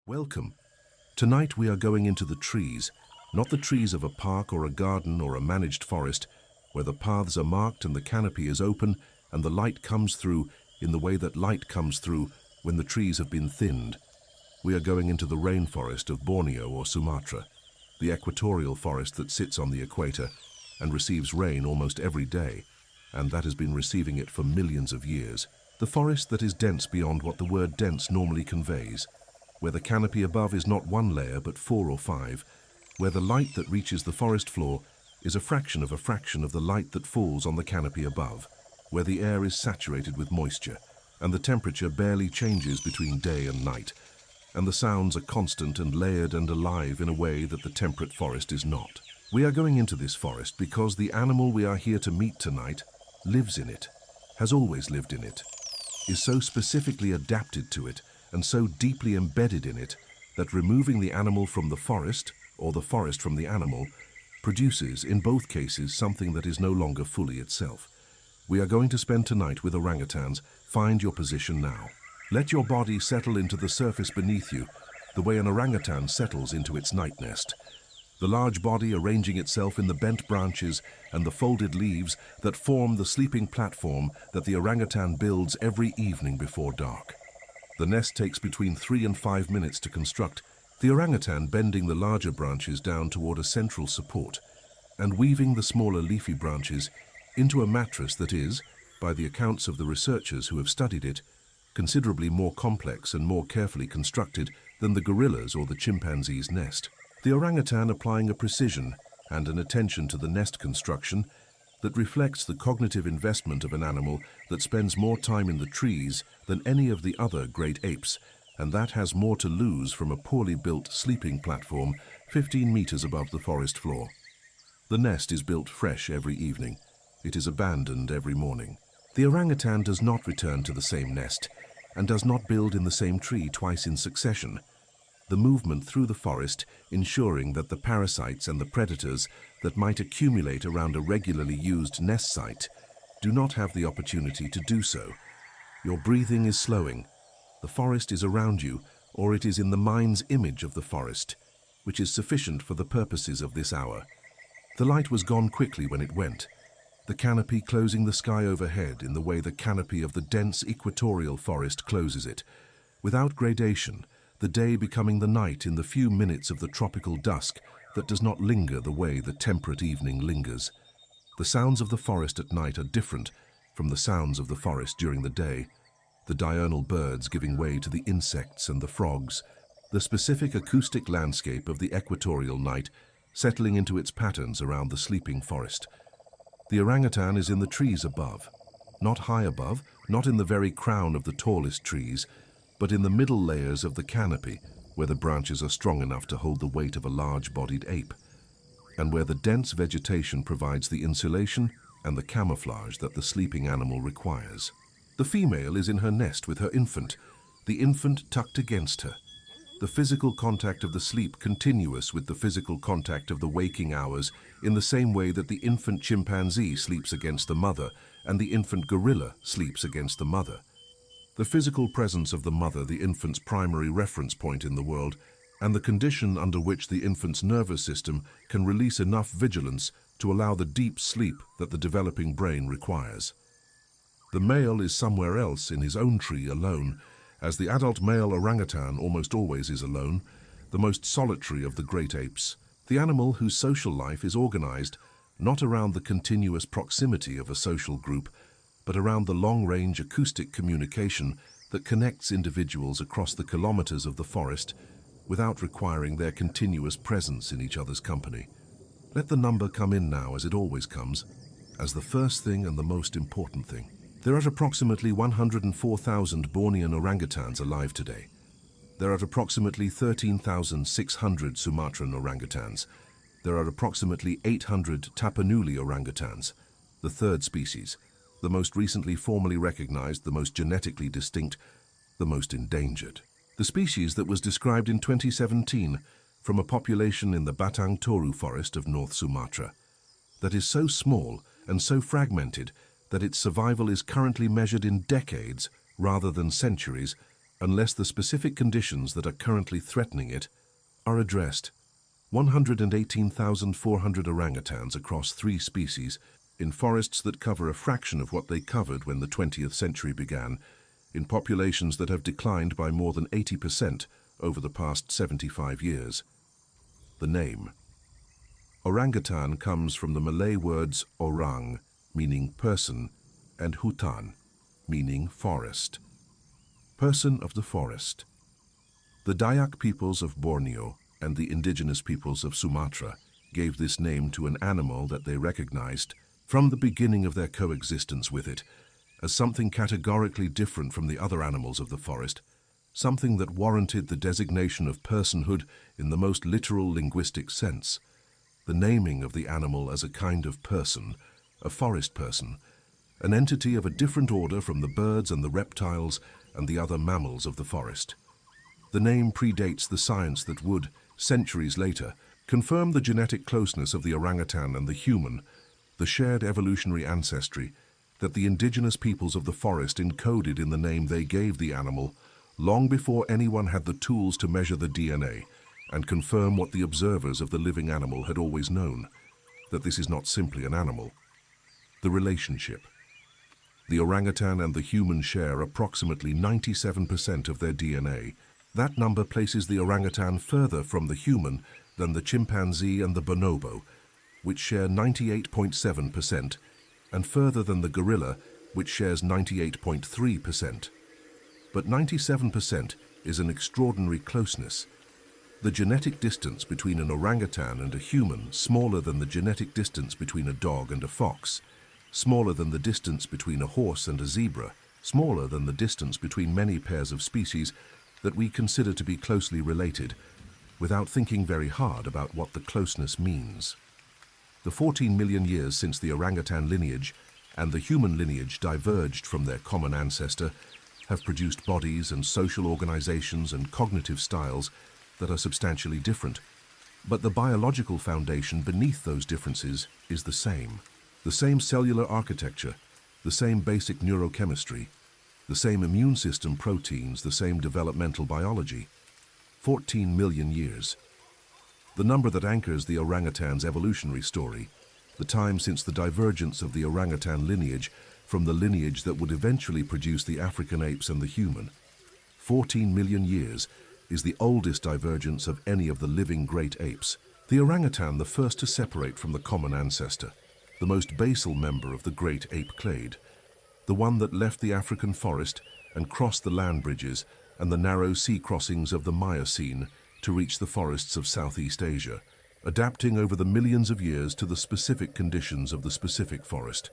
Welcome. Tonight we are going into the trees, not the trees of a park or a garden or a managed forest, where the paths are marked and the canopy is open and the light comes through in the way that light comes through when the trees have been thinned. We are going into the rainforest of Borneo or Sumatra, the equatorial forest that sits on the equator and receives rain almost every day, and that has been receiving it for millions of years. The forest that is dense beyond what the word dense normally conveys, where the canopy above is not one layer but 4 or 5, where the light that reaches the forest floor is a fraction of the light that falls on the canopy above, where the air is saturated with moisture, and the temperature barely changes between day and night, and the sounds are constant and layered and alive in a way that the temperate forest is not. We are going into this forest because the animal we are here to meet tonight lives in it, has always lived in it, is so specifically adapted to it, and so deeply embedded in it that removing the animal from the forest, or the forest from the animal, produces, in both cases, something that is no longer fully itself. We are going to spend tonight with orangutans. Find your position now. Let your body settle into the surface beneath you, the way an orangutan settles into its night nest. The large body arranging itself in the bent branches and the folded leaves that form the sleeping platform that the orangutan builds every evening before dark. The nest takes between 3 and 5 minutes to construct, the orangutan bending the larger branches down toward a central support and weaving the smaller leafy branches into a mattress that is, by the accounts of the researchers who have studied it, considerably more complex and more carefully constructed than the gorilla's or the chimpanzee's nest. The orangutan applying a precision and an attention to the nest construction that reflects the cognitive investment of an animal that spends more time in the trees than any of the other great apes, and that has more to lose from a poorly built sleeping platform 15 meters above the forest floor. The nest is built fresh every evening. It is abandoned every morning. The orangutan does not return to the same nest and does not build in the same tree twice in succession. The movement through the forest ensuring that the parasites and the predators that might accumulate around a regularly used nest site do not have the opportunity to do so. Your breathing is slowing. The forest is around you, or it is in the mind's image of the forest, which is sufficient for the purposes of this hour. The light was gone quickly when it went, the canopy closing the sky overhead in the way the canopy of the dense equatorial forest closes it, without gradation, the day becoming the night in the few minutes of the tropical dusk that does not linger the way the temperate evening lingers. The sounds of the forest at night are different from the sounds of the forest during the day, the diurnal birds giving way to the insects and the frogs, the specific acoustic landscape of the equatorial night settling into its patterns around the sleeping forest. The orangutan is in the trees above, not high above, not in the very crown of the tallest trees, but in the middle layers of the canopy, where the branches are strong enough to hold the weight of a large-bodied ape, and where the dense vegetation provides the insulation and the camouflage that the sleeping animal requires. The female is in her nest with her infant, the infant tucked against her. The physical contact of the sleep continuous with the physical contact of the waking hours in the same way that the infant chimpanzee sleeps against the mother and the infant gorilla sleeps against the mother. The physical presence of the mother, the infant's primary reference point in the world, and the condition under which the infant's nervous system can release enough vigilance to allow the deep sleep that the developing brain requires. The male is somewhere else in his own tree alone, as the adult male orangutan almost always is alone, the most solitary of the great apes, the animal whose social life is organized not around the continuous proximity of a social group, but around the long-range acoustic communication that connects individuals across the kilometers of the forest without requiring their continuous presence in each other's company. Let the number come in now as it always comes, as the first thing and the most important thing. There are approximately 104,000 Bornean orangutans alive today. There are approximately 13,600 Sumatran orangutans. There are approximately 800 Tapanuli orangutans, the third species, the most recently formally recognized, the most genetically distinct, the most endangered. The species that was described in 2017 from a population in the Batang Toru forest of North Sumatra, that is so small and so fragmented that its survival is currently measured in decades rather than centuries, unless the specific conditions that are currently threatening it are addressed. 118,400 orangutans across 3 species, in forests that cover a fraction of what they covered when the 20th century began, in populations that have declined by more than 80% over the past 75 years. The name. Orangutan comes from the Malay words orang, meaning person, and hutan, meaning forest. Person of the forest. The Dayak peoples of Borneo and the indigenous peoples of Sumatra gave this name to an animal that they recognized from the beginning of their coexistence with it as something categorically different from the other animals of the forest, something that warranted the designation of personhood in the most literal linguistic sense. The naming of the animal as a kind of person, a forest person, an entity of a different order from the birds and the reptiles and the other mammals of the forest. The name predates the science that would, centuries later, confirm the genetic closeness of the orangutan and the human, the shared evolutionary ancestry that the indigenous peoples of the forest encoded in the name they gave the animal long before anyone had the tools to measure the DNA and confirm what the observers of the living animal had always known, that this is not simply an animal. The relationship. The orangutan and the human share approximately 97% of their DNA. That number places the orangutan further from the human than the chimpanzee and the bonobo, which share 98.7%, and further than the gorilla, which shares 98.3%. But 97% is an extraordinary closeness. The genetic distance between an orangutan and a human smaller than the genetic distance between a dog and a fox, smaller than the distance between a horse and a zebra, smaller than the distance between many pairs of species that we consider to be closely related, without thinking very hard about what the closeness means. The 14 million years since the orangutan lineage and the human lineage diverged from their common ancestor have produced bodies and social organizations and cognitive styles that are substantially different. But the biological foundation beneath those differences is the same cellular architecture, the same basic neurochemistry, the same immune system proteins, the same developmental biology. 14 million years. The number that anchors the orangutan's evolutionary story, the time since the divergence of the orangutan lineage from the lineage that would eventually produce the African apes and the human. 14 million years is the oldest divergence of any of the living great apes. The orangutan, the first to separate from the common ancestor, the most basal member of the great ape clade, the one that left the African forest and crossed the land bridges and the narrow sea crossings of the Miocene to reach the forests of Southeast Asia, adapting over the millions of years to the specific conditions of the specific forest,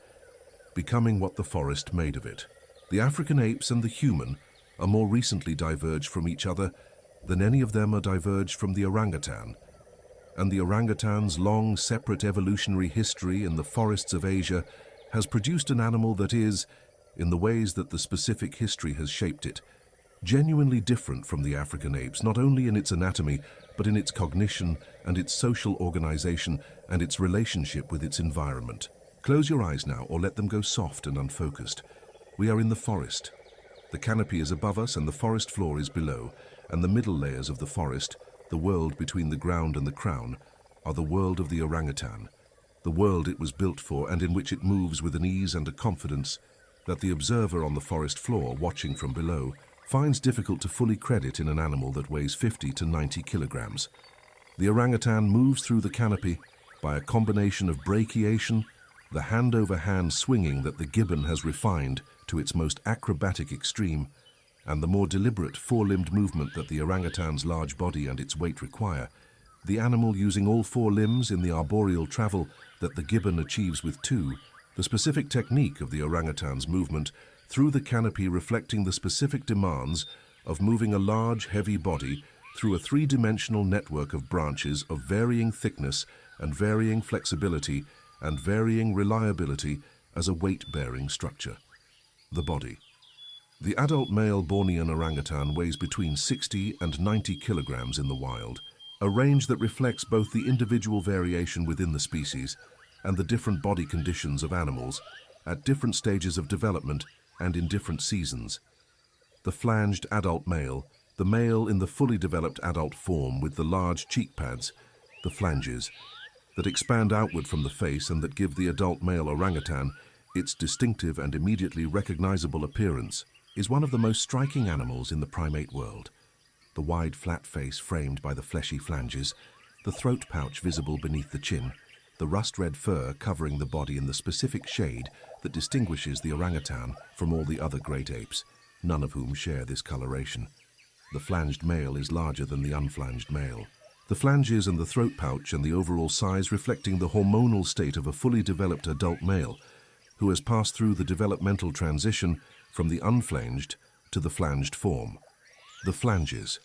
becoming what the forest made of it. The African apes and the human are more recently diverged from each other than any of them are diverged from the orangutan, and the orangutan's long separate evolutionary history in the forests of Asia has produced an animal that is, in the ways that the specific history has shaped it, genuinely different from the African apes, not only in its anatomy, but in its cognition and its social organization and its relationship with its environment. Close your eyes now or let them go soft and unfocused. We are in the forest. The canopy is above us and the forest floor is below, and the middle layers of the forest, the world between the ground and the crown, are the world of the orangutan, the world it was built for and in which it moves with an ease and a confidence that the observer on the forest floor watching from below finds difficult to fully credit in an animal that weighs 50 to 90 kilograms. The orangutan moves through the canopy by a combination of brachiation, the hand-over-hand swinging that the gibbon has refined to its most acrobatic extreme, and the more deliberate four-limbed movement that the orangutan's large body and its weight require, the animal using all 4 limbs in the arboreal travel that the gibbon achieves with 2, the specific technique of the orangutan's movement through the canopy reflecting the specific demands of moving a large, heavy body through a 3-dimensional network of branches of varying thickness and varying flexibility and varying reliability as a weight-bearing structure. The body. The adult male Bornean orangutan weighs between 60 and 90 kilograms in the wild, a range that reflects both the individual variation within the species and the different body conditions of animals at different stages of development and in different seasons. The flanged adult male, the male in the fully developed adult form with the large cheek pads, the flanges, that expand outward from the face and that give the adult male orangutan its distinctive and immediately recognizable appearance, is one of the most striking animals in the primate world. The wide, flat face framed by the fleshy flanges, the throat pouch visible beneath the chin, the rust-red fur covering the body in the specific shade that distinguishes the orangutan from all the other great apes, none of whom share this coloration. The flanged male is larger than the unflanged male. The flanges and the throat pouch and the overall size reflecting the hormonal state of a fully developed adult male who has passed through the developmental transition from the unflanged to the flanged form. The flanges.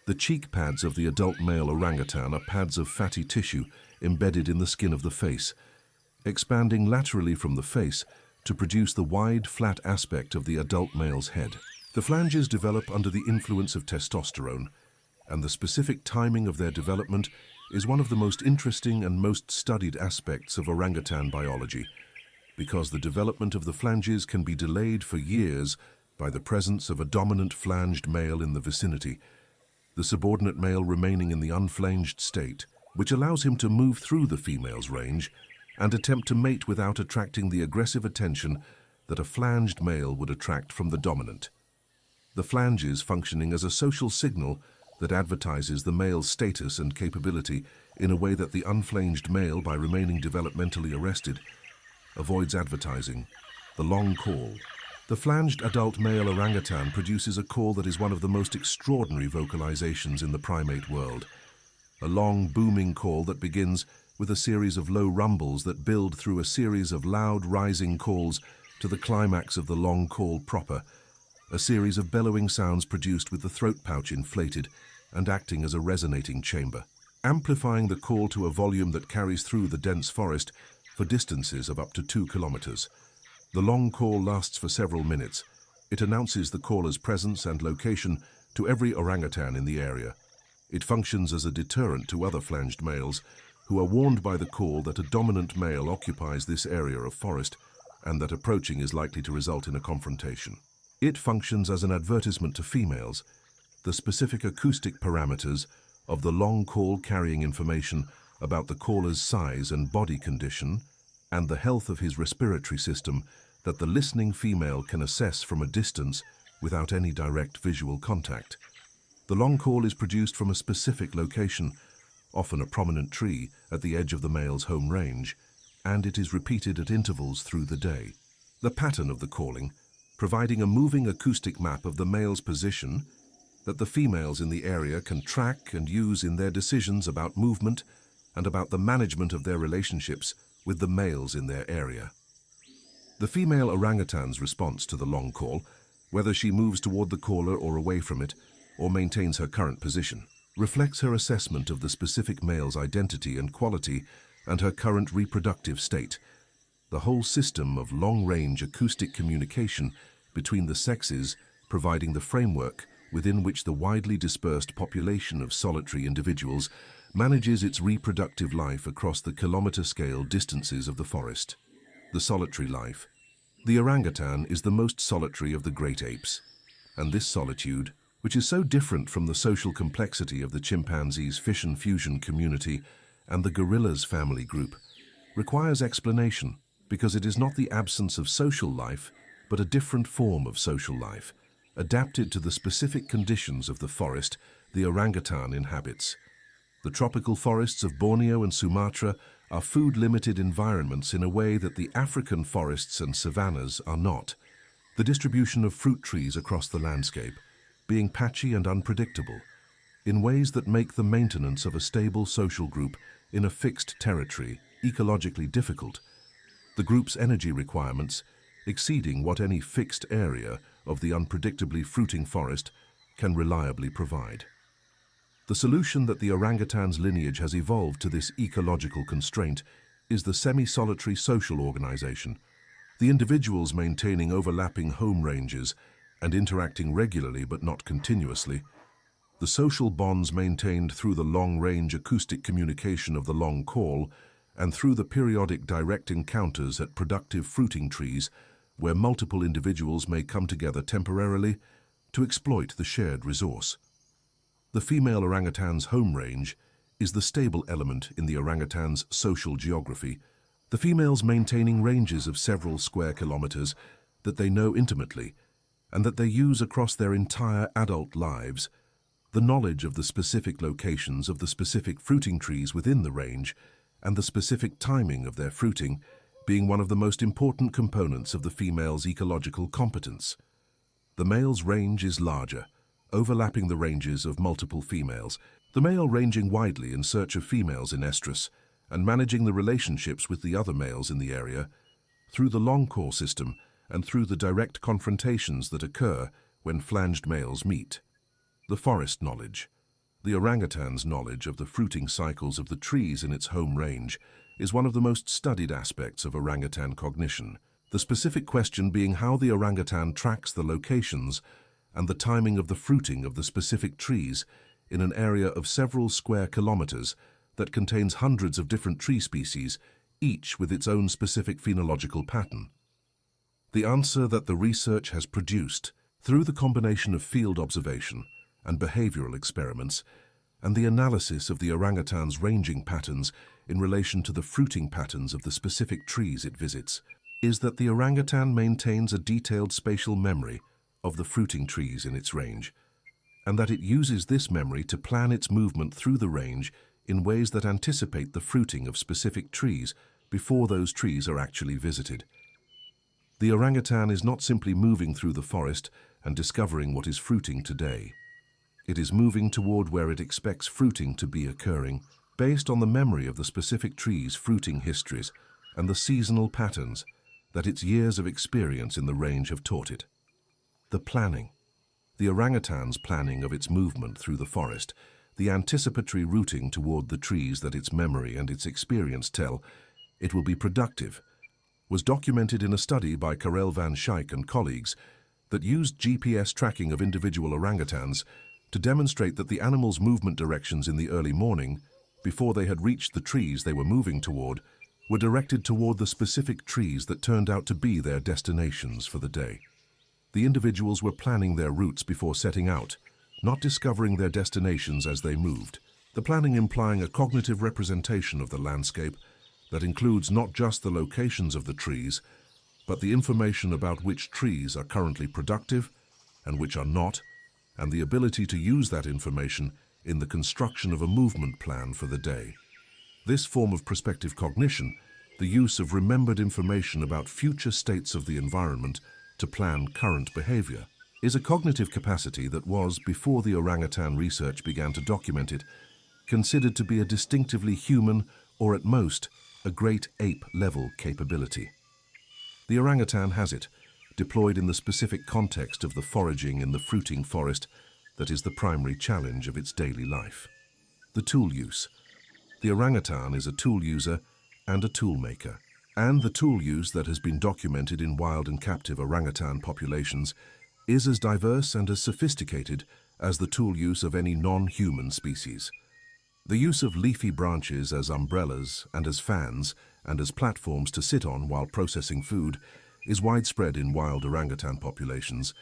The cheek pads of the adult male orangutan are pads of fatty tissue embedded in the skin of the face, expanding laterally from the face to produce the wide, flat aspect of the adult male's head. The flanges develop under the influence of testosterone, and the specific timing of their development is one of the most interesting and most studied aspects of orangutan biology, because the development of the flanges can be delayed for years by the presence of a dominant flanged male in the vicinity, the subordinate male remaining in the unflanged state, which allows him to move through the female's range and attempt to mate without attracting the aggressive attention that a flanged male would attract from the dominant. The flanges functioning as a social signal that advertises the male's status and capability in a way that the unflanged male, by remaining developmentally arrested, avoids advertising. The long call. The flanged adult male orangutan produces a call that is one of the most extraordinary vocalizations in the primate world. A long, booming call that begins with a series of low rumbles that build through a series of loud, rising calls to the climax of the long call proper, a series of bellowing sounds produced with the throat pouch inflated and acting as a resonating chamber, amplifying the call to a volume that carries through the dense forest for distances of up to 2 kilometers. The long call lasts for several minutes. It announces the caller's presence and location to every orangutan in the area. It functions as a deterrent to other flanged males who are warned by the call that a dominant male occupies this area of forest and that approaching is likely to result in a confrontation. It functions as an advertisement to females, the specific acoustic parameters of the long call carrying information about the caller's size and body condition and the health of his respiratory system that the listening female can assess from a distance without any direct visual contact. The long call is produced from a specific location, often a prominent tree at the edge of the male's home range, and it is repeated at intervals through the day. The pattern of the calling, providing a moving acoustic map of the male's position that the females in the area can track and use in their decisions about movement and about the management of their relationships with the males in their area. The female orangutan's response to the long call, whether she moves toward the caller or away from it, or maintains her current position, reflects her assessment of the specific male's identity and quality and her current reproductive state. The whole system of long-range acoustic communication between the sexes providing the framework within which the widely dispersed population of solitary individuals manages its reproductive life across the kilometer-scale distances of the forest. The solitary life. The orangutan is the most solitary of the great apes, and this solitude, which is so different from the social complexity of the chimpanzee's fission fusion community and the gorilla's family group, requires explanation because it is not the absence of social life, but a different form of social life, adapted to the specific conditions of the forest the orangutan inhabits. The tropical forests of Borneo and Sumatra are food-limited environments in a way that the African forests and savannas are not. The distribution of fruit trees across the landscape, being patchy and unpredictable, in ways that make the maintenance of a stable social group in a fixed territory ecologically difficult, the group's energy requirements exceeding what any fixed area of the unpredictably fruiting forest can reliably provide. The solution that the orangutan's lineage has evolved to this ecological constraint is the semi-solitary social organization, the individuals maintaining overlapping home ranges and interacting regularly but not continuously, the social bonds maintained through the long-range acoustic communication of the long call and through the periodic direct encounters at productive fruiting trees where multiple individuals may come together temporarily to exploit the shared resource. The female orangutan's home range is the stable element in the orangutan's social geography, the females maintaining ranges of several square kilometers that they know intimately and that they use across their entire adult lives. The knowledge of the specific locations of the specific fruiting trees within the range and the specific timing of their fruiting being one of the most important components of the female's ecological competence. The male's range is larger, overlapping the ranges of multiple females, the male ranging widely in search of females in estrus and managing the relationships with the other males in the area through the long core system and through the direct confrontations that occur when flanged males meet. The forest knowledge. The orangutan's knowledge of the fruiting cycles of the trees in its home range is one of the most studied aspects of orangutan cognition, the specific question being how the orangutan tracks the locations and the timing of the fruiting of the specific trees in an area of several square kilometers that contains hundreds of different tree species, each with its own specific phenological pattern. The answer that the research has produced through the combination of field observation and behavioral experiments and the analysis of the orangutan's ranging patterns in relation to the fruiting patterns of the specific trees it visits is that the orangutan maintains a detailed spatial memory of the fruiting trees in its range, and that it uses this memory to plan its movement through the range in ways that anticipate the fruiting of specific trees before those trees are actually visited. The orangutan is not simply moving through the forest and discovering what is fruiting today. It is moving toward where it expects fruiting to be occurring, based on the memory of the specific trees' fruiting histories and the seasonal patterns that its years of experience in the range have taught it. The planning. The orangutan's planning of its movement through the forest, the anticipatory routing toward the trees that its memory and its experience tell it will be productive, was documented in a study by Karel van Schaik and colleagues that used GPS tracking of individual orangutans to demonstrate that the animals' movement directions in the early morning, before they had reached the trees they were moving toward, were directed toward the specific trees that turned out to be their destinations for the day. The individuals were planning their routes before setting out, not discovering their destinations as they moved, the planning implying a cognitive representation of the landscape that includes not just the locations of the trees, but the information about which trees are currently productive and which are not, and the ability to use that information in the construction of a movement plan for the day. This form of prospective cognition, the use of remembered information about future states of the environment to plan current behavior, is a cognitive capacity that was, before the orangutan research began to document it, considered to be a distinctively human or at most a great ape-level capability. The orangutan has it, deployed in the specific context of the foraging in the fruiting forest that is the primary challenge of its daily life. The tool use. The orangutan is a tool user and a tool maker, and the tool use that has been documented in wild and captive orangutan populations is as diverse and as sophisticated as the tool use of any non-human species. The use of leafy branches as umbrellas and as fans and as platforms to sit on while processing food is widespread in wild orangutan populations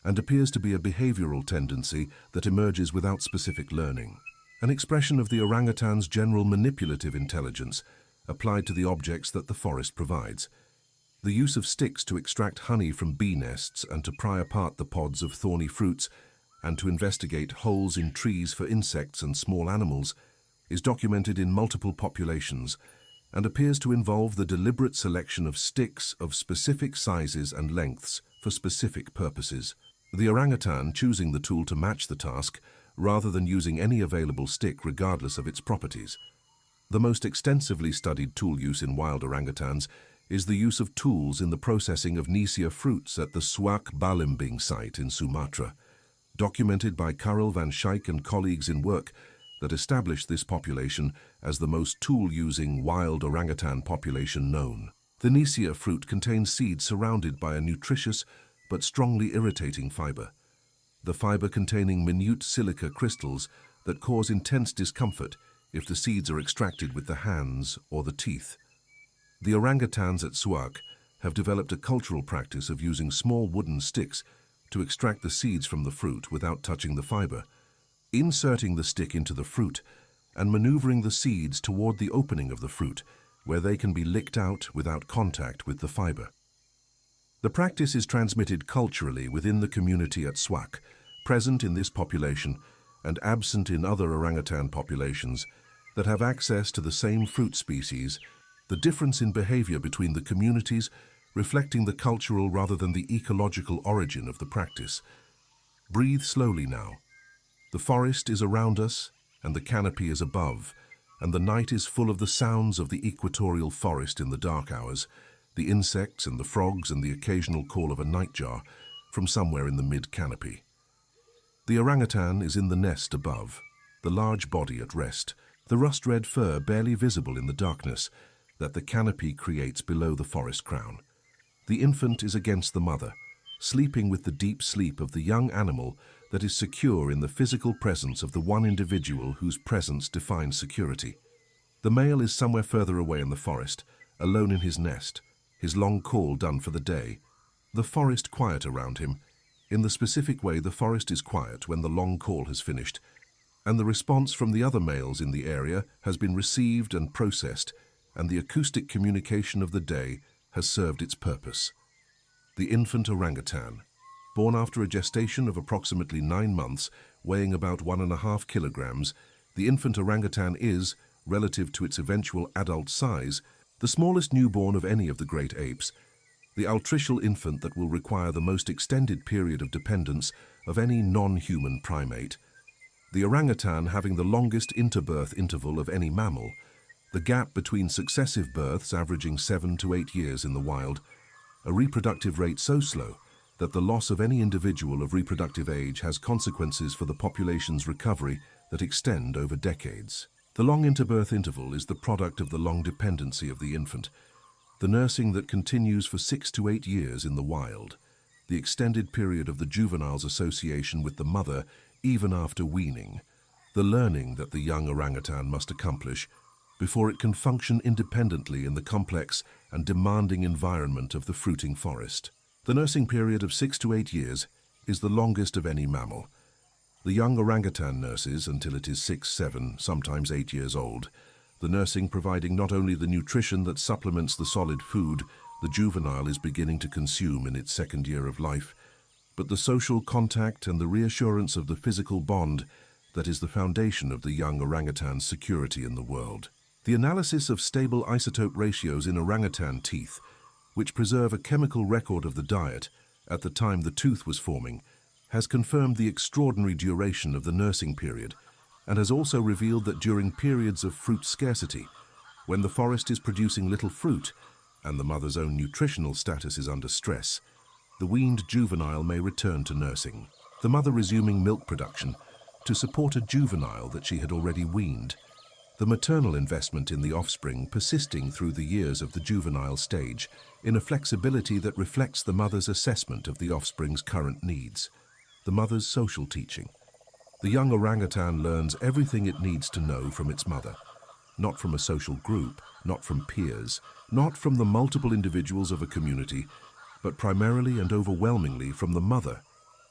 and appears to be a behavioral tendency that emerges without specific learning, an expression of the orangutan's general manipulative intelligence applied to the objects that the forest provides. The use of sticks to extract honey from bee nests and to pry apart the pods of thorny fruits and to investigate holes in trees for insects and small animals is documented in multiple populations and appears to involve the deliberate selection of sticks of specific sizes and lengths for specific purposes. The orangutan choosing the tool to match the task rather than using any available stick regardless of its properties. The most extensively studied tool use in wild orangutans is the use of tools in the processing of Nicia fruits at the Suak Balimbing site in Sumatra, documented by Karel van Schaik and colleagues in work that established this population as the most tool-using wild orangutan population known. The Nicia fruit contains seeds surrounded by a nutritious but strongly irritating fiber. The fiber containing minute silica crystals that cause intense discomfort if the seeds are extracted with the hands or the teeth. The orangutans at Suak have developed a cultural practice of using small wooden sticks to extract the seeds from the fruit without touching the fiber, inserting the stick into the fruit, and maneuvering the seeds toward the opening of the fruit, where they can be licked out without contact with the fiber. The practice is transmitted culturally within the community at Swak, present in this population and absent in other orangutan populations that have access to the same fruit species, the difference in behavior between the communities reflecting the cultural rather than the ecological origin of the practice. Breathe slowly now. The forest is around us and the canopy is above, and the night is full of the sounds of the equatorial forest in the dark hours, the insects and the frogs and the occasional call of a nightjar from somewhere in the mid-canopy. The orangutan is in the nest above, the large body at rest, the rust-red fur barely visible in the darkness that the canopy creates below the forest crown. The infant is against the mother, sleeping with the deep sleep of the young animal that is secure in the physical presence of the one individual whose presence defines security. The male is somewhere further away in the forest, alone in his nest, his long call done for the day. The forest quiet around him. In the specific way the forest is quiet when the long call has finished, and the response from the other males in the area has been received and processed, and the acoustic communication of the day has served its purpose. The infant orangutan, born after a gestation of approximately 9 months, weighing about 1.5 kilograms, the infant orangutan is, relative to its eventual adult size, the smallest newborn of any of the great apes, the altricial infant that will require the most extended period of dependence of any non-human primate. The orangutan having the longest interbirth interval of any mammal, the gap between successive births averaging 7 to 8 years in the wild, a reproductive rate so slow that the loss of any individual of reproductive age has consequences for the population's recovery that extend over decades. The long interbirth interval is the product of the long dependency of the infant, the nursing that continues for 6 to 8 years in the wild, the extended period of the juvenile's association with the mother even after weaning, the learning that the young orangutan must accomplish before it can function independently in the complex and demanding environment of the fruiting forest. The nursing period of 6 to 8 years is the longest of any mammal. The young orangutan nurses until it is 6, 7, sometimes 8 years old, the nursing providing not only the nutrition that supplements the solid food the juvenile is beginning to consume in its second year of life, but the social contact and the reassurance of the physical bond that is the foundation of the young orangutan's security in the world. The analysis of stable isotope ratios in orangutan teeth, which preserve a chemical record of the diet at the time the tooth was forming, has confirmed the extraordinary duration of the nursing period, and has also revealed that during periods of fruit scarcity, when the forest is producing little fruit and the mother's own nutritional status is under stress, the weaned juvenile may return to nursing, the mother resuming milk production to support a juvenile that she had already weaned, the maternal investment in the offspring persisting through the years of the juvenile stage in a flexibility that reflects the mother's assessment of the offspring's current needs, the mother's social teaching. The young orangutan learns everything it needs to know from its mother, not from a social group, not from peers, not from the multiple individuals of a community, but primarily and overwhelmingly from the mother,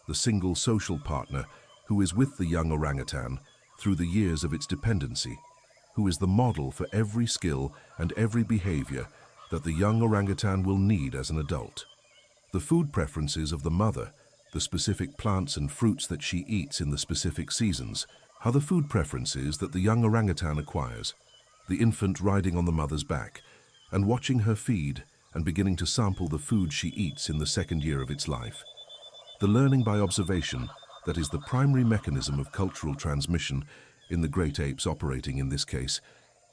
the single social partner who is with the young orangutan through the years of its dependency, who is the model for every skill and every behavior that the young orangutan will need as an adult. The food preferences of the mother, the specific plants and fruits that she eats in the specific seasons, are the food preferences that the young orangutan acquires, the infant riding on the mother's back and watching her feed and beginning to sample the food she eats in the second year of its life. The learning by observation that is the primary mechanism of cultural transmission in the great apes operating in this case,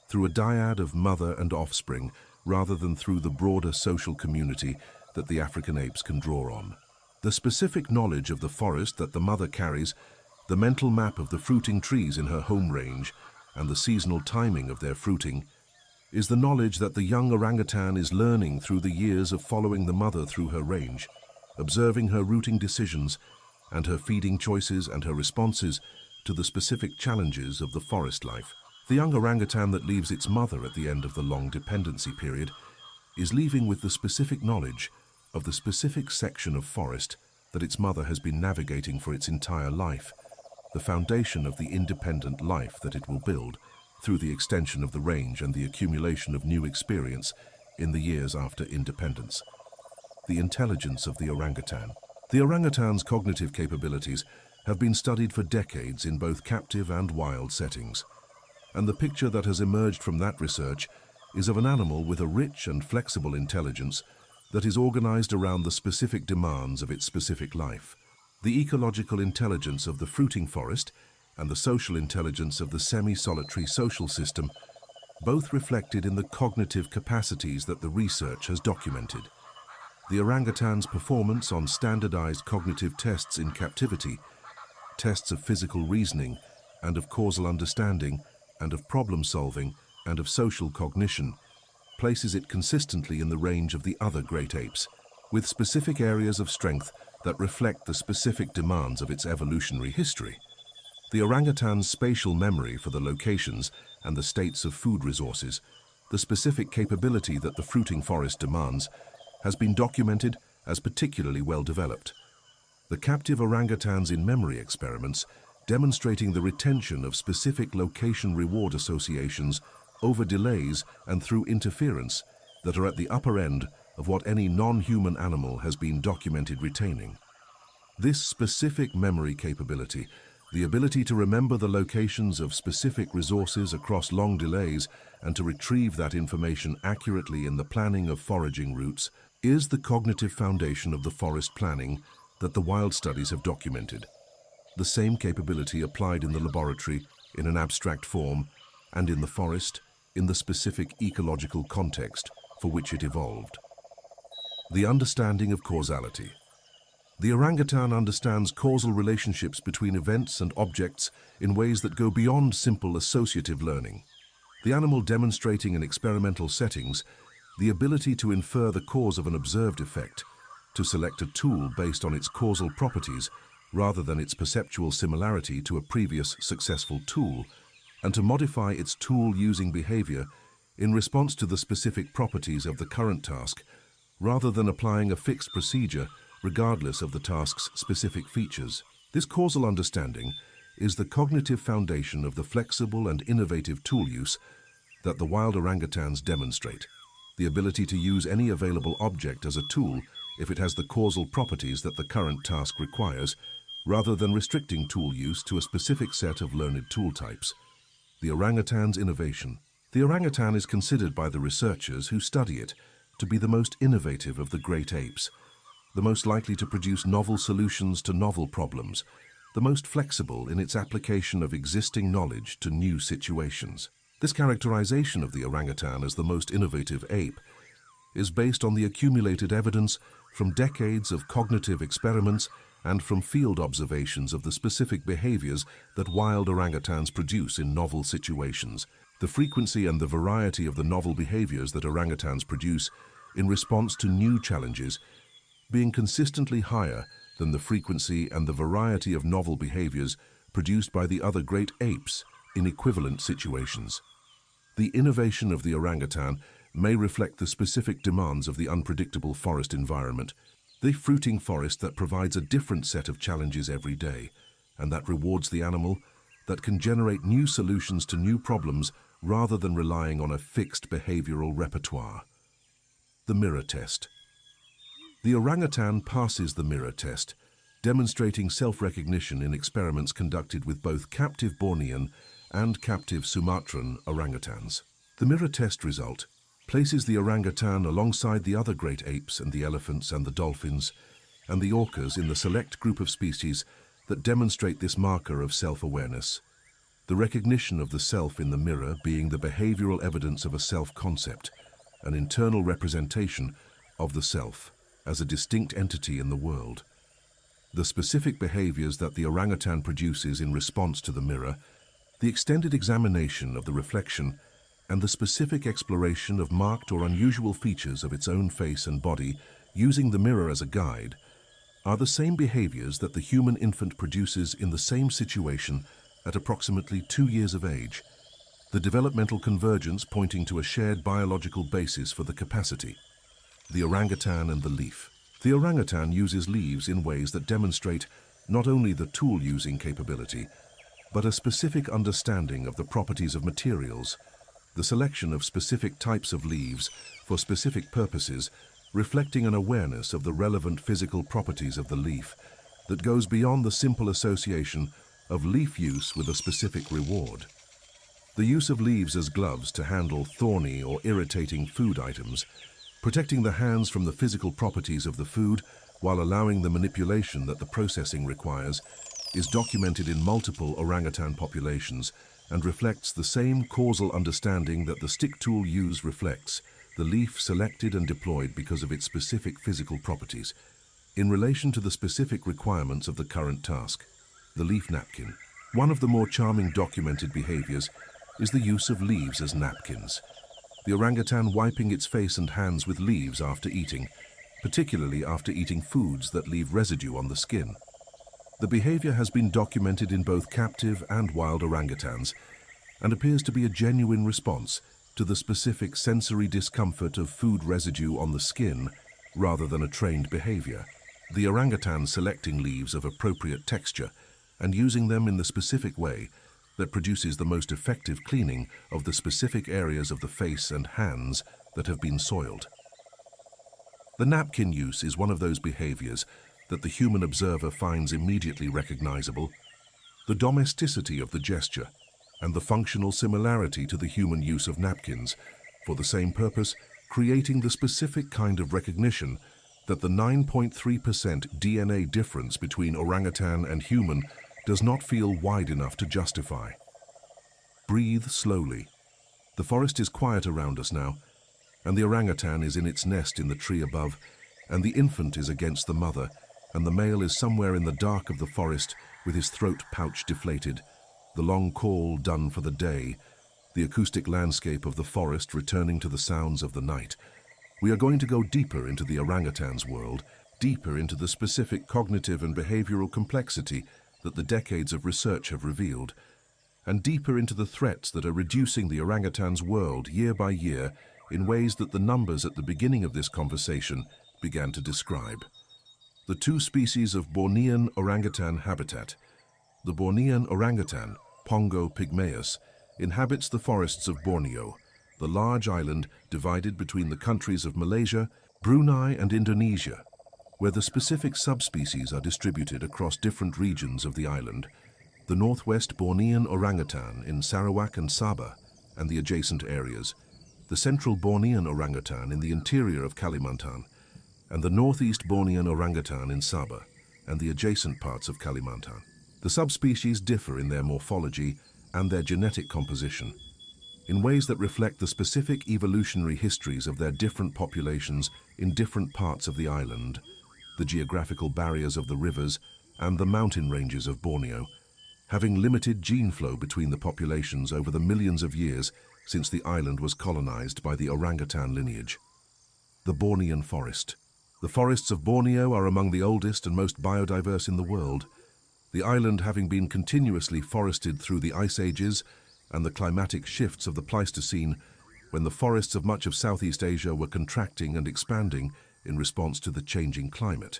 through a dyad of mother and offspring rather than through the broader social community that the African apes can draw on. The specific knowledge of the forest that the mother carries, the mental map of the fruiting trees in her home range, and the seasonal timing of their fruiting, is the knowledge that the young orangutan is learning through the years of following the mother through her range, observing her rooting decisions and her feeding choices and her responses to the specific challenges of the forest life. The young orangutan that leaves its mother at the end of the long dependency period is leaving with the specific knowledge of the specific section of forest that its mother has been navigating for its entire life, the foundation of the independent life that it will build through the extension of the range and the accumulation of new experience in the years after independence. The intelligence of the orangutan. The orangutan's cognitive capabilities have been studied for decades in both captive and wild settings, and the picture that has emerged from that research is of an animal with a rich and flexible intelligence that is organized around the specific demands of its specific life. The ecological intelligence of the fruiting forest and the social intelligence of the semi-solitary social system, both reflected in the cognitive capacities that the research has documented. The orangutan's performance on standardized cognitive tests in captivity, tests of physical reasoning and of causal understanding and of problem solving and of social cognition, places it consistently in the range of the other great apes, with specific areas of strength that reflect the specific demands of its evolutionary history. The orangutan's spatial memory for the locations and the states of food resources, the specific capability that the fruiting forest demands, has been documented as particularly well developed. The captive orangutans in memory experiments demonstrating the retention of specific location reward associations over delays and through interference that are at the upper end of what any non-human animal has been documented retaining. This specific memory capability, the ability to remember the locations of specific resources across long delays and to retrieve that information accurately in the planning of foraging routes, is the cognitive foundation of the forest planning that the wild studies have documented. The same capability applied in the laboratory in an abstract form and in the forest in the specific ecological context for which it evolved. The understanding of causality. The orangutan understands causal relationships between events and objects in ways that go beyond simple associative learning. The animal demonstrating in experimental settings the ability to infer the cause of an observed effect, to select a tool based on its causal properties rather than its perceptual similarity to a previous successful tool, and to modify its tool-using behavior in response to the specific properties of the current task, rather than applying a fixed procedure regardless of the task's specific features. This causal understanding is the cognitive foundation of the flexible and innovative tool use that the wild orangutans demonstrate. The ability to use any available object as a tool if it has the causal properties that the current task requires, rather than restricting tool use to a specific set of learned tool types. The orangutan's innovation. The orangutan is considered by the researchers who study it to be the most innovative of the great apes, the most likely to produce novel solutions to novel problems, the most flexible in its application of existing knowledge to new situations. This characterization of the orangutan as the most innovative ape is based on the accumulated evidence from decades of cognitive experiments and from field observations of the specific behaviors that wild orangutans produce in novel situations. The frequency and the variety of the novel behaviors that orangutans produce in response to new challenges being consistently higher than the frequency and the variety of novel behaviors produced by the other great apes in equivalent situations. The innovation of the orangutan may reflect the specific demands of the unpredictable forest environment, the fruiting forest that provides a different set of challenges every day, and that rewards the animal that can generate new solutions to new problems rather than relying on a fixed behavioral repertoire. The mirror test. The orangutan passes the mirror test, demonstrating self-recognition in experiments conducted with both captive Bornean and captive Sumatran orangutans. The mirror test result places the orangutan alongside the other great apes and the elephants and the dolphins and the orcas in the select group of species that demonstrate this marker of self-awareness, the recognition of the self in the mirror being the behavioral evidence of a self-concept, an internal representation of the self as a distinct entity in the world. The specific behaviors that the orangutan produces in response to the mirror, the extended examination of the reflection, and the specific exploration of marked or unusual features of its own face and body using the mirror as a guide, are the same behaviors that the human infant produces in the same situation at approximately 2 years of age, the developmental convergence pointing to a shared biological basis for the capacity. The orangutan and the leaf. The orangutan uses leaves in ways that demonstrate not only the tool-using capability, but a specific understanding of the properties of materials. The selection of specific types of leaves for specific purposes, reflecting an awareness of the relevant physical properties of the leaf that goes beyond the simple association of leaf use with a specific reward. The use of leaves as gloves to handle thorny or irritating food items, protecting the hands from the physical properties of the food while allowing the manipulation that the processing requires, is documented in multiple orangutan populations and reflects the same causal understanding that the stick tool use reflects, the leaf selected and deployed because of its specific physical properties, in relation to the specific requirements of the current task. The leaf napkin. One of the more charming documented behaviors is the use of leaves as napkins. The orangutan wiping its face and hands with leaves after eating, particularly after eating foods that leave residue on the skin. The behavior has been documented in both captive and wild orangutans and appears to be a genuine response to the specific sensory discomfort of food residue on the skin rather than a trained behavior. The orangutan selecting leaves of appropriate texture and using them in the specific way that produces the most effective cleaning of the specific areas of the face and hands that have been soiled. The napkin use is one of those behaviors that the human observer finds immediately recognizable. The domesticity of the gesture and the functional similarity to the human use of napkins for the same purpose, creating the specific kind of recognition that the 9.3% DNA difference between orangutan and human does not feel wide enough to justify. Breathe slowly. The forest is quiet around us now, and the orangutan is in its nest in the tree above, and the infant is against the mother, and the male is somewhere in the dark of the forest with his throat pouch deflated, the long call done for the day, the acoustic landscape of the forest returning to the sounds of the night. We are going to go deeper into the orangutan's world, deeper into the specific cognitive and behavioral complexity that the decades of research have revealed, and deeper into the threats that are reducing the orangutan's world year by year in ways that the numbers at the beginning of this conversation began to describe. The two species of Bornean orangutan habitat. The Bornean orangutan, Pongo pygmaeus, inhabits the forests of Borneo, the large island divided between the countries of Malaysia, Brunei and Indonesia, where the specific subspecies are distributed across different regions of the island. The northwest Bornean orangutan in Sarawak and Sabah and the adjacent areas, the central Bornean orangutan in the interior of Kalimantan, and the northeast Bornean orangutan in Sabah and the adjacent parts of Kalimantan. The subspecies differ in their morphology and their genetic composition, in ways that reflect the specific evolutionary histories of their different populations in different parts of the island, the geographical barriers of the rivers and the mountain ranges of Borneo, having limited gene flow between the populations over the millions of years since the island was colonized by the orangutan lineage. The Bornean forest. The forests of Borneo are among the oldest and most biodiverse in the world, the island having been continuously forested through the ice ages and the climatic shifts of the Pleistocene, when the forests of much of Southeast Asia were contracting and expanding in response to the changing climate.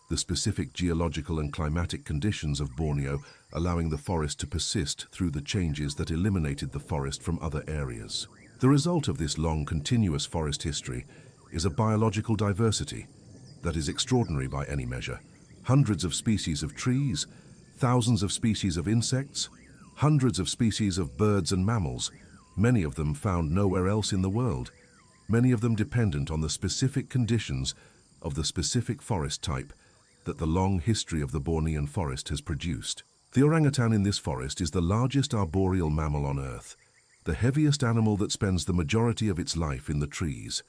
The specific geological and climatic conditions of Borneo allowing the forest to persist through the changes that eliminated the forest from other areas. The result of this long, continuous forest history is a biological diversity that is extraordinary by any measure. Hundreds of species of trees, thousands of species of insects, hundreds of species of birds and mammals, many of them found nowhere else in the world, many of them dependent on the specific conditions of the specific forest type that the long history of the Bornean forest has produced. The orangutan in this forest is the largest arboreal mammal on Earth, the heaviest animal that spends the majority of its life in the trees.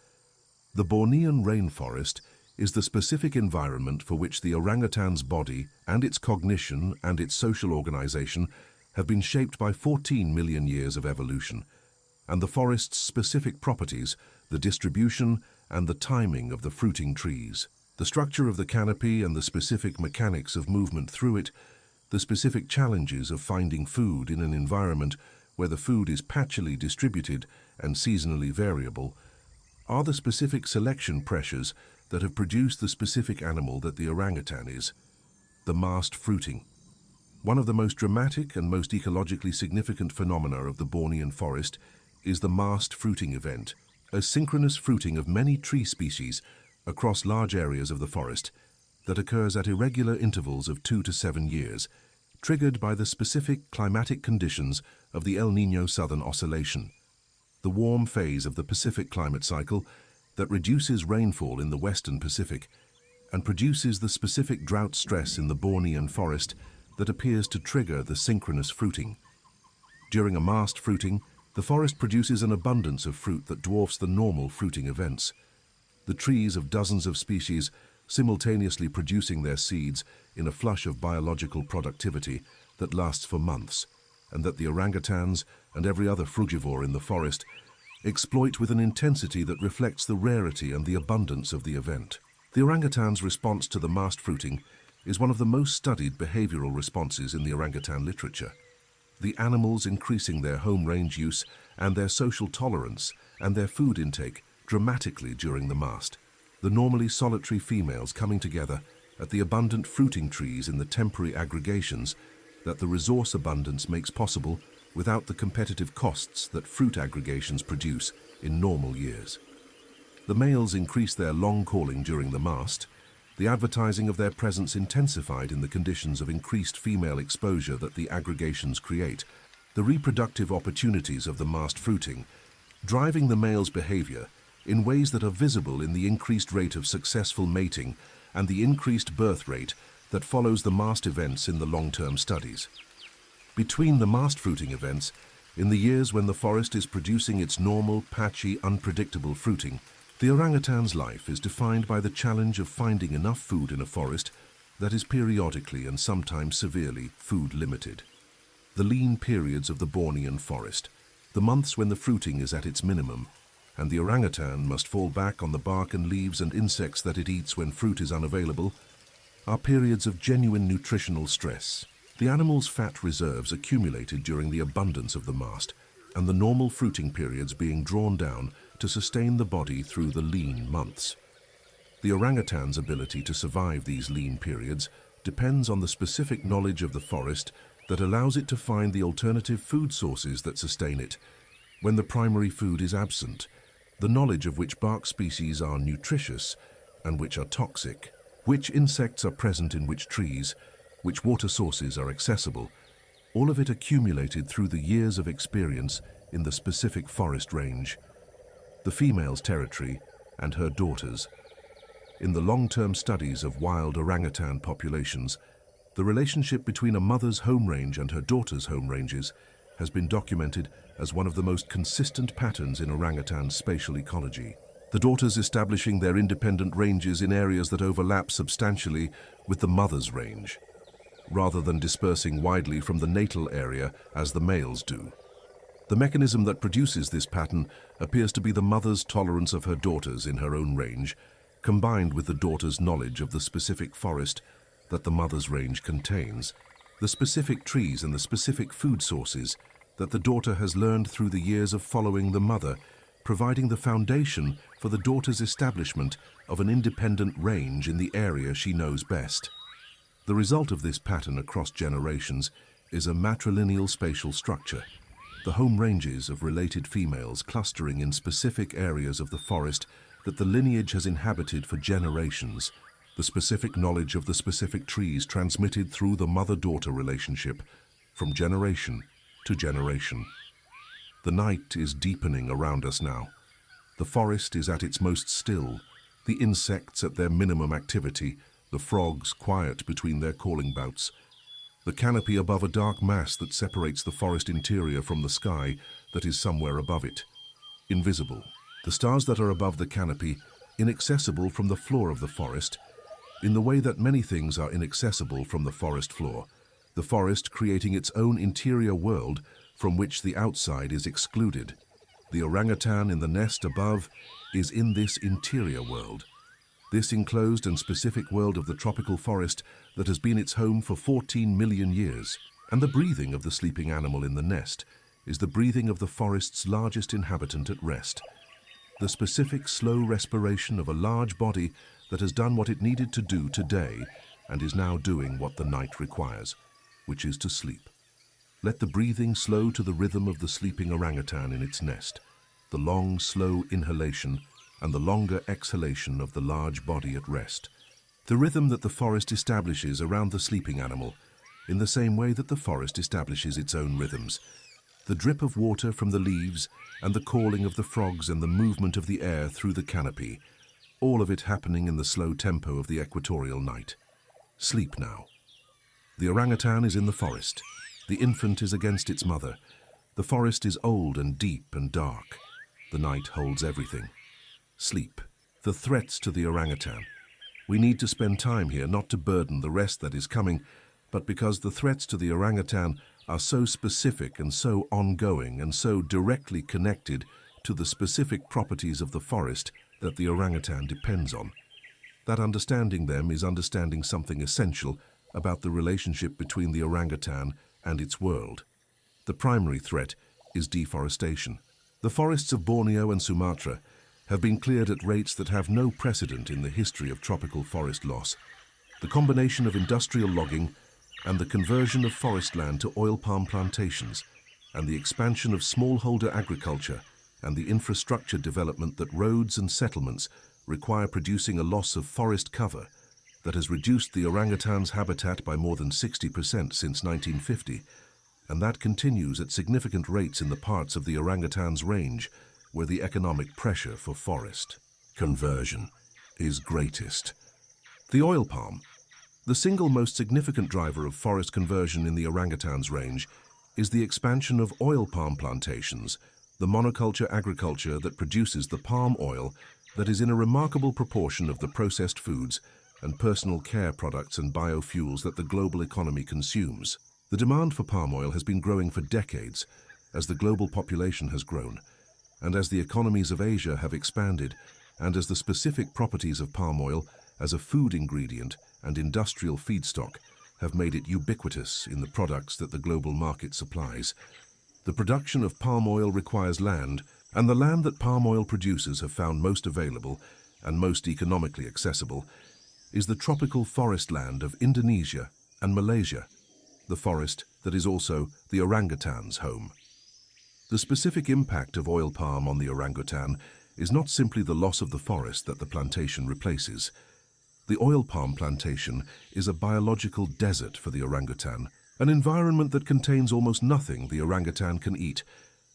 The Bornean rainforest is the specific environment for which the orangutan's body and its cognition and its social organization have been shaped by 14 million years of evolution, and the forest's specific properties, the distribution and the timing of the fruiting trees, the structure of the canopy and the specific mechanics of movement through it, the specific challenges of finding food in an environment where the food is patchily distributed and seasonally variable, are the specific selection pressures that have produced the specific animal that the orangutan is, the massed fruiting. One of the most dramatic and most ecologically significant phenomena of the Bornean forest is the massed fruiting event, a synchronous fruiting of many tree species across large areas of the forest that occurs at irregular intervals of 2 to 7 years, triggered by the specific climatic conditions of the El Niño Southern Oscillation, the warm phase of the Pacific climate cycle that reduces rainfall in the western Pacific and produces the specific drought stress in the Bornean forest that appears to trigger the synchronous fruiting. During a massed fruiting, the forest produces an abundance of fruit that dwarfs the normal fruiting events. The trees of dozens of species simultaneously producing their seeds in a flush of biological productivity that lasts for months, and that the orangutans and every other frugivore in the forest exploit with an intensity that reflects the rarity and the abundance of the event. The orangutan's response to the massed fruiting is one of the most studied behavioral responses in the orangutan literature. The animals increasing their home range use and their social tolerance and their food intake dramatically during the mast. The normally solitary females coming together at the abundant fruiting trees in the temporary aggregations that the resource abundance makes possible without the competitive costs that fruit aggregations produce in normal years. The males increase their long calling during the mast, the advertising of their presence intensified in the conditions of increased female exposure that the aggregations create, the reproductive opportunities of the mast fruiting, driving the male's behavior in ways that are visible in the increased rate of successful mating and the increased birth rate that follows the mast events in the long-term studies. Between the mast fruiting events, in the years when the forest is producing its normal, patchy, unpredictable fruiting, the orangutan's life is defined by the challenge of finding enough food in a forest that is periodically and sometimes severely food limited. The lean periods of the Bornean forest, the months when the fruiting is at its minimum, and the orangutan must fall back on the bark and leaves and insects that it eats when fruit is unavailable, are periods of genuine nutritional stress. The animal's fat reserves accumulated during the abundance of the mast, and the normal fruiting periods being drawn down to sustain the body through the lean months. The orangutan's ability to survive these lean periods depends on the specific knowledge of the forest that allows it to find the alternative food sources that sustain it when the primary food is absent, the knowledge of which bark species are nutritious and which are toxic, which insects are present in which trees, which water sources are accessible, all of it accumulated through the years of experience in the specific forest range, the female's territory and her daughters. In the long-term studies of wild orangutan populations, the relationship between a mother's home range and her daughter's home ranges has been documented as one of the most consistent patterns in orangutan spatial ecology. The daughters establishing their independent ranges in areas that overlap substantially with the mother's range, rather than dispersing widely from the natal area as the males do. The mechanism that produces this pattern appears to be the mother's tolerance of her daughters in her own range, combined with the daughter's knowledge of the specific forest that the mother's range contains, the specific trees and the specific food sources that the daughter has learned through the years of following the mother, providing the foundation for the daughter's establishment of an independent range in the area she knows best. The result of this pattern across generations is a matrilineal spatial structure, the home ranges of related females clustering in specific areas of the forest that the lineage has inhabited for generations, the specific knowledge of the specific trees transmitted through the mother-daughter relationship from generation to generation. The night is deepening around us now. The forest is at its most still, the insects at their minimum activity, the frogs quiet between their calling bouts, the canopy above a dark mass that separates the forest interior from the sky that is somewhere above it, invisible. The stars that are above the canopy, inaccessible from the floor of the forest, in the way that many things are inaccessible from the forest floor, the forest creating its own interior world from which the outside is excluded. The orangutan in the nest above is in this interior world, this enclosed and specific world of the tropical forest that has been its home for 14 million years. And the breathing of the sleeping animal in the nest is the breathing of the forest's largest inhabitant at rest. the specific slow respiration of a large body that has done what it needed to do today and is now doing what the night requires, which is to sleep. Let the breathing slow to the rhythm of the sleeping orangutan in its nest, the long, slow inhalation and the longer exhalation of the large body at rest. The rhythm that the forest establishes around the sleeping animal, in the same way that the forest establishes its own rhythms. The drip of water from the leaves and the calling of the frogs and the movement of the air through the canopy, all of it happening in the slow tempo of the equatorial night. Sleep now. The orangutan is in the forest. The infant is against its mother. The forest is old and deep and dark. The night holds everything. Sleep. The threats to the orangutan. We need to spend time here not to burden the rest that is coming, but because the threats to the orangutan are so specific and so ongoing and so directly connected to the specific properties of the forest that the orangutan depends on. That understanding them is understanding something essential about the relationship between the orangutan and its world. The primary threat is deforestation. The forests of Borneo and Sumatra have been cleared at rates that have no precedent in the history of tropical forest loss. The combination of industrial logging and the conversion of forest land to oil palm plantations and the expansion of smallholder agriculture and the infrastructure development that roads and settlements require producing a loss of forest cover that has reduced the orangutan's habitat by more than 60% since 1950, and that continues at significant rates in the parts of the orangutan's range where the economic pressure for forest conversion is greatest. The oil palm, the single most significant driver of forest conversion in the orangutan's range, is the expansion of oil palm plantations, the monoculture agriculture that produces the palm oil that is in a remarkable proportion of the processed foods and personal care products and biofuels that the global economy consumes. The demand for palm oil has been growing for decades as the global population has grown, and as the economies of Asia have expanded, and as the specific properties of palm oil as a food ingredient and industrial feedstock have made it ubiquitous in the products that the global market supplies. The production of palm oil requires land, and the land that palm oil producers have found most available and most economically accessible is the tropical forest land of Indonesia and Malaysia, the forest that is also the orangutan's home. The specific impact of oil palm on the orangutan is not simply the loss of the forest that the plantation replaces. The oil palm plantation is a biological desert for the orangutan, an environment that contains almost nothing the orangutan can eat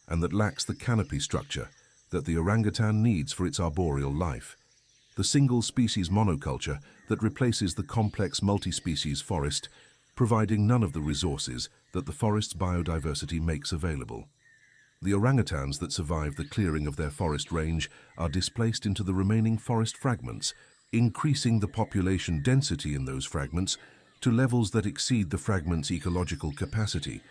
and that lacks the canopy structure that the orangutan needs for its arboreal life. The single-species monoculture that replaces the complex multi-species forest, providing none of the resources that the forest's biodiversity makes available. The orangutans that survive the clearing of their forest range are displaced into the remaining forest fragments, increasing the population density in those fragments to levels that exceed the fragment's ecological capacity,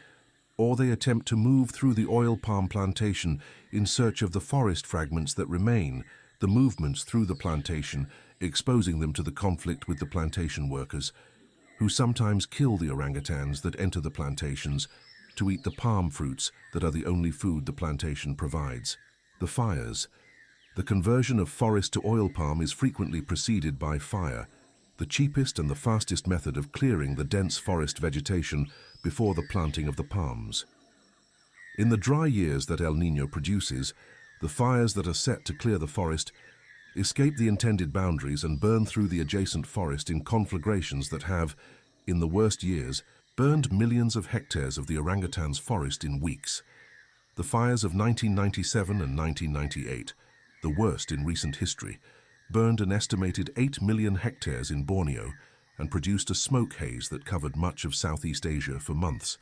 or they attempt to move through the oil palm plantation in search of the forest fragments that remain, the movements through the plantation, exposing them to the conflict with the plantation workers, who sometimes kill the orangutans that enter the plantations to eat the palm fruits that are the only food the plantation provides. The fires. The conversion of forest to oil palm is frequently preceded by fire, the cheapest and the fastest method of clearing the dense forest vegetation before the planting of the palms. In the dry years that El Niño produces, the fires that are set to clear the forest escape the intended boundaries and burn through the adjacent forest in conflagrations that have, in the worst years, burned millions of hectares of the orangutan's forest in weeks. The fires of 1997 and 1998, the worst in recent history, burned an estimated 8 million hectares in Borneo and produced a smoke haze that covered much of Southeast Asia for months.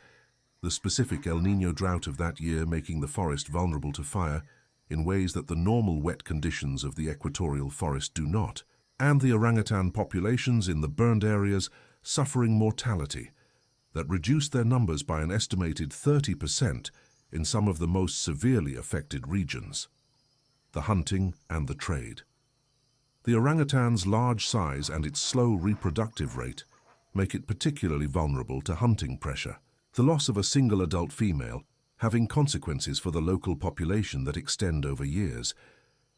The specific El Niño drought of that year making the forest vulnerable to fire in ways that the normal wet conditions of the equatorial forest do not, and the orangutan populations in the burned areas suffering mortality that reduced their numbers by an estimated 30% in some of the most severely affected regions. The hunting and the trade. The orangutan's large size and its slow reproductive rate make it particularly vulnerable to hunting pressure. The loss of a single adult female having consequences for the local population that extend over years.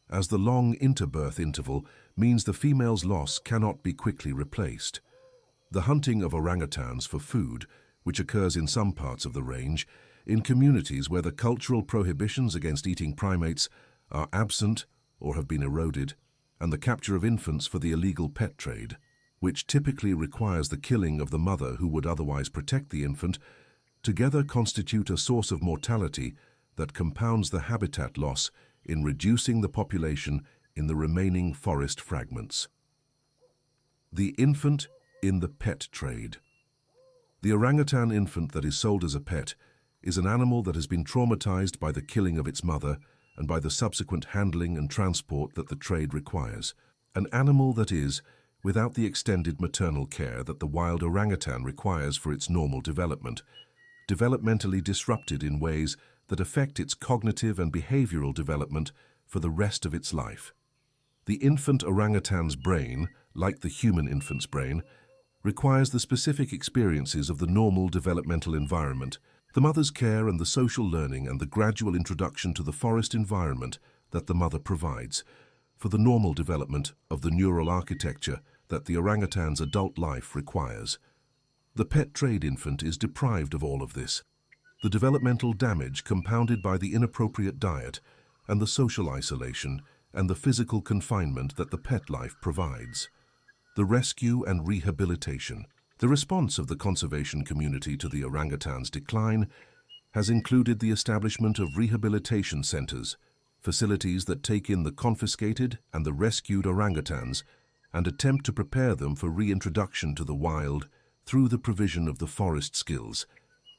as the long interbirth interval means the female's loss cannot be quickly replaced. The hunting of orangutans for food, which occurs in some parts of the range, in communities where the cultural prohibitions against eating primates are absent or have been eroded, and the capture of infants for the illegal pet trade, which typically requires the killing of the mother who would otherwise protect the infant, together constitute a source of mortality that compounds the habitat loss in reducing the population in the remaining forest fragments. The infant in the pet trade. The orangutan infant that is sold as a pet is an animal that has been traumatized by the killing of its mother and by the subsequent handling and transport that the trade requires. An animal that is, without the extended maternal care that the wild orangutan requires for its normal development, developmentally disrupted in ways that affect its cognitive and behavioral development for the rest of its life. The infant orangutan's brain, like the human infant's brain, requires the specific experiences of the normal developmental environment, the mother's care and the social learning and the gradual introduction to the forest environment that the mother provides, for the normal development of the neural architecture that the orangutan's adult life requires. The pet trade infant is deprived of all of this. The developmental damage compounded by the inappropriate diet and the social isolation and the physical confinement that the pet life provides. The rescue and rehabilitation. The response of the conservation community to the orangutan's decline has included the establishment of rehabilitation centers, facilities that take in the confiscated and the rescued orangutans and attempt to prepare them for reintroduction to the wild through the provision of the forest skills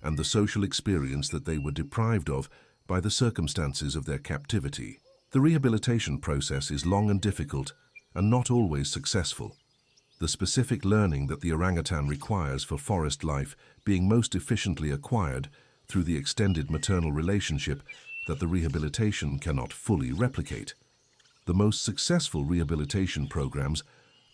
and the social experience that they were deprived of by the circumstances of their captivity. The rehabilitation process is long and difficult and not always successful. The specific learning that the orangutan requires for forest life being most efficiently acquired through the extended maternal relationship that the rehabilitation cannot fully replicate. The most successful rehabilitation programs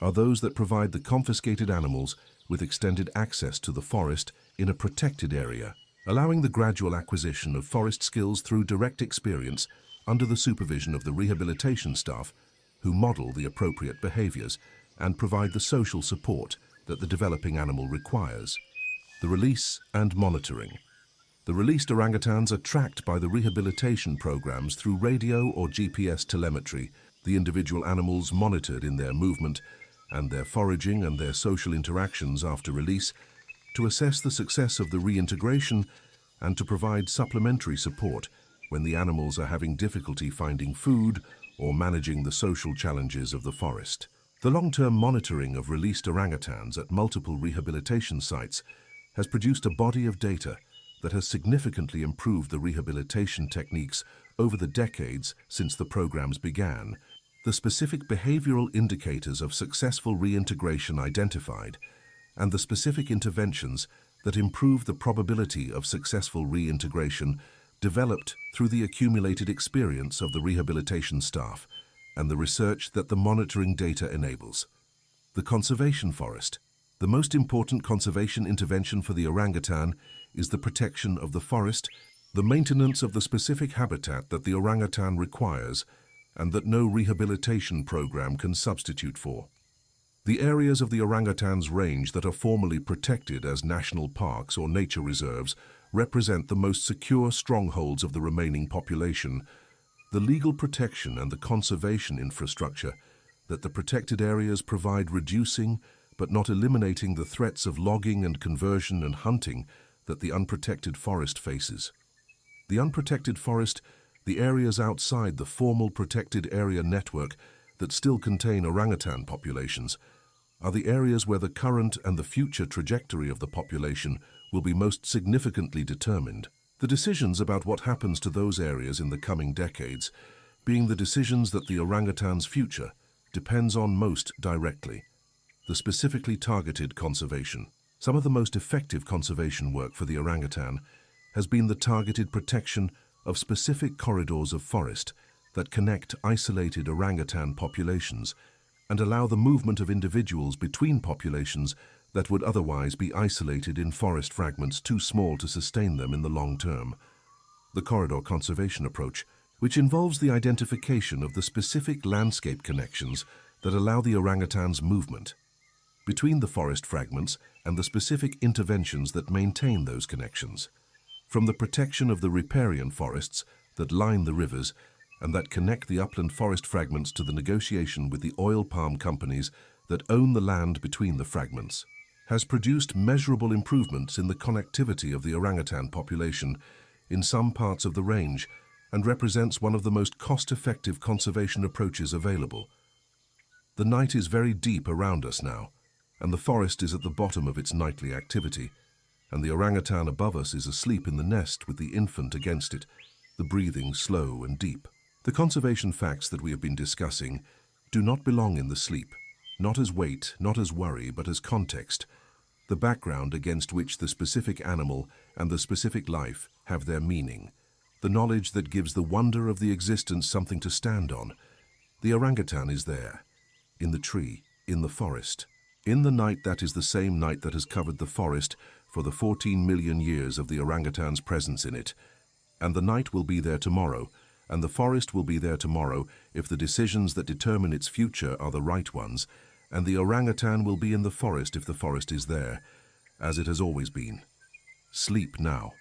are those that provide the confiscated animals with extended access to the forest in a protected area, allowing the gradual acquisition of forest skills through direct experience under the supervision of the rehabilitation staff who model the appropriate behaviors and provide the social support that the developing animal requires. The release and monitoring. The released orangutans are tracked by the rehabilitation programs through radio or GPS telemetry, the individual animals monitored in their movement and their foraging and their social interactions after release to assess the success of the reintegration and to provide supplementary support when the animals are having difficulty finding food or managing the social challenges of the forest. The long-term monitoring of released orangutans at multiple rehabilitation sites has produced a body of data that has significantly improved the rehabilitation techniques over the decades since the programs began. The specific behavioral indicators of successful reintegration identified and the specific interventions that improve the probability of successful reintegration developed through the accumulated experience of the rehabilitation staff and the research that the monitoring data enables. The conservation forest. The most important conservation intervention for the orangutan is the protection of the forest, the maintenance of the specific habitat that the orangutan requires and that no rehabilitation program can substitute for. The areas of the orangutan's range that are formally protected as national parks or nature reserves represent the most secure strongholds of the remaining population. The legal protection and the conservation infrastructure that the protected areas provide reducing but not eliminating the threats of logging and conversion and hunting that the unprotected forest faces. The unprotected forest, the areas outside the formal protected area network that still contain orangutan populations, are the areas where the current and the future trajectory of the population will be most significantly determined. The decisions about what happens to those areas in the coming decades being the decisions that the orangutan's future depends on most directly. The specifically targeted conservation. Some of the most effective conservation work for the orangutan has been the targeted protection of specific corridors of forest that connect isolated orangutan populations and allow the movement of individuals between populations that would otherwise be isolated in forest fragments too small to sustain them in the long term. The corridor conservation approach which involves the identification of the specific landscape connections that allow the orangutan's movement between the forest fragments and the specific interventions that maintain those connections, from the protection of the riparian forests that line the rivers and that connect the upland forest fragments to the negotiation with the oil palm companies that own the land between the fragments, has produced measurable improvements in the connectivity of the orangutan population in some parts of the range and represents one of the most cost-effective conservation approaches available. The night is very deep around us now, and the forest is at the bottom of its nightly activity, and the orangutan above us is asleep in the nest with the infant against it, the breathing slow and deep. The conservation facts that we have been discussing do not belong in the sleep, not as weight, not as worry, but as context, the background against which the specific animal and the specific life have their meaning, the knowledge that gives the wonder of the existence something to stand on. The orangutan is there, in the tree, in the forest, in the night that is the same night that has covered the forest for the 14 million years of the orangutan's presence in it. And the night will be there tomorrow, and the forest will be there tomorrow if the decisions that determine its future are the right ones, and the orangutan will be in the forest if the forest is there, as it has always been. Sleep now.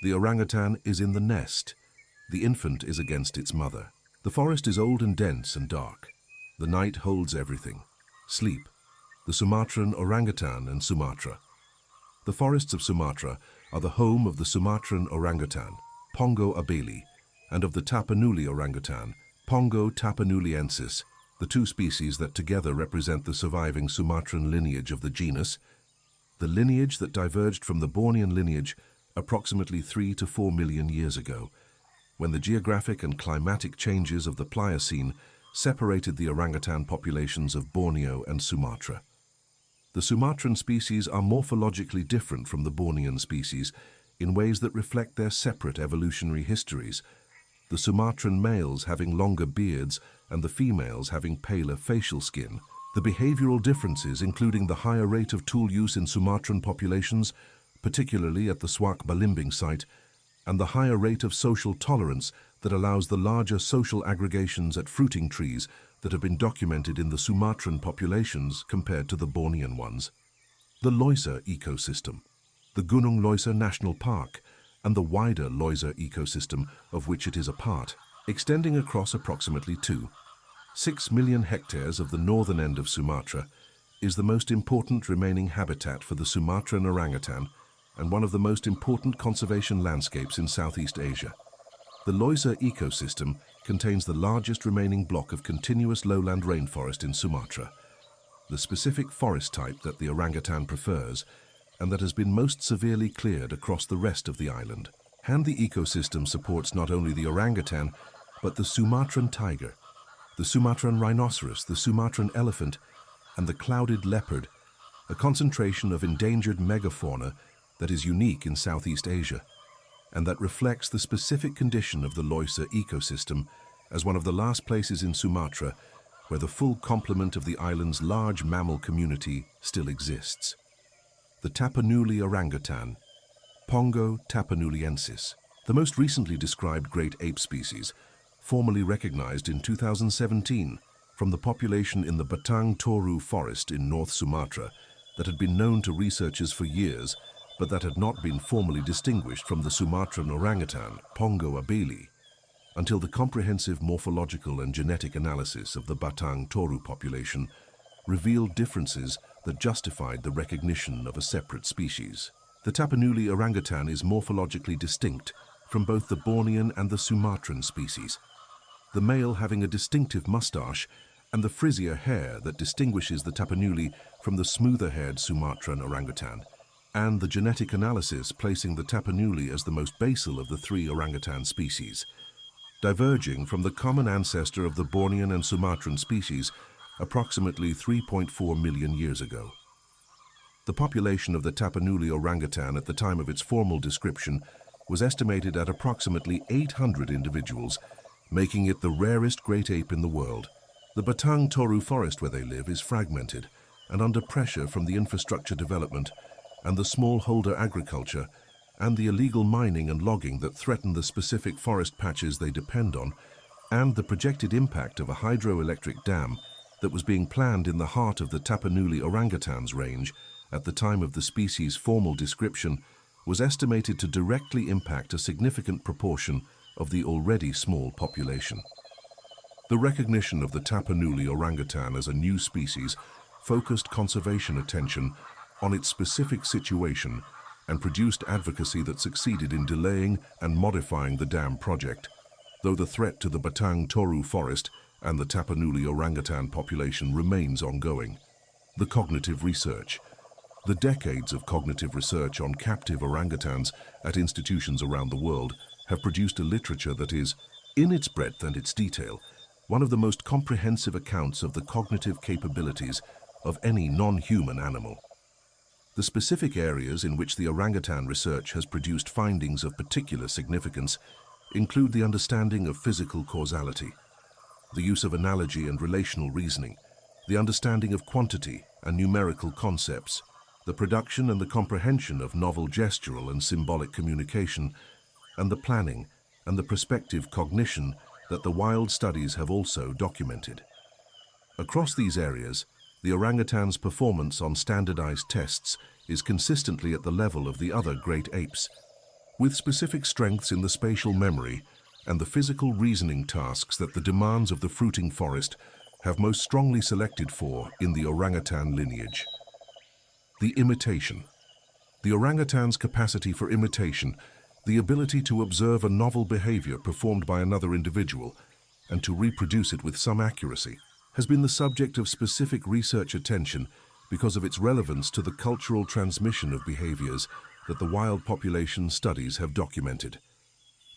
The orangutan is in the nest. The infant is against its mother. The forest is old and dense and dark. The night holds everything. Sleep. The Sumatran orangutan and Sumatra. The forests of Sumatra are the home of the Sumatran orangutan, Pongo abeli, and of the Tapanuli orangutan, Pongo tapanuliensis, the two species that together represent the surviving Sumatran lineage of the genus, the lineage that diverged from the Bornean lineage approximately 3 to 4 million years ago, when the geographic and climatic changes of the Pliocene separated the orangutan populations of Borneo and Sumatra. The Sumatran species are morphologically different from the Bornean species in ways that reflect their separate evolutionary histories, the Sumatran males having longer beards and the females having paler facial skin. The behavioral differences, including the higher rate of tool use in Sumatran populations, particularly at the Swak Balimbing site, and the higher rate of social tolerance that allows the larger social aggregations at fruiting trees that have been documented in the Sumatran populations compared to the Bornean ones. The Loisa ecosystem, the Gunung Loisa National Park, and the wider Loisa ecosystem of which it is a part, extending across approximately 6 million hectares of the northern end of Sumatra, is the most important remaining habitat for the Sumatran orangutan and one of the most important conservation landscapes in Southeast Asia. The Loisa ecosystem contains the largest remaining block of continuous lowland rainforest in Sumatra, the specific forest type that the orangutan prefers and that has been most severely cleared across the rest of the island. And the ecosystem supports not only the orangutan, but the Sumatran tiger, the Sumatran rhinoceros, the Sumatran elephant, and the clouded leopard, a concentration of endangered megafauna that is unique in Southeast Asia, and that reflects the specific condition of the Loisa ecosystem as one of the last places in Sumatra where the full complement of the island's large mammal community still exists. The Tapanuli orangutan, Pongo tapanuliensis, the most recently described great ape species, formally recognized in 2017 from the population in the Batang Toru forest in North Sumatra that had been known to researchers for years but that had not been formally distinguished from the Sumatran orangutan, Pongo abeli, until the comprehensive morphological and genetic analysis of the Batang Toru population revealed differences that justified the recognition of a separate species. The Tapanuli orangutan is morphologically distinct from both the Bornean and the Sumatran species, the male having a distinctive mustache and the frizzier hair that distinguishes the Tapanuli from the smoother-haired Sumatran orangutan, and the genetic analysis placing the Tapanuli as the most basal of the three orangutan species, diverging from the common ancestor of the Bornean and Sumatran species approximately 3.4 million years ago. The population of the Tapanuli orangutan at the time of its formal description was estimated at approximately 800 individuals, making it the rarest great ape in the world. The Batang Toru forest where they live is fragmented and under pressure from the infrastructure development and the smallholder agriculture and the illegal mining and logging that threaten the specific forest patches they depend on, and the projected impact of a hydroelectric dam that was being planned in the heart of the Tapanuli orangutans range at the time of the species' formal description, was estimated to directly impact a significant proportion of the already small population. The recognition of the Tapanuli orangutan as a new species focused conservation attention on its specific situation and produced advocacy that succeeded in delaying and modifying the dam project, though the threat to the Batang Toru forest and the Tapanuli orangutan population remains ongoing. The cognitive research. The decades of cognitive research on captive orangutans at institutions around the world have produced a literature that is, in its breadth and its detail, one of the most comprehensive accounts of the cognitive capabilities of any non-human animal. The specific areas in which the orangutan research has produced findings of particular significance include the understanding of physical causality, the use of analogy and relational reasoning, the understanding of quantity and numerical concepts, the production and the comprehension of novel gestural and symbolic communication, and the planning and the prospective cognition that the wild studies have also documented. Across these areas, the orangutan's performance on standardized tests is consistently at the level of the other great apes, with specific strengths in the spatial memory and the physical reasoning tasks that the demands of the fruiting forest have most strongly selected for in the orangutan lineage. The imitation. The orangutan's capacity for imitation, the ability to observe a novel behavior performed by another individual and to reproduce it with some accuracy, has been the subject of specific research attention because of its relevance to the cultural transmission of behaviors that the wild population studies have documented.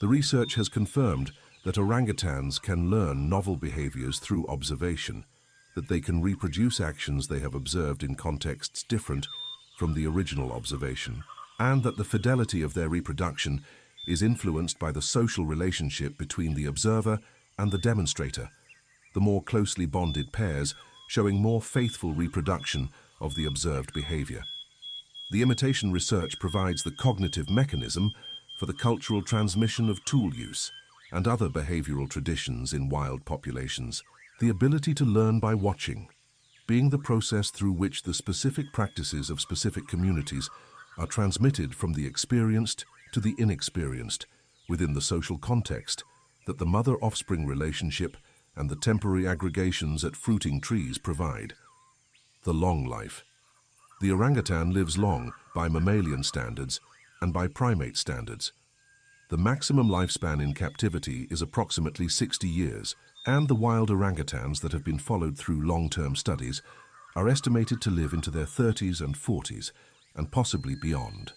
The research has confirmed that orangutans can learn novel behaviors through observation, that they can reproduce actions they have observed in contexts different from the original observation, and that the fidelity of their reproduction is influenced by the social relationship between the observer and the demonstrator, the more closely bonded pairs showing more faithful reproduction of the observed behavior. The imitation research provides the cognitive mechanism for the cultural transmission of tool use and other behavioral traditions in wild populations. The ability to learn by watching, being the process through which the specific practices of specific communities are transmitted from the experienced to the inexperienced within the social context that the mother-offspring relationship and the temporary aggregations at fruiting trees provide. The long life. The orangutan lives long by mammalian standards and by primate standards. The maximum lifespan in captivity is approximately 60 years, and the wild orangutans that have been followed through long-term studies are estimated to live into their 30s and 40s, and possibly beyond.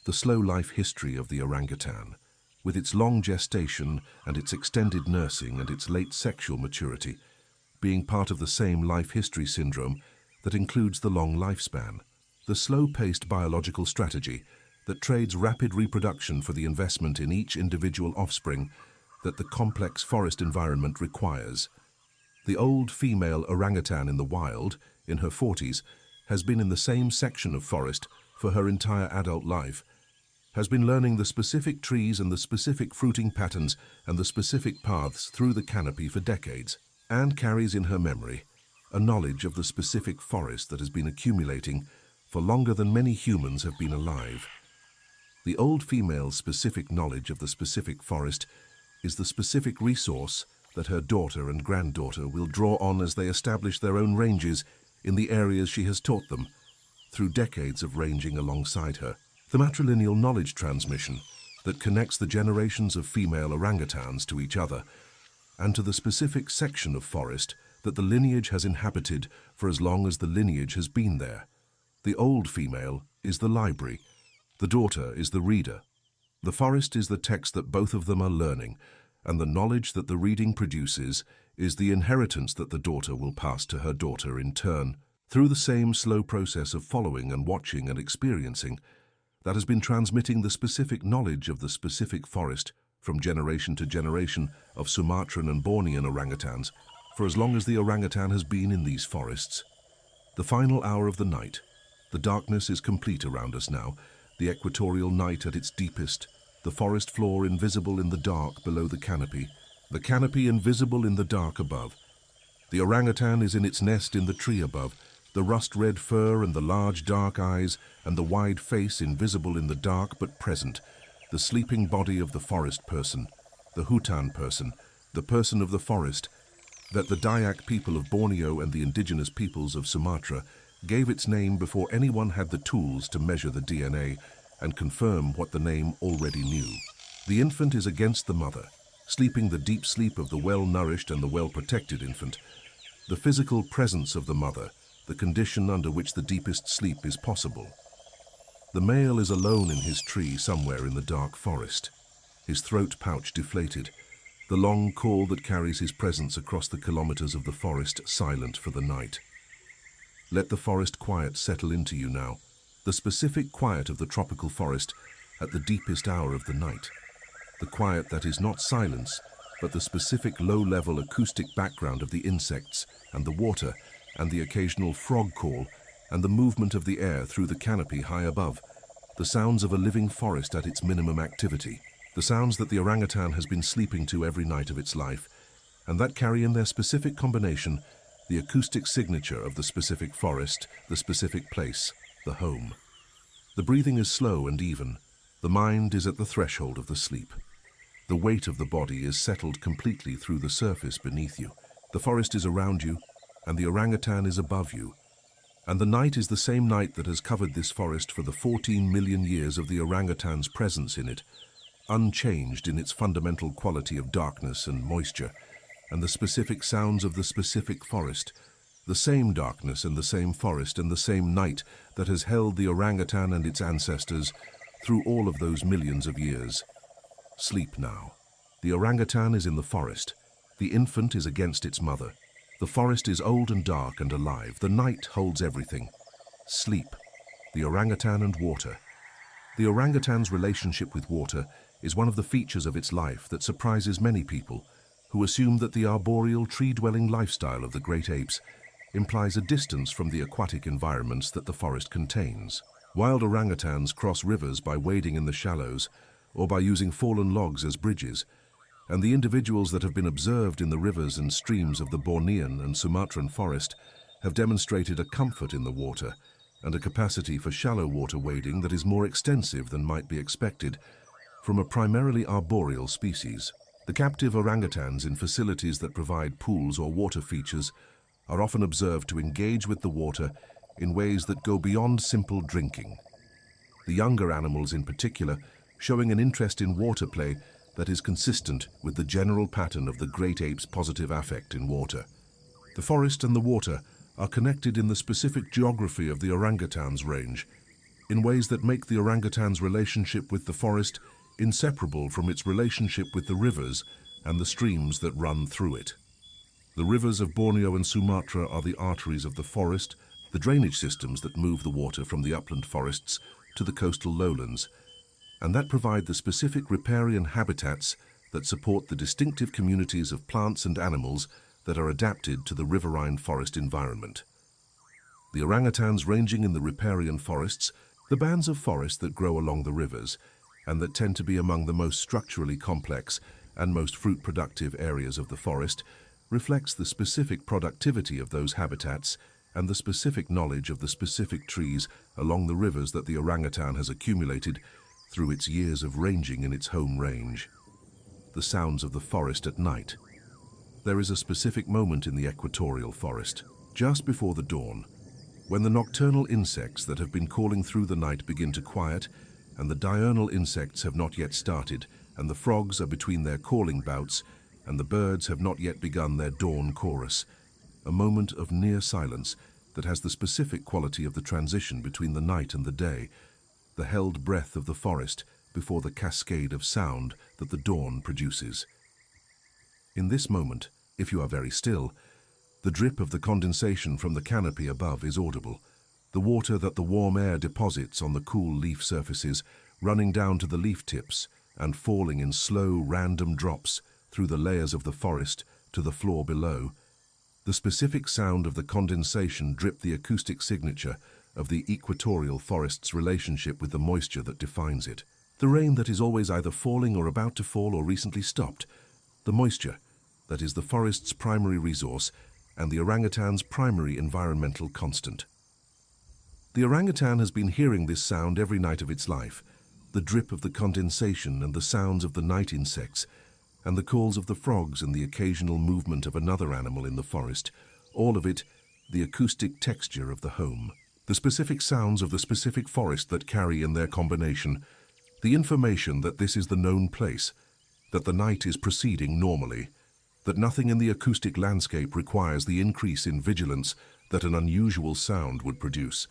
The slow life history of the orangutan, with its long gestation and its extended nursing and its late sexual maturity, being part of the same life history syndrome that includes the long lifespan. The slow-paced biological strategy that trades rapid reproduction for the investment in each individual offspring that the complex forest environment requires. The old female orangutan in the wild, in her 40s, has been in the same section of forest for her entire adult life, has been learning the specific trees and the specific fruiting patterns and the specific paths through the canopy for decades, and carries in her memory a knowledge of the specific forest that has been accumulating for longer than many humans have been alive. The old female's specific knowledge of the specific forest is the specific resource that her daughter and granddaughter will draw on as they establish their own ranges in the areas she has taught them, through decades of ranging alongside her. The matrilineal knowledge transmission that connects the generations of female orangutans to each other and to the specific section of forest that the lineage has inhabited for as long as the lineage has been there. The old female is the library, the daughter is the reader. The forest is the text that both of them are learning, and the knowledge that the reading produces is the inheritance that the daughter will pass to her daughter in turn, through the same slow process of following and watching and experiencing that has been transmitting the specific knowledge of the specific forest from generation to generation of Sumatran and Bornean orangutans for as long as the orangutan has been in these forests. The final hour of the night. The darkness is complete around us now, the equatorial night at its deepest, the forest floor invisible in the dark below the canopy invisible in the dark above. The orangutan is in its nest in the tree above, the rust-red fur and the large dark eyes and the wide face invisible in the dark but present, the sleeping body of the forest person, the hutan person, the person of the forest, that the Dayak people of Borneo and the indigenous peoples of Sumatra gave its name before anyone had the tools to measure the DNA and confirm what the name already knew. The infant is against the mother, sleeping the deep sleep of the well-nourished and the well-protected infant. The physical presence of the mother, the condition under which the deepest sleep is possible. The male is alone in his tree somewhere in the dark forest, his throat pouch deflated, the long call that carries his presence across the kilometers of the forest silent for the night. Let the forest quiet settle into you now, the specific quiet of the tropical forest at the deepest hour of the night. The quiet that is not silence, but the specific low-level acoustic background of the insects and the water and the occasional frog call and the movement of the air through the canopy high above, the sounds of a living forest at its minimum activity, the sounds that the orangutan has been sleeping to every night of its life, and that carry in their specific combination the acoustic signature of the specific forest, the specific place, the home. The breathing is slow and even. The mind is at the threshold of the sleep. The weight of the body is settled completely through the surface beneath you. The forest is around you, and the orangutan is above you. And the night is the same night that has covered this forest for the 14 million years of the orangutan's presence in it, unchanged in its fundamental quality of darkness and moisture, and the specific sounds of the specific forest, the same darkness and the same forest and the same night that has held the orangutan and its ancestors through all of those millions of years. Sleep now. The orangutan is in the forest. The infant is against its mother. The forest is old and dark and alive. The night holds everything. Sleep. The orangutan and water. The orangutan's relationship with water is one of the features of its life that surprises many people, who assume that the arboreal, tree-dwelling lifestyle of the great apes implies a distance from the aquatic environments that the forest contains. Wild orangutans cross rivers by wading in the shallows or by using fallen logs as bridges, and the individuals that have been observed in the rivers and streams of the Bornean and Sumatran forest have demonstrated a comfort in the water and a capacity for shallow water wading that is more extensive than might be expected from a primarily arboreal species. The captive orangutans in facilities that provide pools or water features are often observed to engage with the water in ways that go beyond simple drinking. The younger animals in particular showing an interest in water play that is consistent with the general pattern of the great ape's positive affect in water. The forest and the water are connected in the specific geography of the orangutan's range, in ways that make the orangutan's relationship with the forest inseparable from its relationship with the rivers and the streams that run through it. The rivers of Borneo and Sumatra are the arteries of the forest, the drainage systems that move the water from the upland forests to the coastal lowlands, and that provide the specific riparian habitats that support the distinctive communities of plants and animals that are adapted to the riverine forest environment. The orangutans ranging in the riparian forests, the bands of forest that grow along the rivers, and that tend to be among the most structurally complex and most fruit-productive areas of the forest, reflects the specific productivity of those habitats and the specific knowledge of the specific trees along the rivers that the orangutan has accumulated through its years of ranging in its home range. The sounds of the forest at night. There is a specific moment in the equatorial forest, just before the dawn, when the nocturnal insects that have been calling through the night begin to quiet, and the diurnal insects have not yet started, and the frogs are between their calling bouts, and the birds have not yet begun their dawn chorus, a moment of near silence that has the specific quality of the transition between the night and the day, the held breath of the forest before the cascade of sound that the dawn produces. In this moment, if you are very still, the drip of the condensation from the canopy above is audible, the water that the warm air deposits on the cool leaf surfaces running down to the leaf tips and falling in slow, random drops through the layers of the forest to the floor below. The specific sound of the condensation drip the acoustic signature of the equatorial forest's relationship with the moisture that defines it. The rain that is always either falling or about to fall or recently stopped. The moisture that is the forest's primary resource and the orangutan's primary environmental constant. The orangutan has been hearing this sound every night of its life, the drip of the condensation and the sounds of the night insects, and the calls of the frogs and the occasional movement of another animal in the forest, all of it the acoustic texture of the home. The specific sounds of the specific forest that carry in their combination the information that this is the known place, that the night is proceeding normally, that nothing in the acoustic landscape requires the increase in vigilance that an unusual sound would produce.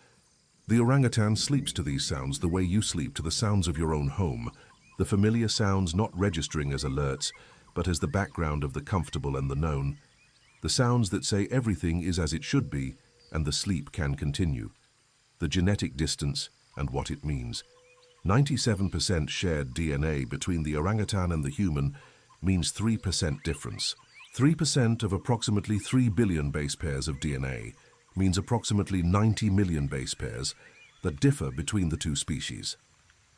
The orangutan sleeps to these sounds the way you sleep to the sounds of your own home, the familiar sounds not registering as alerts, but as the background of the comfortable and the known, the sounds that say everything is as it should be and the sleep can continue, the genetic distance and what it means. 97% shared DNA between the orangutan and the human means 3% difference. 3% of approximately 3 billion base pairs of DNA means approximately 90 million base pairs that differ between the two species.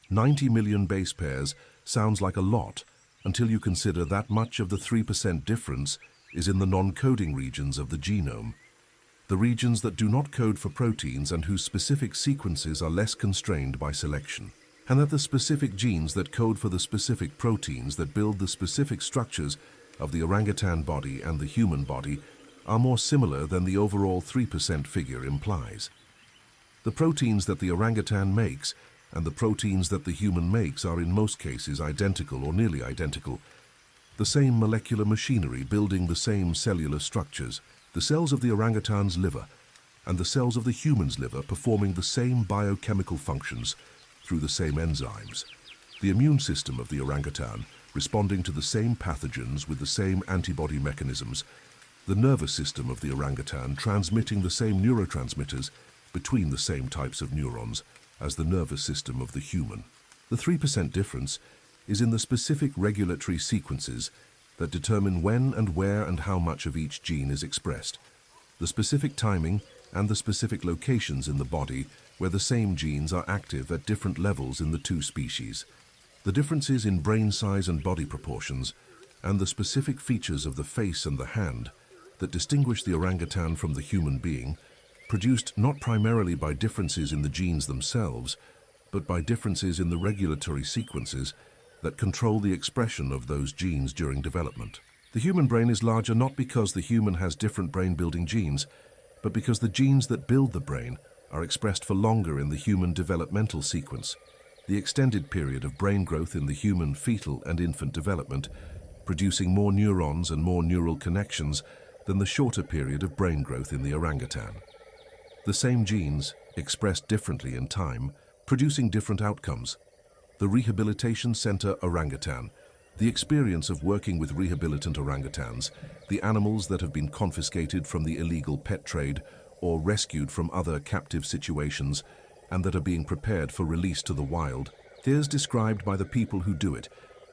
90 million base pairs sounds like a lot until you consider that much of the 3% difference is in the non-coding regions of the genome, the regions that do not code for proteins and whose specific sequences are less constrained by selection, and that the specific genes that code for the specific proteins that build the specific structures of the orangutan body and the human body are more similar than the overall 3% figure implies. The proteins that the orangutan makes and the proteins that the human makes are in most cases identical or nearly identical, the same molecular machinery building the same cellular structures, the cells of the orangutan's liver and the cells of the human's liver performing the same biochemical functions through the same enzymes, the immune system of the orangutan responding to the same pathogens with the same antibody mechanisms, the nervous system of the orangutan transmitting the same neurotransmitters between the same types of neurons as the nervous system of the human. The 3% difference is in the specific regulatory sequences that determine when and where and how much of each gene is expressed, the specific timing and the specific locations in the body where the same genes are active at different levels in the two species, the differences in brain size and body proportions, and the specific features of the face and the hand that distinguish the orangutan from the human being, produced not primarily by differences in the genes themselves, but by differences in the regulatory sequences that control the expression of those genes during development. The human brain is larger not because the human has different brain-building genes, but because the genes that build the brain are expressed for longer in the human developmental sequence, the extended period of brain growth in the human fetal and infant development, producing more neurons and more neural connections than the shorter period of brain growth in the orangutan. The same genes, expressed differently in time, producing different outcomes. The Rehabilitation Center Orangutan, the experience of working with rehabilitant orangutans, the animals that have been confiscated from the illegal pet trade or rescued from other captive situations and that are being prepared for release to the wild, is described by the people who do it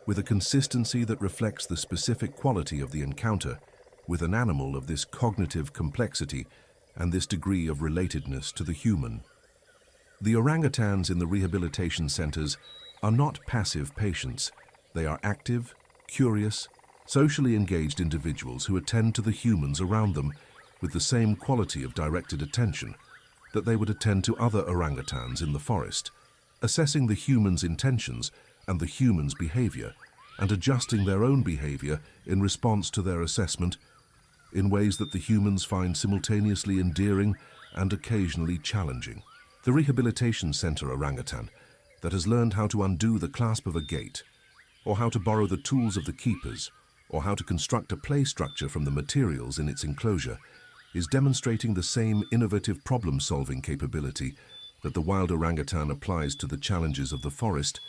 with a consistency that reflects the specific quality of the encounter with an animal of this cognitive complexity and this degree of relatedness to the human. The orangutans in the rehabilitation centers are not passive patients. They are active, curious, socially engaged individuals who attend to the humans around them with the same quality of directed attention that they would attend to other orangutans in the forest, assessing the human's intentions and the human's behavior and adjusting their own behavior in response to their assessment in ways that the humans find simultaneously endearing and occasionally challenging. The rehabilitation center orangutan that has learned how to undo the clasp of a gate, or how to borrow the tools of the keepers, or how to construct a play structure from the materials in its enclosure, is demonstrating the same innovative problem-solving capability that the wild orangutan applies to the challenges of the forest,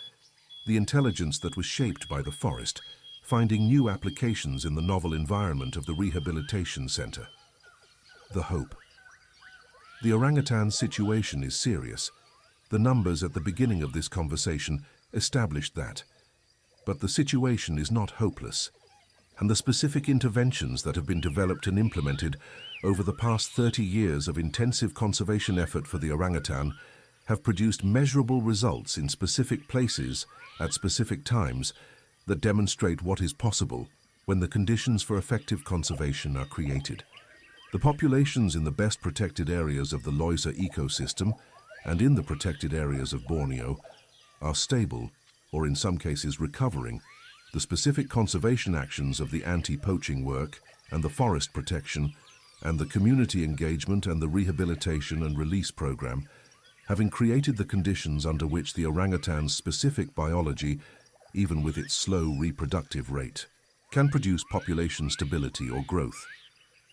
the intelligence that was shaped by the forest, finding new applications in the novel environment of the rehabilitation center. The hope. The orangutan's situation is serious. The numbers at the beginning of this conversation established that. But the situation is not hopeless. and the specific interventions that have been developed and implemented over the past 30 years of intensive conservation effort for the orangutan have produced measurable results in specific places at specific times that demonstrate what is possible when the conditions for effective conservation are created. The populations in the best protected areas of the Loisa ecosystem and in the protected areas of Borneo are stable, or in some cases recovering. The specific conservation actions of the anti-poaching work and the forest protection and the community engagement and the rehabilitation and release program, having created the conditions under which the orangutan's specific biology, even with its slow reproductive rate, can produce population stability or growth.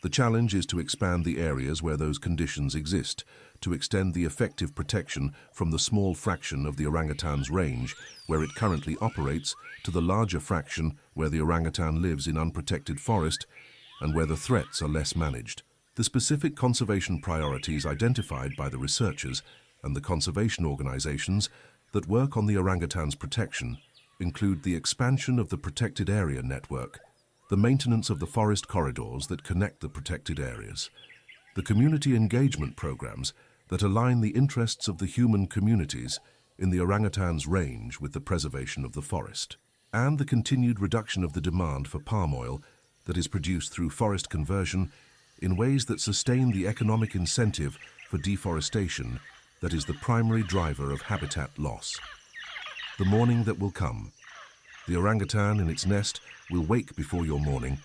The challenge is to expand the areas where those conditions exist, to extend the effective protection from the small fraction of the orangutan's range where it currently operates to the larger fraction where the orangutan lives in unprotected forest and where the threats are less managed. The specific conservation priorities identified by the researchers and the conservation organizations that work on the orangutan's protection include the expansion of the protected area network, the maintenance of the forest corridors that connect the protected areas, the community engagement programs that align the interests of the human communities in the orangutan's range with the preservation of the forest, and the continued reduction of the demand for palm oil that is produced through forest conversion in ways that sustain the economic incentive for deforestation that is the primary driver of habitat loss. The morning that will come. The orangutan in its nest will wake before your morning,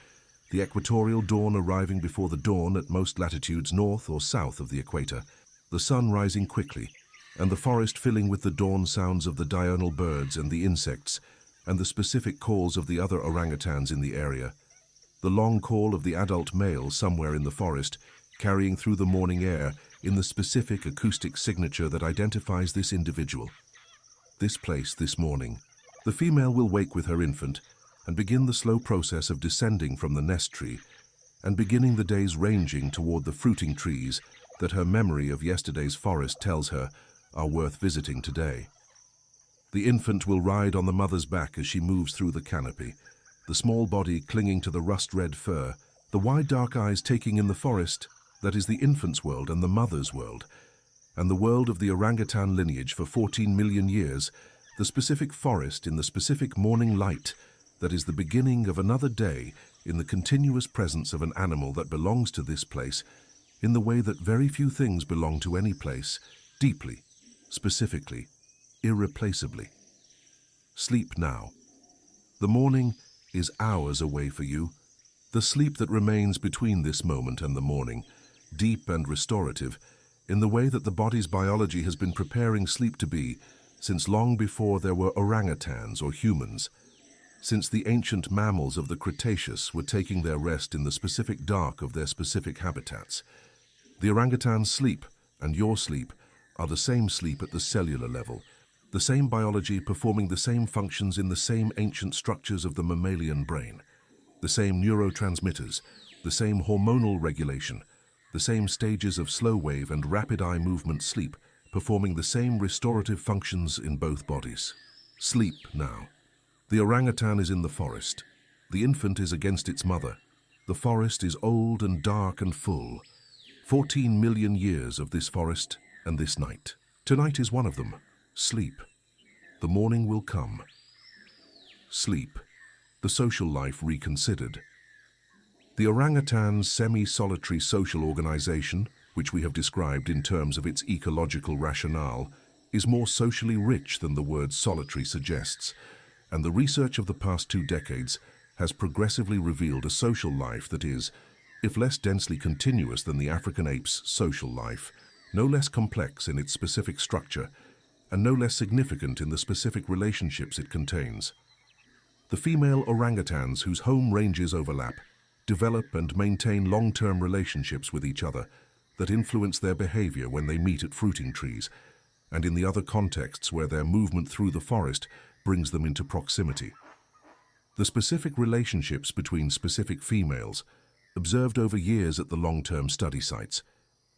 the equatorial dawn arriving before the dawn at most latitudes north or south of the equator, the sun rising quickly, and the forest filling with the dawn sounds of the diurnal birds and the insects, and the specific calls of the other orangutans in the area. The long call of the adult male somewhere in the forest, carrying through the morning air in the specific acoustic signature that identifies this individual. This place, this morning. The female will wake with her infant and begin the slow process of descending from the nest tree and beginning the day's ranging toward the fruiting trees that her memory of yesterday's forest tells her are worth visiting today. The infant will ride on the mother's back as she moves through the canopy, the small body clinging to the rust-red fur, the wide dark eyes taking in the forest that is the infant's world and the mother's world, and the world of the orangutan lineage for 14 million years, the specific forest in the specific morning light that is the beginning of another day in the continuous presence of an animal that belongs to this place in the way that very few things belong to any place, deeply, specifically, irreplaceably. Sleep now. The morning is hours away for you. The sleep that remains between this moment and the morning, deep and restorative, in the way that the body's biology has been preparing sleep to be since long before there were orangutans or humans, since the ancient mammals of the Cretaceous were taking their rest in the specific dark of their specific habitats. The orangutan's sleep and your sleep are the same sleep at the cellular level, the same biology performing the same functions in the same ancient structures of the mammalian brain, the same neurotransmitters, the same hormonal regulation, the same stages of slow wave and rapid eye movement sleep, performing the same restorative functions in both bodies. Sleep now. The orangutan is in the forest. The infant is against its mother. The forest is old and dark and full. 14 million years of this forest and this night. Tonight is one of them. Sleep. The morning will come. Sleep. The social life reconsidered. The orangutan's semi-solitary social organization, which we have described in terms of its ecological rationale, is more socially rich than the word solitary suggests, and the research of the past 2 decades has progressively revealed a social life that is, if less densely continuous than the African ape's social life, no less complex in its specific structure, and no less significant in the specific relationships it contains. The female orangutans whose home ranges overlap develop and maintain long-term relationships with each other that influence their behavior when they meet at fruiting trees, and in the other contexts where their movement through the forest brings them into proximity. The specific relationships between specific females, observed over years at the long-term study sites,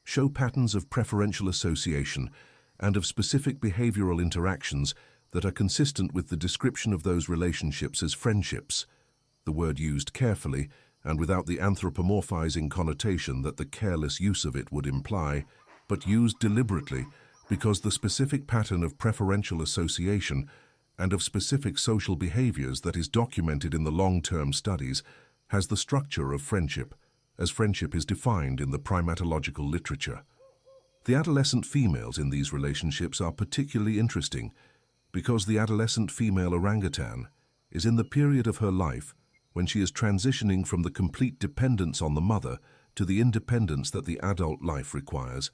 show patterns of preferential association and of specific behavioral interactions that are consistent with the description of those relationships as friendships. the word used carefully and without the anthropomorphizing connotation that the careless use of it would imply, but used deliberately because the specific pattern of preferential association and of specific social behaviors that is documented in the long-term studies has the structure of friendship, as friendship is defined in the primatological literature. The adolescent females in these relationships are particularly interesting because the adolescent female orangutan is in the period of her life when she is transitioning from the complete dependence on the mother to the independence that the adult life requires,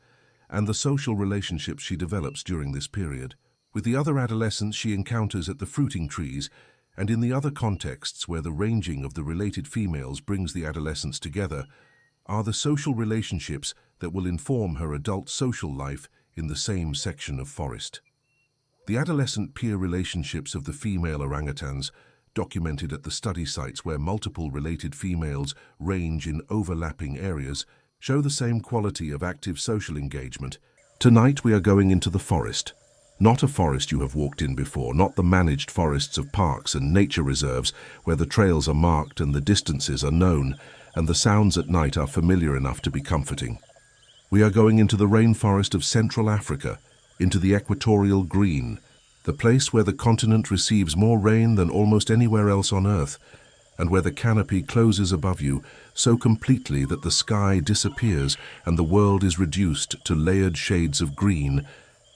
and the social relationships she develops during this period. With the other adolescents she encounters at the fruiting trees and in the other contexts where the ranging of the related females brings the adolescents together are the social relationships that will inform her adult social life in the same section of forest. The adolescent peer relationships of the female orangutans, documented at the study sites where multiple related females range in overlapping areas, show the same quality of active social engagement. Tonight we are going into the forest. Not a forest you have walked in before, not the managed forests of parks and nature reserves where the trails are marked and the distances are known and the sounds at night are familiar enough to be comforting. We are going into the rainforest of Central Africa, into the equatorial green, the place where the continent receives more rain than almost anywhere else on Earth, and where the canopy closes above you so completely that the sky disappears and the world is reduced to layered shades of green,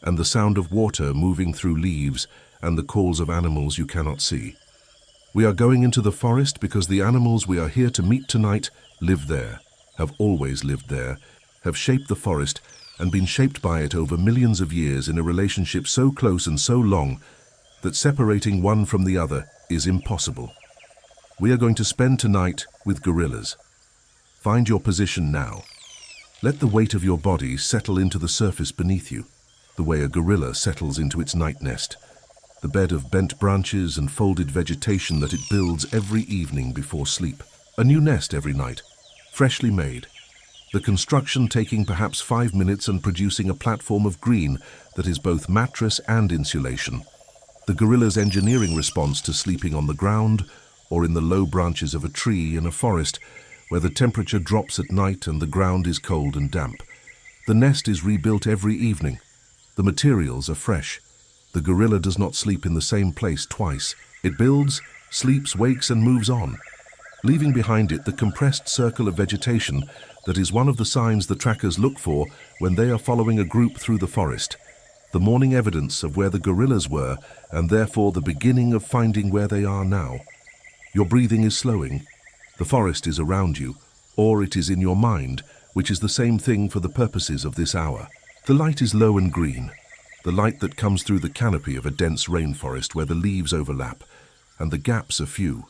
and the sound of water moving through leaves and the calls of animals you cannot see. We are going into the forest because the animals we are here to meet tonight live there, have always lived there, have shaped the forest and been shaped by it over millions of years in a relationship so close and so long that separating one from the other is impossible. We are going to spend tonight with gorillas. Find your position now. Let the weight of your body settle into the surface beneath you, the way a gorilla settles into its night nest, the bed of bent branches and folded vegetation that it builds every evening before sleep. A new nest every night, freshly made. The construction taking perhaps 5 minutes and producing a platform of green that is both mattress and insulation. The gorilla's engineering response to sleeping on the ground or in the low branches of a tree in a forest where the temperature drops at night and the ground is cold and damp. The nest is rebuilt every evening. The materials are fresh. The gorilla does not sleep in the same place twice. It builds, sleeps, wakes, and moves on, leaving behind it the compressed circle of vegetation that is one of the signs the trackers look for when they are following a group through the forest, the morning evidence of where the gorillas were and therefore the beginning of finding where they are now. Your breathing is slowing. The forest is around you, or it is in your mind, which is the same thing for the purposes of this hour. The light is low and green, the light that comes through the canopy of a dense rainforest where the leaves overlap and the gaps are few,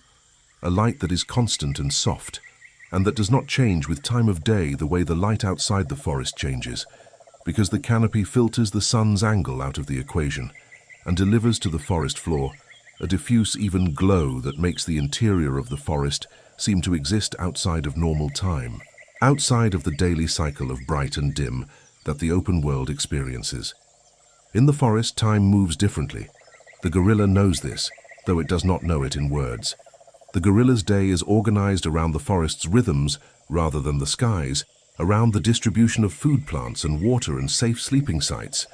a light that is constant and soft, and that does not change with time of day the way the light outside the forest changes, because the canopy filters the sun's angle out of the equation and delivers to the forest floor a diffuse even glow that makes the interior of the forest seem to exist outside of normal time, outside of the daily cycle of bright and dim that the open world experiences. In the forest, time moves differently. The gorilla knows this, though it does not know it in words. The gorilla's day is organized around the forest's rhythms rather than the sky's, around the distribution of food plants and water and safe sleeping sites,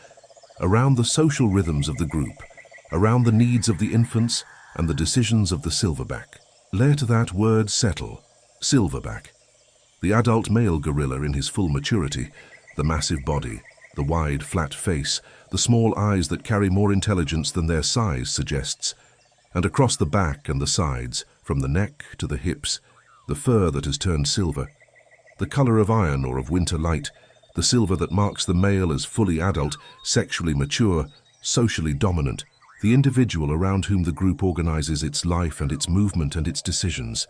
around the social rhythms of the group, around the needs of the infants and the decisions of the silverback. Let that word settle. Silverback. The adult male gorilla in his full maturity, the massive body, the wide, flat face, the small eyes that carry more intelligence than their size suggests, and across the back and the sides, from the neck to the hips, the fur that has turned silver, the color of iron or of winter light, the silver that marks the male as fully adult, sexually mature, socially dominant, the individual around whom the group organizes its life and its movement and its decisions.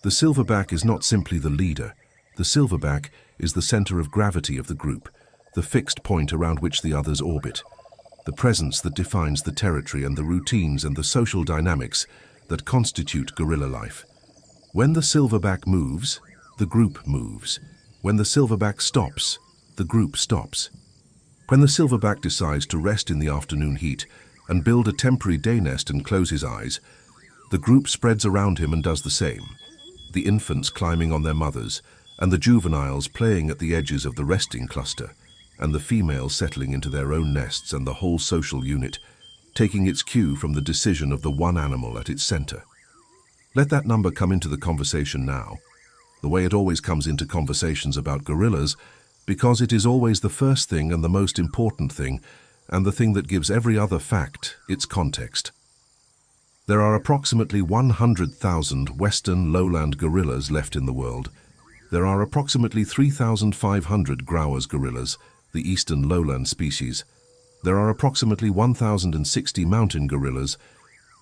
The silverback is not simply the leader. The silverback is the center of gravity of the group, the fixed point around which the others orbit, the presence that defines the territory and the routines and the social dynamics that constitute gorilla life. When the silverback moves, the group moves. When the silverback stops, the group stops. When the silverback decides to rest in the afternoon heat and build a temporary day nest and close his eyes, The group spreads around him and does the same, the infants climbing on their mothers, and the juveniles playing at the edges of the resting cluster, and the females settling into their own nests, and the whole social unit taking its cue from the decision of the one animal at its center. Let that number come into the conversation now, the way it always comes into conversations about gorillas, because it is always the first thing and the most important thing, and the thing that gives every other fact its context. There are approximately 100,000 western lowland gorillas left in the world. There are approximately 3,500 Grauers gorillas, the eastern lowland species. There are approximately 1,060 mountain gorillas,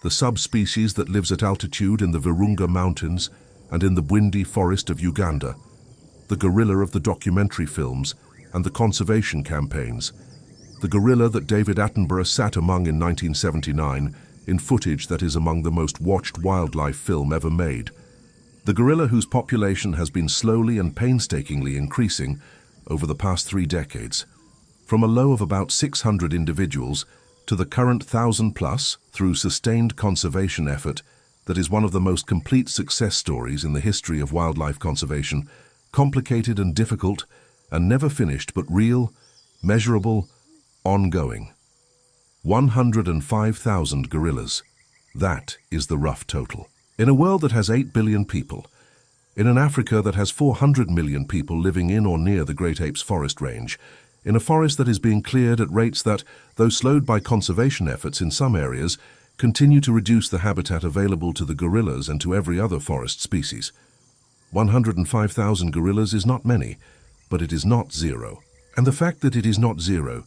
the subspecies that lives at altitude in the Virunga Mountains and in the Bwindi forest of Uganda, the gorilla of the documentary films and the conservation campaigns, the gorilla that David Attenborough sat among in 1979 in footage that is among the most watched wildlife film ever made, the gorilla whose population has been slowly and painstakingly increasing over the past 3 decades, from a low of about 600 individuals to the current 1,000+ through sustained conservation effort that is one of the most complete success stories in the history of wildlife conservation, complicated and difficult and never finished but real, measurable, ongoing. 105,000 gorillas. That is the rough total. In a world that has 8 billion people, in an Africa that has 400 million people living in or near the Great Apes forest range, in a forest that is being cleared at rates that, though slowed by conservation efforts in some areas, continue to reduce the habitat available to the gorillas and to every other forest species. 105,000 gorillas is not many, but it is not zero. And the fact that it is not zero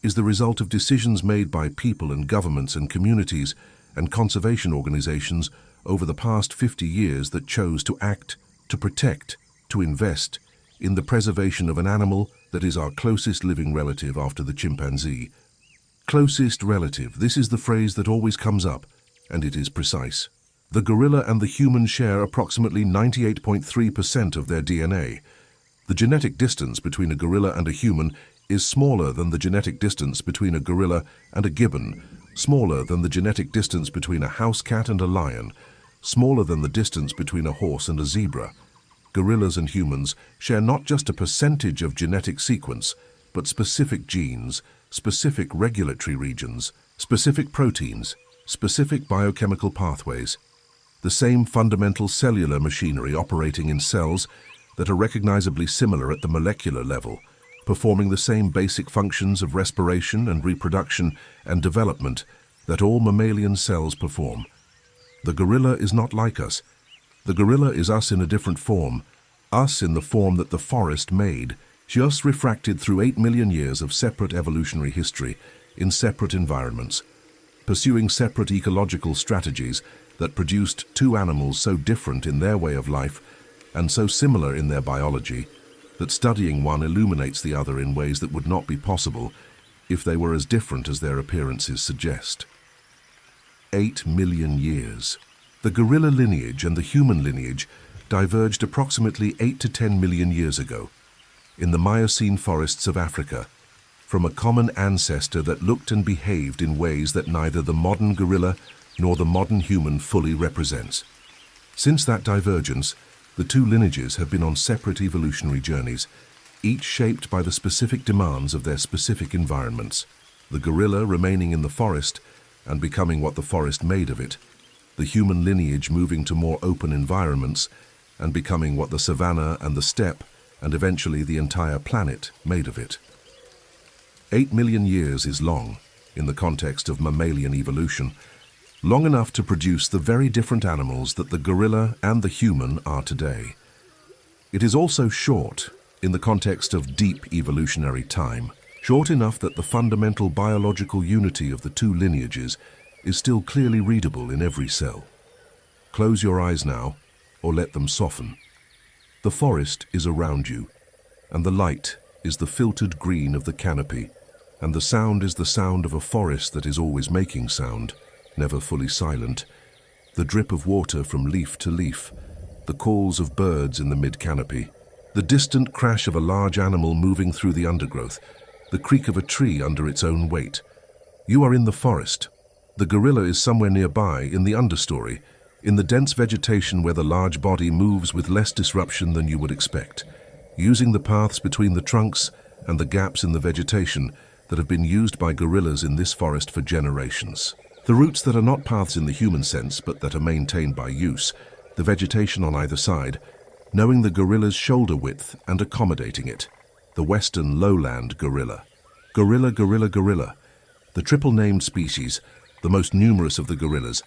is the result of decisions made by people and governments and communities and conservation organizations over the past 50 years that chose to act, to protect, to invest in the preservation of an animal that is our closest living relative after the chimpanzee. Closest relative, this is the phrase that always comes up, and it is precise. The gorilla and the human share approximately 98.3% of their DNA. The genetic distance between a gorilla and a human is smaller than the genetic distance between a gorilla and a gibbon, smaller than the genetic distance between a house cat and a lion, smaller than the distance between a horse and a zebra. Gorillas and humans share not just a percentage of genetic sequence, but specific genes, specific regulatory regions, specific proteins, specific biochemical pathways, the same fundamental cellular machinery operating in cells that are recognizably similar at the molecular level, performing the same basic functions of respiration and reproduction and development that all mammalian cells perform. The gorilla is not like us. The gorilla is us in a different form, us in the form that the forest made, just refracted through 8 million years of separate evolutionary history in separate environments, pursuing separate ecological strategies that produced 2 animals so different in their way of life and so similar in their biology that studying one illuminates the other in ways that would not be possible if they were as different as their appearances suggest. 8 million years. The gorilla lineage and the human lineage diverged approximately 8 to 10 million years ago in the Miocene forests of Africa from a common ancestor that looked and behaved in ways that neither the modern gorilla nor the modern human fully represents. Since that divergence, the 2 lineages have been on separate evolutionary journeys, each shaped by the specific demands of their specific environments. The gorilla remaining in the forest and becoming what the forest made of it, the human lineage moving to more open environments and becoming what the savanna and the steppe and eventually the entire planet made of it. 8 million years is long in the context of mammalian evolution, long enough to produce the very different animals that the gorilla and the human are today. It is also short in the context of deep evolutionary time, short enough that the fundamental biological unity of the 2 lineages is still clearly readable in every cell. Close your eyes now, or let them soften. The forest is around you, and the light is the filtered green of the canopy, and the sound is the sound of a forest that is always making sound, never fully silent, the drip of water from leaf to leaf, the calls of birds in the mid-canopy, the distant crash of a large animal moving through the undergrowth, the creak of a tree under its own weight. You are in the forest, The gorilla is somewhere nearby in the understory, in the dense vegetation where the large body moves with less disruption than you would expect, using the paths between the trunks and the gaps in the vegetation that have been used by gorillas in this forest for generations. The routes that are not paths in the human sense but that are maintained by use, the vegetation on either side, knowing the gorilla's shoulder width and accommodating it. The western lowland gorilla. Gorilla, gorilla, gorilla. The triple-named species, the most numerous of the gorillas,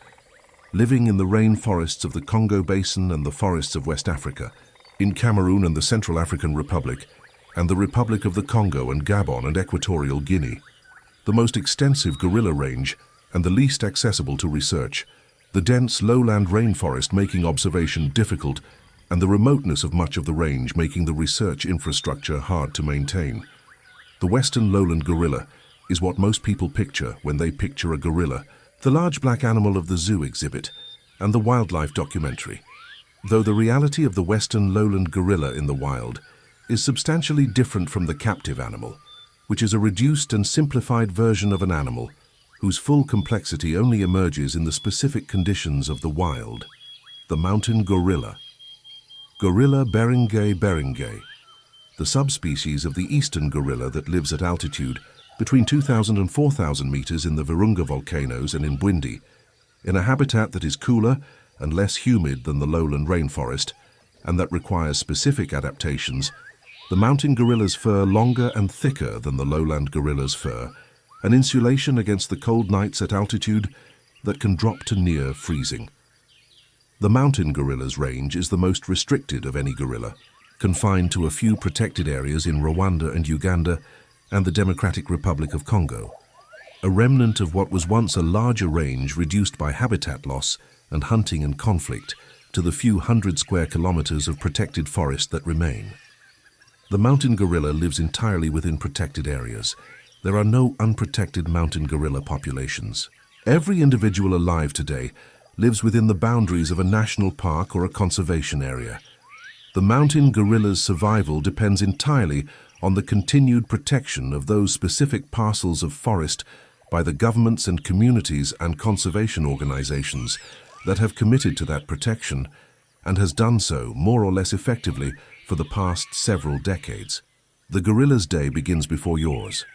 living in the rainforests of the Congo Basin and the forests of West Africa, in Cameroon and the Central African Republic, and the Republic of the Congo and Gabon and Equatorial Guinea. The most extensive gorilla range and the least accessible to research, the dense lowland rainforest making observation difficult, and the remoteness of much of the range making the research infrastructure hard to maintain. The western lowland gorilla is what most people picture when they picture a gorilla, the large black animal of the zoo exhibit and the wildlife documentary, though the reality of the western lowland gorilla in the wild is substantially different from the captive animal, which is a reduced and simplified version of an animal whose full complexity only emerges in the specific conditions of the wild. The mountain gorilla. Gorilla beringei beringei, the subspecies of the eastern gorilla that lives at altitude between 2,000 and 4,000 meters in the Virunga volcanoes and in Bwindi, in a habitat that is cooler and less humid than the lowland rainforest, and that requires specific adaptations. The mountain gorilla's fur longer and thicker than the lowland gorilla's fur, an insulation against the cold nights at altitude that can drop to near freezing. The mountain gorilla's range is the most restricted of any gorilla, confined to a few protected areas in Rwanda and Uganda and the Democratic Republic of Congo, a remnant of what was once a larger range reduced by habitat loss and hunting and conflict to the few hundred square kilometers of protected forest that remain. The mountain gorilla lives entirely within protected areas. There are no unprotected mountain gorilla populations. Every individual alive today lives within the boundaries of a national park or a conservation area. The mountain gorilla's survival depends entirely on the continued protection of those specific parcels of forest by the governments and communities and conservation organizations that have committed to that protection and has done so more or less effectively for the past several decades. The gorilla's day begins before yours.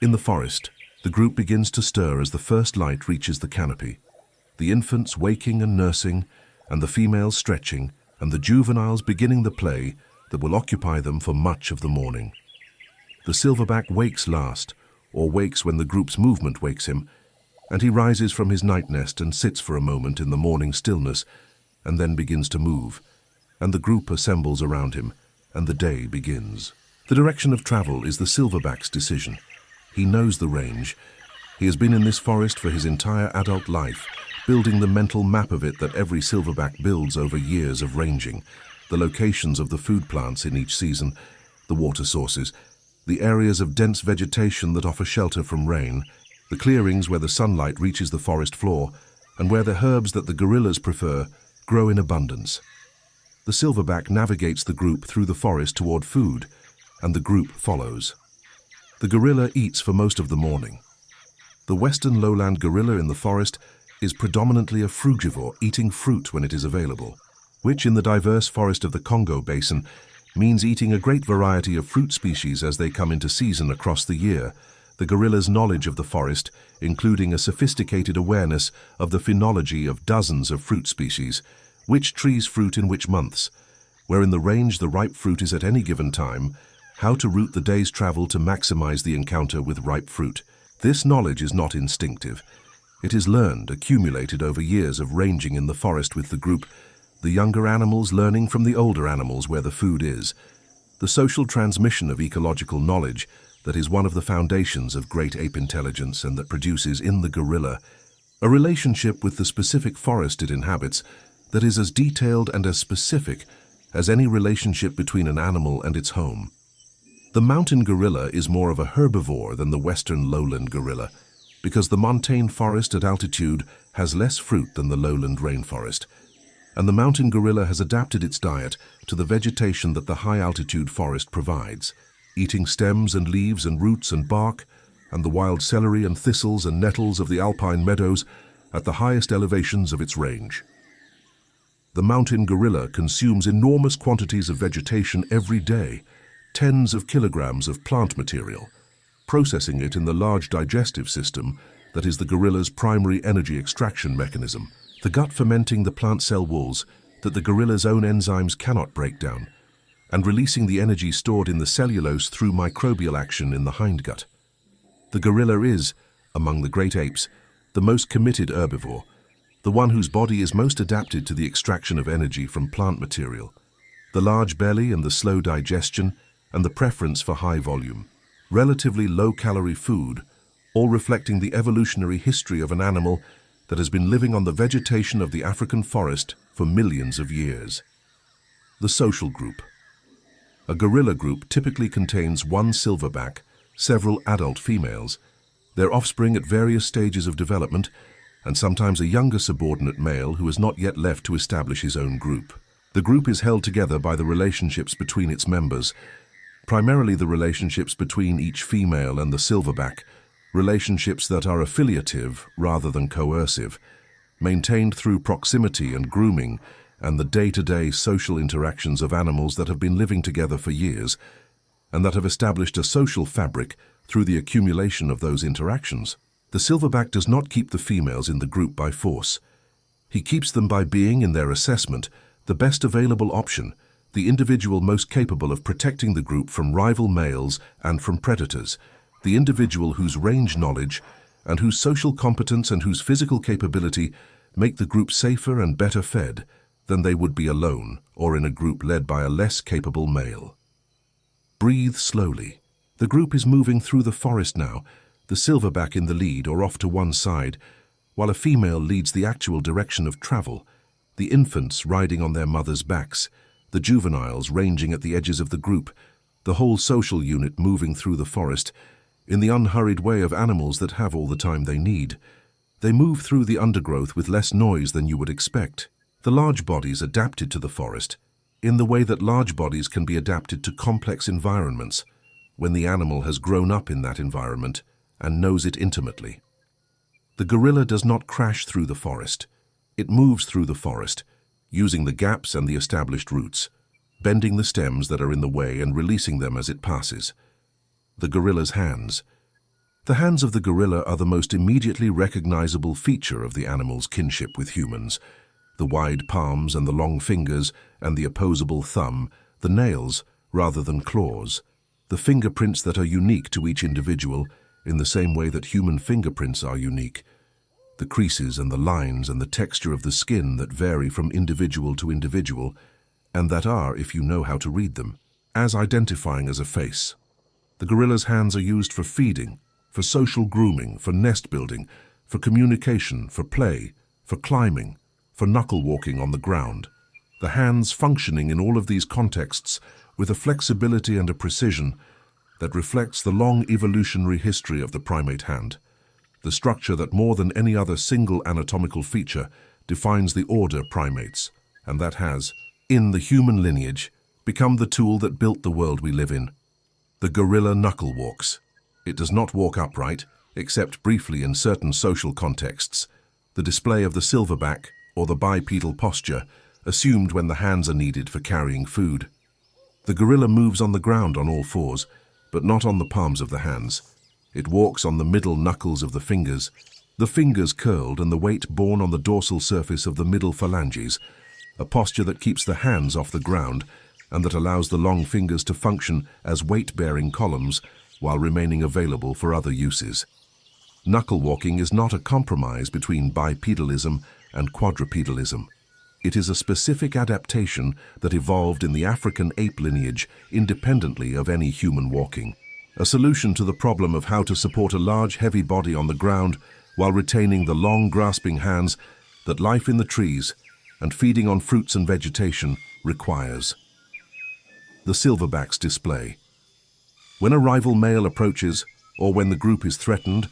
In the forest, the group begins to stir as the first light reaches the canopy. The infants waking and nursing, and the females stretching, and the juveniles beginning the play that will occupy them for much of the morning. The silverback wakes last, or wakes when the group's movement wakes him, and he rises from his night nest and sits for a moment in the morning stillness, and then begins to move, and the group assembles around him, and the day begins. The direction of travel is the silverback's decision. He knows the range. He has been in this forest for his entire adult life, building the mental map of it that every silverback builds over years of ranging, the locations of the food plants in each season, the water sources, the areas of dense vegetation that offer shelter from rain, the clearings where the sunlight reaches the forest floor, and where the herbs that the gorillas prefer grow in abundance. The silverback navigates the group through the forest toward food, and the group follows. The gorilla eats for most of the morning. The western lowland gorilla in the forest is predominantly a frugivore, eating fruit when it is available, which in the diverse forest of the Congo Basin means eating a great variety of fruit species as they come into season across the year. The gorilla's knowledge of the forest, including a sophisticated awareness of the phenology of dozens of fruit species, which trees fruit in which months, where in the range the ripe fruit is at any given time, how to route the day's travel to maximize the encounter with ripe fruit. This knowledge is not instinctive. It is learned, accumulated over years of ranging in the forest with the group, the younger animals learning from the older animals where the food is, the social transmission of ecological knowledge that is one of the foundations of great ape intelligence and that produces in the gorilla a relationship with the specific forest it inhabits that is as detailed and as specific as any relationship between an animal and its home. The mountain gorilla is more of a herbivore than the western lowland gorilla, because the montane forest at altitude has less fruit than the lowland rainforest, and the mountain gorilla has adapted its diet to the vegetation that the high-altitude forest provides, eating stems and leaves and roots and bark, and the wild celery and thistles and nettles of the alpine meadows at the highest elevations of its range. The mountain gorilla consumes enormous quantities of vegetation every day, tens of kilograms of plant material, processing it in the large digestive system that is the gorilla's primary energy extraction mechanism, the gut fermenting the plant cell walls that the gorilla's own enzymes cannot break down, and releasing the energy stored in the cellulose through microbial action in the hindgut. The gorilla is, among the great apes, the most committed herbivore, the one whose body is most adapted to the extraction of energy from plant material, the large belly and the slow digestion, and the preference for high volume, relatively low-calorie food, all reflecting the evolutionary history of an animal that has been living on the vegetation of the African forest for millions of years. The social group. A gorilla group typically contains one silverback, several adult females, their offspring at various stages of development, and sometimes a younger subordinate male who has not yet left to establish his own group. The group is held together by the relationships between its members, primarily the relationships between each female and the silverback, relationships that are affiliative rather than coercive, maintained through proximity and grooming and the day-to-day social interactions of animals that have been living together for years and that have established a social fabric through the accumulation of those interactions. The silverback does not keep the females in the group by force. He keeps them by being, in their assessment, the best available option, the individual most capable of protecting the group from rival males and from predators, the individual whose range knowledge and whose social competence and whose physical capability make the group safer and better fed than they would be alone or in a group led by a less capable male. Breathe slowly. The group is moving through the forest now, the silverback in the lead or off to one side, while a female leads the actual direction of travel, the infants riding on their mothers' backs, the juveniles ranging at the edges of the group, the whole social unit moving through the forest, in the unhurried way of animals that have all the time they need. They move through the undergrowth with less noise than you would expect. The large bodies adapted to the forest, in the way that large bodies can be adapted to complex environments, when the animal has grown up in that environment and knows it intimately. The gorilla does not crash through the forest. It moves through the forest, using the gaps and the established roots, bending the stems that are in the way and releasing them as it passes. The gorilla's hands. The hands of the gorilla are the most immediately recognizable feature of the animal's kinship with humans. The wide palms and the long fingers and the opposable thumb, the nails rather than claws, the fingerprints that are unique to each individual in the same way that human fingerprints are unique, the creases and the lines and the texture of the skin that vary from individual to individual, and that are, if you know how to read them, as identifying as a face. The gorilla's hands are used for feeding, for social grooming, for nest building, for communication, for play, for climbing, for knuckle walking on the ground. The hands functioning in all of these contexts with a flexibility and a precision that reflects the long evolutionary history of the primate hand, the structure that more than any other single anatomical feature defines the order primates, and that has, in the human lineage, become the tool that built the world we live in. The gorilla knuckle walks. It does not walk upright, except briefly in certain social contexts. The display of the silverback, or the bipedal posture, assumed when the hands are needed for carrying food. The gorilla moves on the ground on all fours, but not on the palms of the hands. It walks on the middle knuckles of the fingers curled and the weight borne on the dorsal surface of the middle phalanges, a posture that keeps the hands off the ground and that allows the long fingers to function as weight-bearing columns while remaining available for other uses. Knuckle walking is not a compromise between bipedalism and quadrupedalism. It is a specific adaptation that evolved in the African ape lineage independently of any human walking. A solution to the problem of how to support a large, heavy body on the ground while retaining the long, grasping hands that life in the trees and feeding on fruits and vegetation requires. The silverback's display. When a rival male approaches, or when the group is threatened,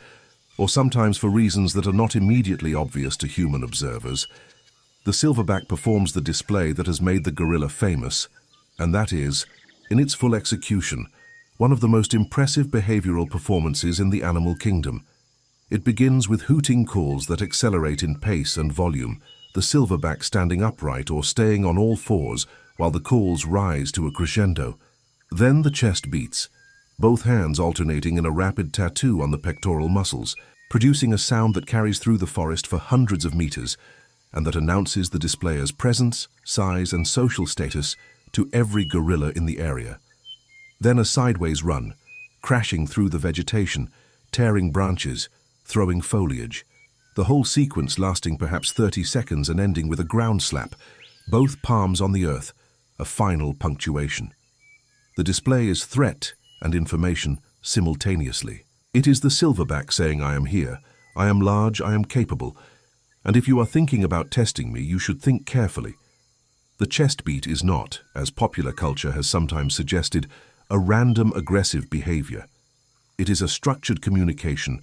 or sometimes for reasons that are not immediately obvious to human observers, the silverback performs the display that has made the gorilla famous, and that is, in its full execution, one of the most impressive behavioral performances in the animal kingdom. It begins with hooting calls that accelerate in pace and volume, the silverback standing upright or staying on all fours while the calls rise to a crescendo. Then the chest beats, both hands alternating in a rapid tattoo on the pectoral muscles, producing a sound that carries through the forest for hundreds of meters and that announces the displayer's presence, size, and social status to every gorilla in the area. Then a sideways run, crashing through the vegetation, tearing branches, throwing foliage. The whole sequence lasting perhaps 30 seconds and ending with a ground slap, both palms on the earth, a final punctuation. The display is threat and information simultaneously. It is the silverback saying, "I am here, I am large, I am capable, and if you are thinking about testing me, you should think carefully." The chest beat is not, as popular culture has sometimes suggested, a random aggressive behavior. It is a structured communication,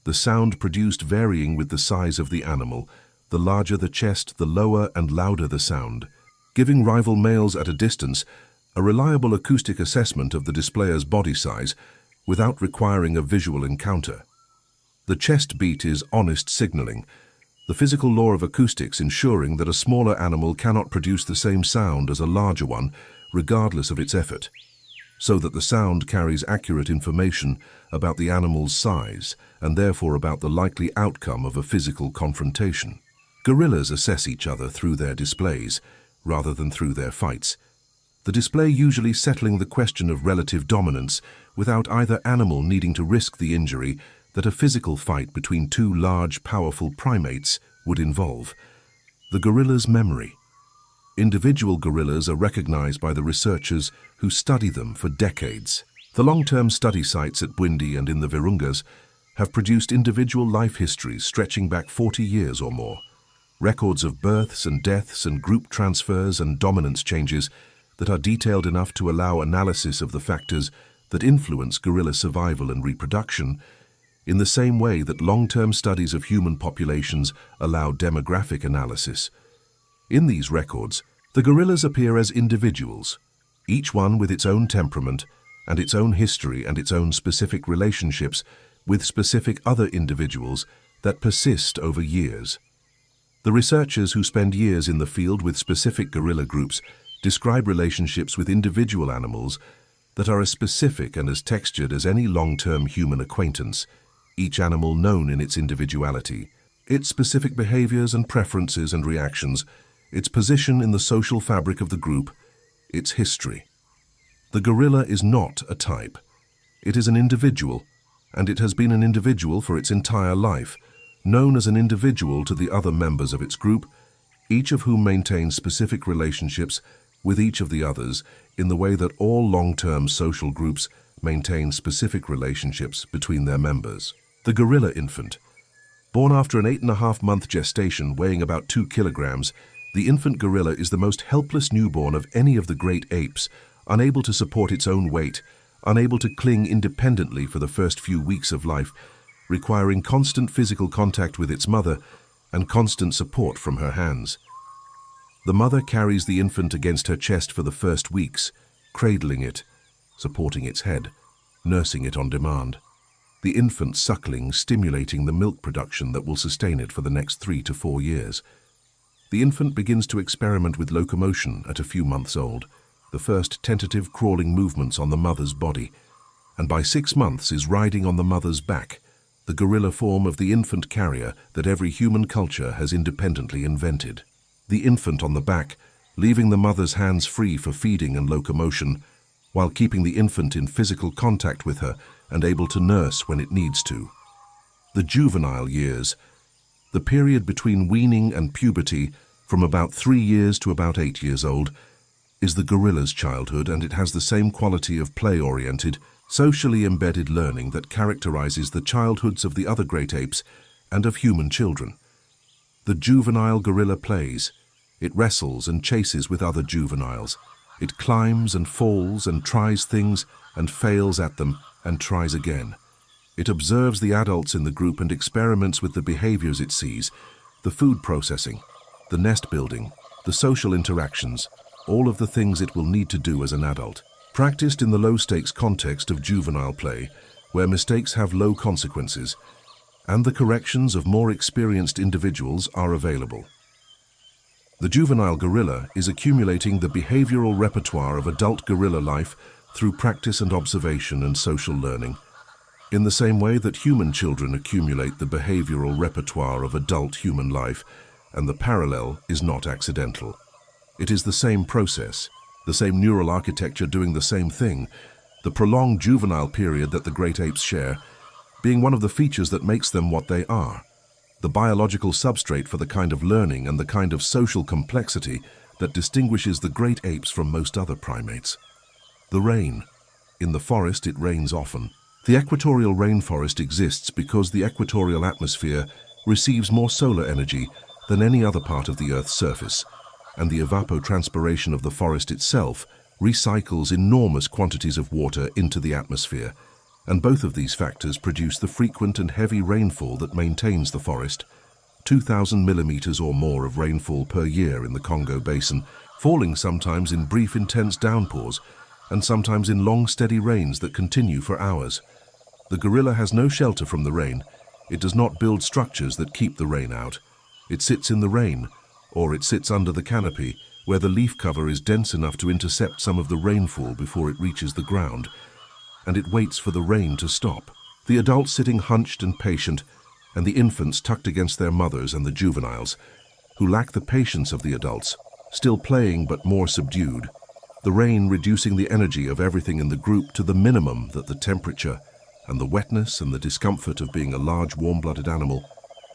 the sound produced varying with the size of the animal. The larger the chest, the lower and louder the sound, giving rival males at a distance a reliable acoustic assessment of the displayer's body size without requiring a visual encounter. The chest beat is honest signaling, the physical law of acoustics ensuring that a smaller animal cannot produce the same sound as a larger one, regardless of its effort, so that the sound carries accurate information about the animal's size and therefore about the likely outcome of a physical confrontation. Gorillas assess each other through their displays, rather than through their fights. The display usually settling the question of relative dominance without either animal needing to risk the injury that a physical fight between two large, powerful primates would involve. The gorilla's memory. Individual gorillas are recognized by the researchers who study them for decades. The long-term study sites at Bwindi and in the Virungas have produced individual life histories stretching back 40 years or more. Records of births and deaths and group transfers and dominance changes that are detailed enough to allow analysis of the factors that influence gorilla survival and reproduction, in the same way that long-term studies of human populations allow demographic analysis. In these records, the gorillas appear as individuals, each one with its own temperament and its own history and its own specific relationships with specific other individuals that persist over years. The researchers who spend years in the field with specific gorilla groups describe relationships with individual animals that are as specific and as textured as any long-term human acquaintance, each animal known in its individuality, its specific behaviors and preferences and reactions, its position in the social fabric of the group, its history. The gorilla is not a type. It is an individual, and it has been an individual for its entire life, known as an individual to the other members of its group, each of whom maintains specific relationships with each of the others in the way that all long-term social groups maintain specific relationships between their members. The gorilla infant. Born after an 8.5-month gestation weighing about 2 kilograms, the infant gorilla is the most helpless newborn of any of the great apes, unable to support its own weight, unable to cling independently for the first few weeks of life, requiring constant physical contact with its mother and constant support from her hands. The mother carries the infant against her chest for the first weeks, cradling it, supporting its head, nursing it on demand. The infant suckling stimulating the milk production that will sustain it for the next 3 to 4 years. The infant begins to experiment with locomotion at a few months old, the first tentative crawling movements on the mother's body, and by 6 months is riding on the mother's back, the gorilla form of the infant carrier that every human culture has independently invented. The infant on the back, leaving the mother's hands free for feeding and locomotion, while keeping the infant in physical contact with her and able to nurse when it needs to. The juvenile years, the period between weaning and puberty, from about 3 years to about 8 years old, is the gorilla's childhood, and it has the same quality of play-oriented, socially embedded learning that characterizes the childhoods of the other great apes and of human children. The juvenile gorilla plays. It wrestles and chases with other juveniles. It climbs and falls and tries things and fails at them and tries again. It observes the adults in the group and experiments with the behaviors it sees, the food processing, the nest building, the social interactions, all of the things it will need to do as an adult. practiced in the low-stakes context of juvenile play, where mistakes have low consequences, and the corrections of more experienced individuals are available. The juvenile gorilla is accumulating the behavioral repertoire of adult gorilla life through practice and observation and social learning, in the same way that human children accumulate the behavioral repertoire of adult human life, and the parallel is not accidental. It is the same process, the same neural architecture doing the same thing, the prolonged juvenile period that the great apes share, being one of the features that makes them what they are, the biological substrate for the kind of learning and the kind of social complexity that distinguishes the great apes from most other primates. The rain. In the forest it rains often. The equatorial rainforest exists because the equatorial atmosphere receives more solar energy than any other part of the Earth's surface, and the evapotranspiration of the forest itself recycles enormous quantities of water into the atmosphere, and both of these factors produce the frequent and heavy rainfall that maintains the forest. 2,000 millimeters or more of rainfall per year in the Congo Basin, falling sometimes in brief intense downpours, and sometimes in long steady rains that continue for hours. The gorilla has no shelter from the rain. It does not build structures that keep the rain out. It sits in the rain, or it sits under the canopy, where the leaf cover is dense enough to intercept some of the rainfall before it reaches the ground, and it waits for the rain to stop. The adults sitting hunched and patient, and the infants tucked against their mothers and the juveniles, who lack the patience of the adults, still playing but more subdued, the rain reducing the energy of everything in the group to the minimum that the temperature and the wetness and the discomfort of being a large warm-blooded animal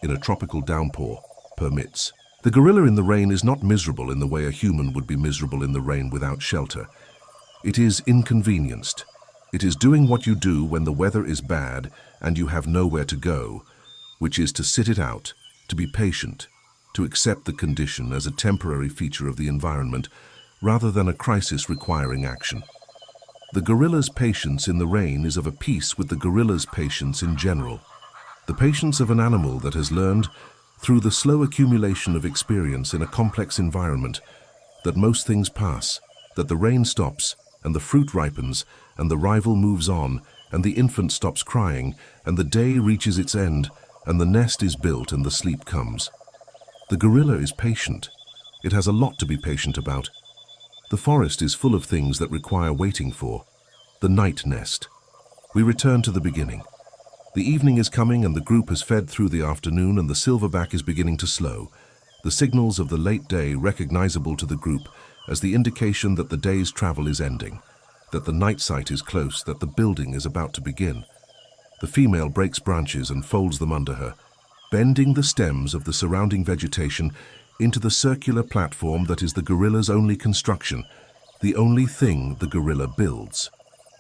in a tropical downpour permits. The gorilla in the rain is not miserable in the way a human would be miserable in the rain without shelter. It is inconvenienced. It is doing what you do when the weather is bad and you have nowhere to go, which is to sit it out, to be patient, to accept the condition as a temporary feature of the environment rather than a crisis requiring action. The gorilla's patience in the rain is of a piece with the gorilla's patience in general. The patience of an animal that has learned, through the slow accumulation of experience in a complex environment, that most things pass, that the rain stops, and the fruit ripens, and the rival moves on, and the infant stops crying, and the day reaches its end, and the nest is built and the sleep comes. The gorilla is patient. It has a lot to be patient about. The forest is full of things that require waiting for. The night nest. We return to the beginning. The evening is coming and the group has fed through the afternoon and the silverback is beginning to slow, the signals of the late day recognizable to the group as the indication that the day's travel is ending, that the night sight is close, that the building is about to begin. The female breaks branches and folds them under her, bending the stems of the surrounding vegetation into the circular platform that is the gorilla's only construction, the only thing the gorilla builds.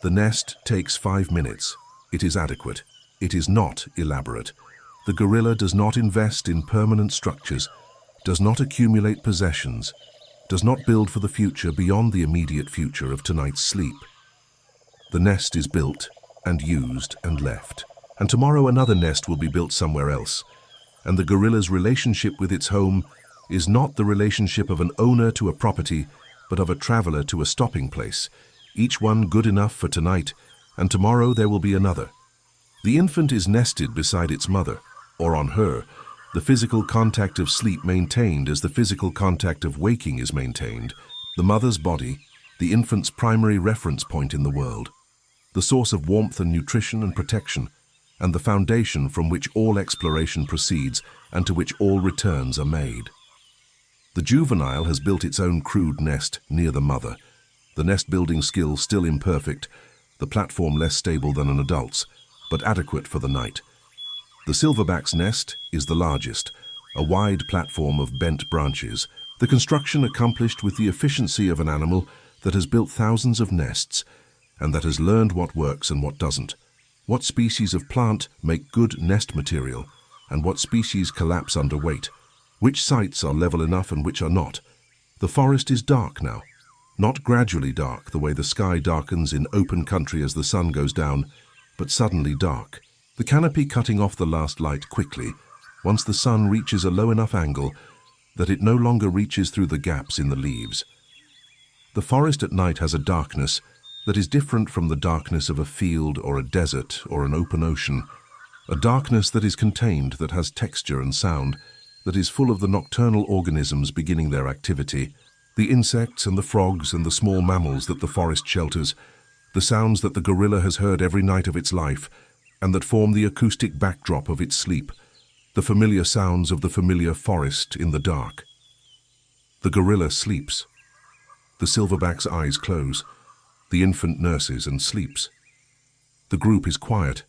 The nest takes 5 minutes. It is adequate. It is not elaborate. The gorilla does not invest in permanent structures, does not accumulate possessions, does not build for the future beyond the immediate future of tonight's sleep. The nest is built and used and left, and tomorrow another nest will be built somewhere else, and the gorilla's relationship with its home is not the relationship of an owner to a property, but of a traveler to a stopping place, each one good enough for tonight, and tomorrow there will be another. The infant is nested beside its mother, or on her, the physical contact of sleep maintained as the physical contact of waking is maintained, the mother's body, the infant's primary reference point in the world, the source of warmth and nutrition and protection, and the foundation from which all exploration proceeds and to which all returns are made. The juvenile has built its own crude nest near the mother, the nest-building skill still imperfect, the platform less stable than an adult's, but adequate for the night. The silverback's nest is the largest, a wide platform of bent branches, the construction accomplished with the efficiency of an animal that has built thousands of nests and that has learned what works and what doesn't, what species of plant make good nest material and what species collapse under weight, which sites are level enough and which are not. The forest is dark now, not gradually dark the way the sky darkens in open country as the sun goes down, but suddenly dark, the canopy cutting off the last light quickly once the sun reaches a low enough angle that it no longer reaches through the gaps in the leaves. The forest at night has a darkness that is different from the darkness of a field or a desert or an open ocean, a darkness that is contained, that has texture and sound, that is full of the nocturnal organisms beginning their activity, the insects and the frogs and the small mammals that the forest shelters, the sounds that the gorilla has heard every night of its life and that form the acoustic backdrop of its sleep, the familiar sounds of the familiar forest in the dark. The gorilla sleeps. The silverback's eyes close. The infant nurses and sleeps. The group is quiet.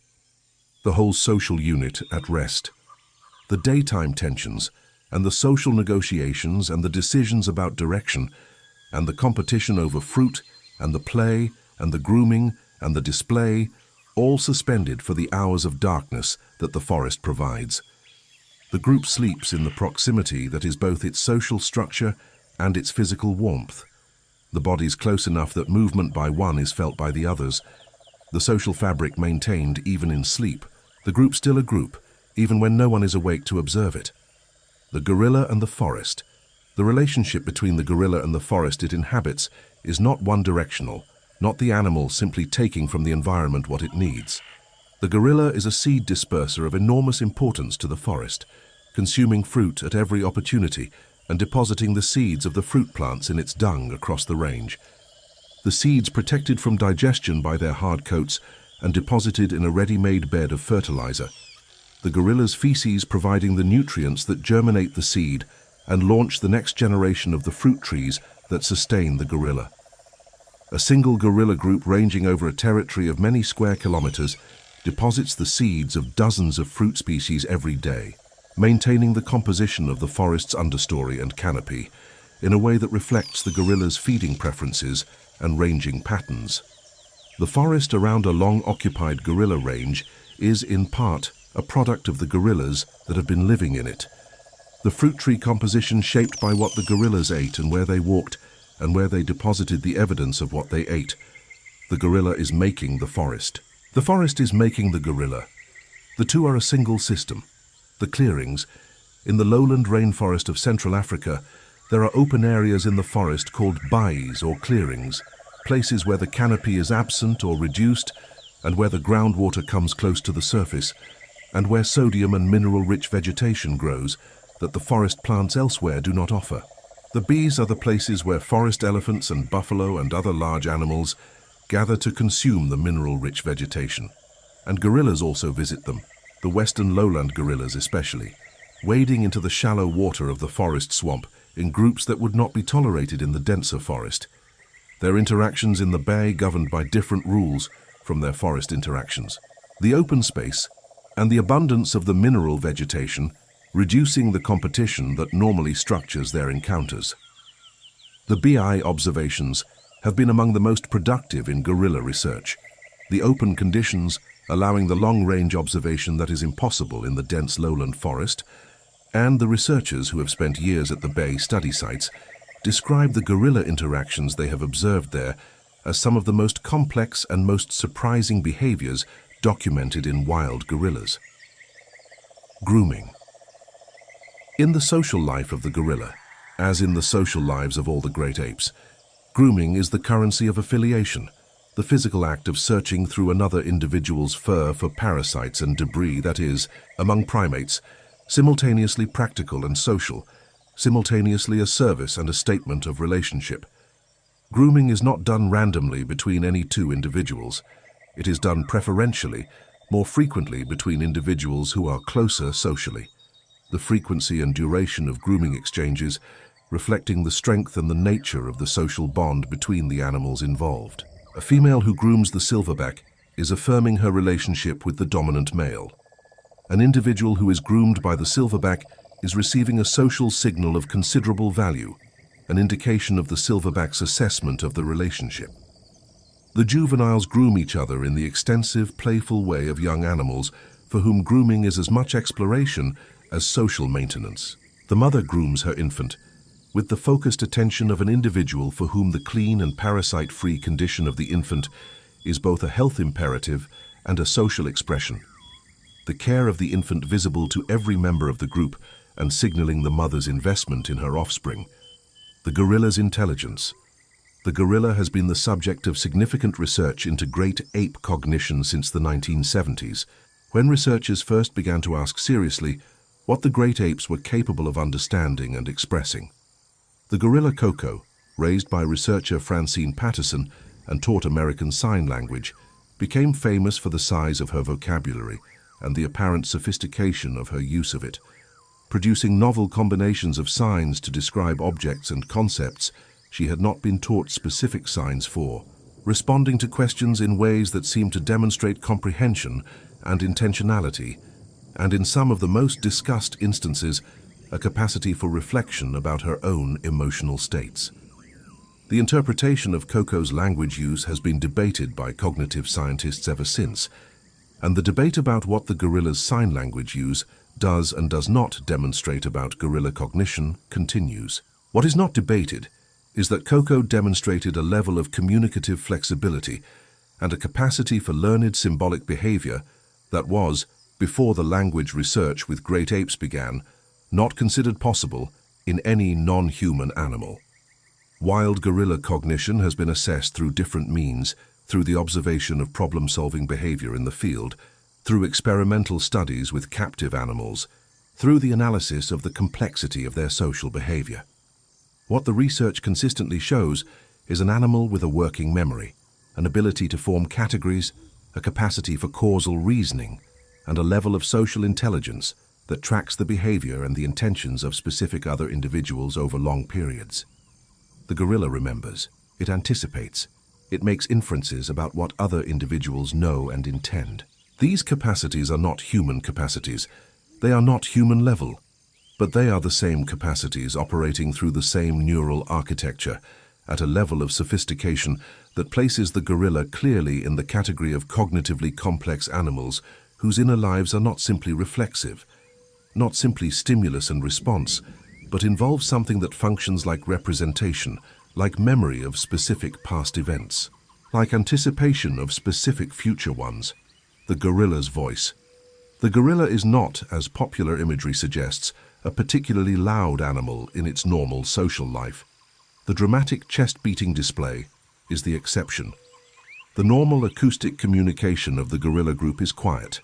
The whole social unit at rest. The daytime tensions and the social negotiations and the decisions about direction and the competition over fruit and the play and the grooming and the display, all suspended for the hours of darkness that the forest provides. The group sleeps in the proximity that is both its social structure and its physical warmth. The bodies close enough that movement by one is felt by the others. The social fabric maintained even in sleep. The group still a group, even when no one is awake to observe it. The gorilla and the forest. The relationship between the gorilla and the forest it inhabits is not one-directional, not the animal simply taking from the environment what it needs. The gorilla is a seed disperser of enormous importance to the forest, consuming fruit at every opportunity and depositing the seeds of the fruit plants in its dung across the range. The seeds protected from digestion by their hard coats and deposited in a ready-made bed of fertilizer. The gorilla's feces providing the nutrients that germinate the seed and launch the next generation of the fruit trees that sustain the gorilla. A single gorilla group ranging over a territory of many square kilometers deposits the seeds of dozens of fruit species every day, maintaining the composition of the forest's understory and canopy in a way that reflects the gorilla's feeding preferences and ranging patterns. The forest around a long-occupied gorilla range is, in part, a product of the gorillas that have been living in it. The fruit tree composition shaped by what the gorillas ate and where they walked and where they deposited the evidence of what they ate. The gorilla is making the forest. The forest is making the gorilla. The two are a single system. The clearings. In the lowland rainforest of Central Africa, there are open areas in the forest called bays or clearings, places where the canopy is absent or reduced and where the groundwater comes close to the surface, and where sodium and mineral-rich vegetation grows that the forest plants elsewhere do not offer. The bees are the places where forest elephants and buffalo and other large animals gather to consume the mineral-rich vegetation. And gorillas also visit them, the western lowland gorillas especially, wading into the shallow water of the forest swamp in groups that would not be tolerated in the denser forest. Their interactions in the bay governed by different rules from their forest interactions. The open space and the abundance of the mineral vegetation reducing the competition that normally structures their encounters. The BI observations have been among the most productive in gorilla research, the open conditions allowing the long-range observation that is impossible in the dense lowland forest, and the researchers who have spent years at the bay study sites describe the gorilla interactions they have observed there as some of the most complex and most surprising behaviors documented in wild gorillas. Grooming. In the social life of the gorilla, as in the social lives of all the great apes, grooming is the currency of affiliation, the physical act of searching through another individual's fur for parasites and debris that is, among primates, simultaneously practical and social, simultaneously a service and a statement of relationship. Grooming is not done randomly between any two individuals. It is done preferentially, more frequently between individuals who are closer socially. The frequency and duration of grooming exchanges reflecting the strength and the nature of the social bond between the animals involved. A female who grooms the silverback is affirming her relationship with the dominant male. An individual who is groomed by the silverback is receiving a social signal of considerable value, an indication of the silverback's assessment of the relationship. The juveniles groom each other in the extensive, playful way of young animals for whom grooming is as much exploration as social maintenance. The mother grooms her infant with the focused attention of an individual for whom the clean and parasite-free condition of the infant is both a health imperative and a social expression. The care of the infant visible to every member of the group and signaling the mother's investment in her offspring. The gorilla's intelligence. The gorilla has been the subject of significant research into great ape cognition since the 1970s, when researchers first began to ask seriously what the great apes were capable of understanding and expressing. The gorilla Koko, raised by researcher Francine Patterson and taught American Sign Language, became famous for the size of her vocabulary and the apparent sophistication of her use of it, producing novel combinations of signs to describe objects and concepts she had not been taught specific signs for, responding to questions in ways that seemed to demonstrate comprehension and intentionality, and in some of the most discussed instances, a capacity for reflection about her own emotional states. The interpretation of Koko's language use has been debated by cognitive scientists ever since, and the debate about what the gorilla's sign language use does and does not demonstrate about gorilla cognition continues. What is not debated is that Koko demonstrated a level of communicative flexibility and a capacity for learned symbolic behavior that was, before the language research with great apes began, not considered possible in any non-human animal. Wild gorilla cognition has been assessed through different means, through the observation of problem-solving behavior in the field, through experimental studies with captive animals, through the analysis of the complexity of their social behavior. What the research consistently shows is an animal with a working memory, an ability to form categories, a capacity for causal reasoning, and a level of social intelligence that tracks the behavior and the intentions of specific other individuals over long periods. The gorilla remembers, it anticipates, it makes inferences about what other individuals know and intend. These capacities are not human capacities, they are not human level, but they are the same capacities operating through the same neural architecture at a level of sophistication that places the gorilla clearly in the category of cognitively complex animals whose inner lives are not simply reflexive, not simply stimulus and response, but involve something that functions like representation, like memory of specific past events, like anticipation of specific future ones. The gorilla's voice. The gorilla is not, as popular imagery suggests, a particularly loud animal in its normal social life. The dramatic chest-beating display is the exception. The normal acoustic communication of the gorilla group is quiet,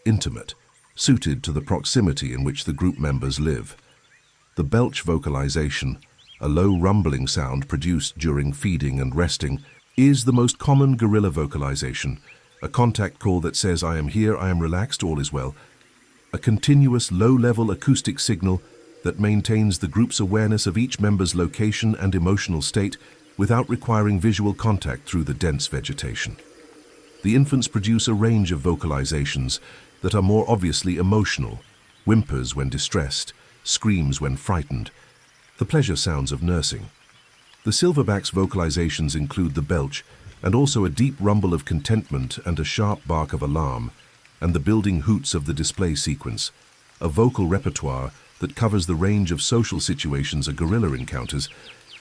intimate, suited to the proximity in which the group members live. The belch vocalization, a low rumbling sound produced during feeding and resting, is the most common gorilla vocalization, a contact call that says, "I am here, I am relaxed, all is well." A continuous low-level acoustic signal that maintains the group's awareness of each member's location and emotional state without requiring visual contact through the dense vegetation. The infants produce a range of vocalizations that are more obviously emotional, whimpers when distressed, screams when frightened, the pleasure sounds of nursing. The silverback's vocalizations include the belch, and also a deep rumble of contentment and a sharp bark of alarm, and the building hoots of the display sequence, a vocal repertoire that covers the range of social situations a gorilla encounters,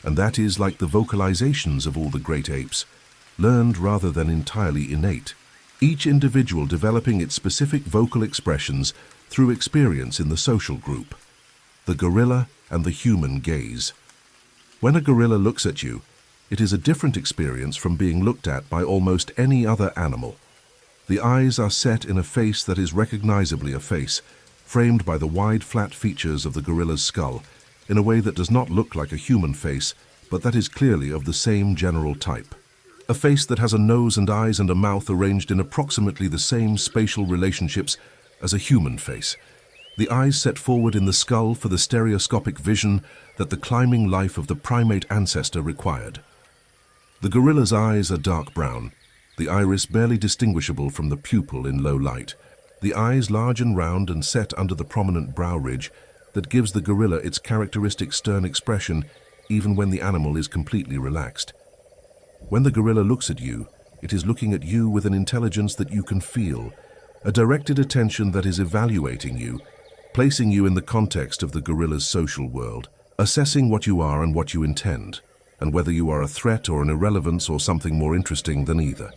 and that is like the vocalizations of all the great apes, learned rather than entirely innate, each individual developing its specific vocal expressions through experience in the social group. The gorilla and the human gaze. When a gorilla looks at you, it is a different experience from being looked at by almost any other animal. The eyes are set in a face that is recognizably a face, framed by the wide, flat features of the gorilla's skull, in a way that does not look like a human face, but that is clearly of the same general type. A face that has a nose and eyes and a mouth arranged in approximately the same spatial relationships as a human face. The eyes set forward in the skull for the stereoscopic vision that the climbing life of the primate ancestor required. The gorilla's eyes are dark brown, the iris barely distinguishable from the pupil in low light. The eyes large and round and set under the prominent brow ridge that gives the gorilla its characteristic stern expression even when the animal is completely relaxed. When the gorilla looks at you, it is looking at you with an intelligence that you can feel, a directed attention that is evaluating you, placing you in the context of the gorilla's social world, assessing what you are and what you intend, and whether you are a threat or an irrelevance or something more interesting than either.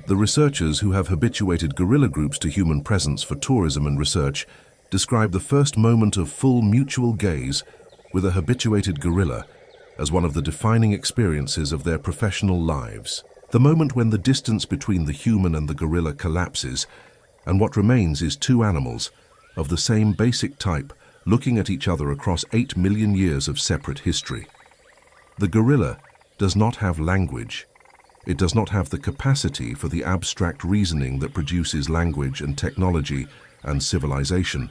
The researchers who have habituated gorilla groups to human presence for tourism and research describe the first moment of full mutual gaze with a habituated gorilla as one of the defining experiences of their professional lives. The moment when the distance between the human and the gorilla collapses, and what remains is two animals of the same basic type looking at each other across 8 million years of separate history. The gorilla does not have language. It does not have the capacity for the abstract reasoning that produces language and technology and civilization.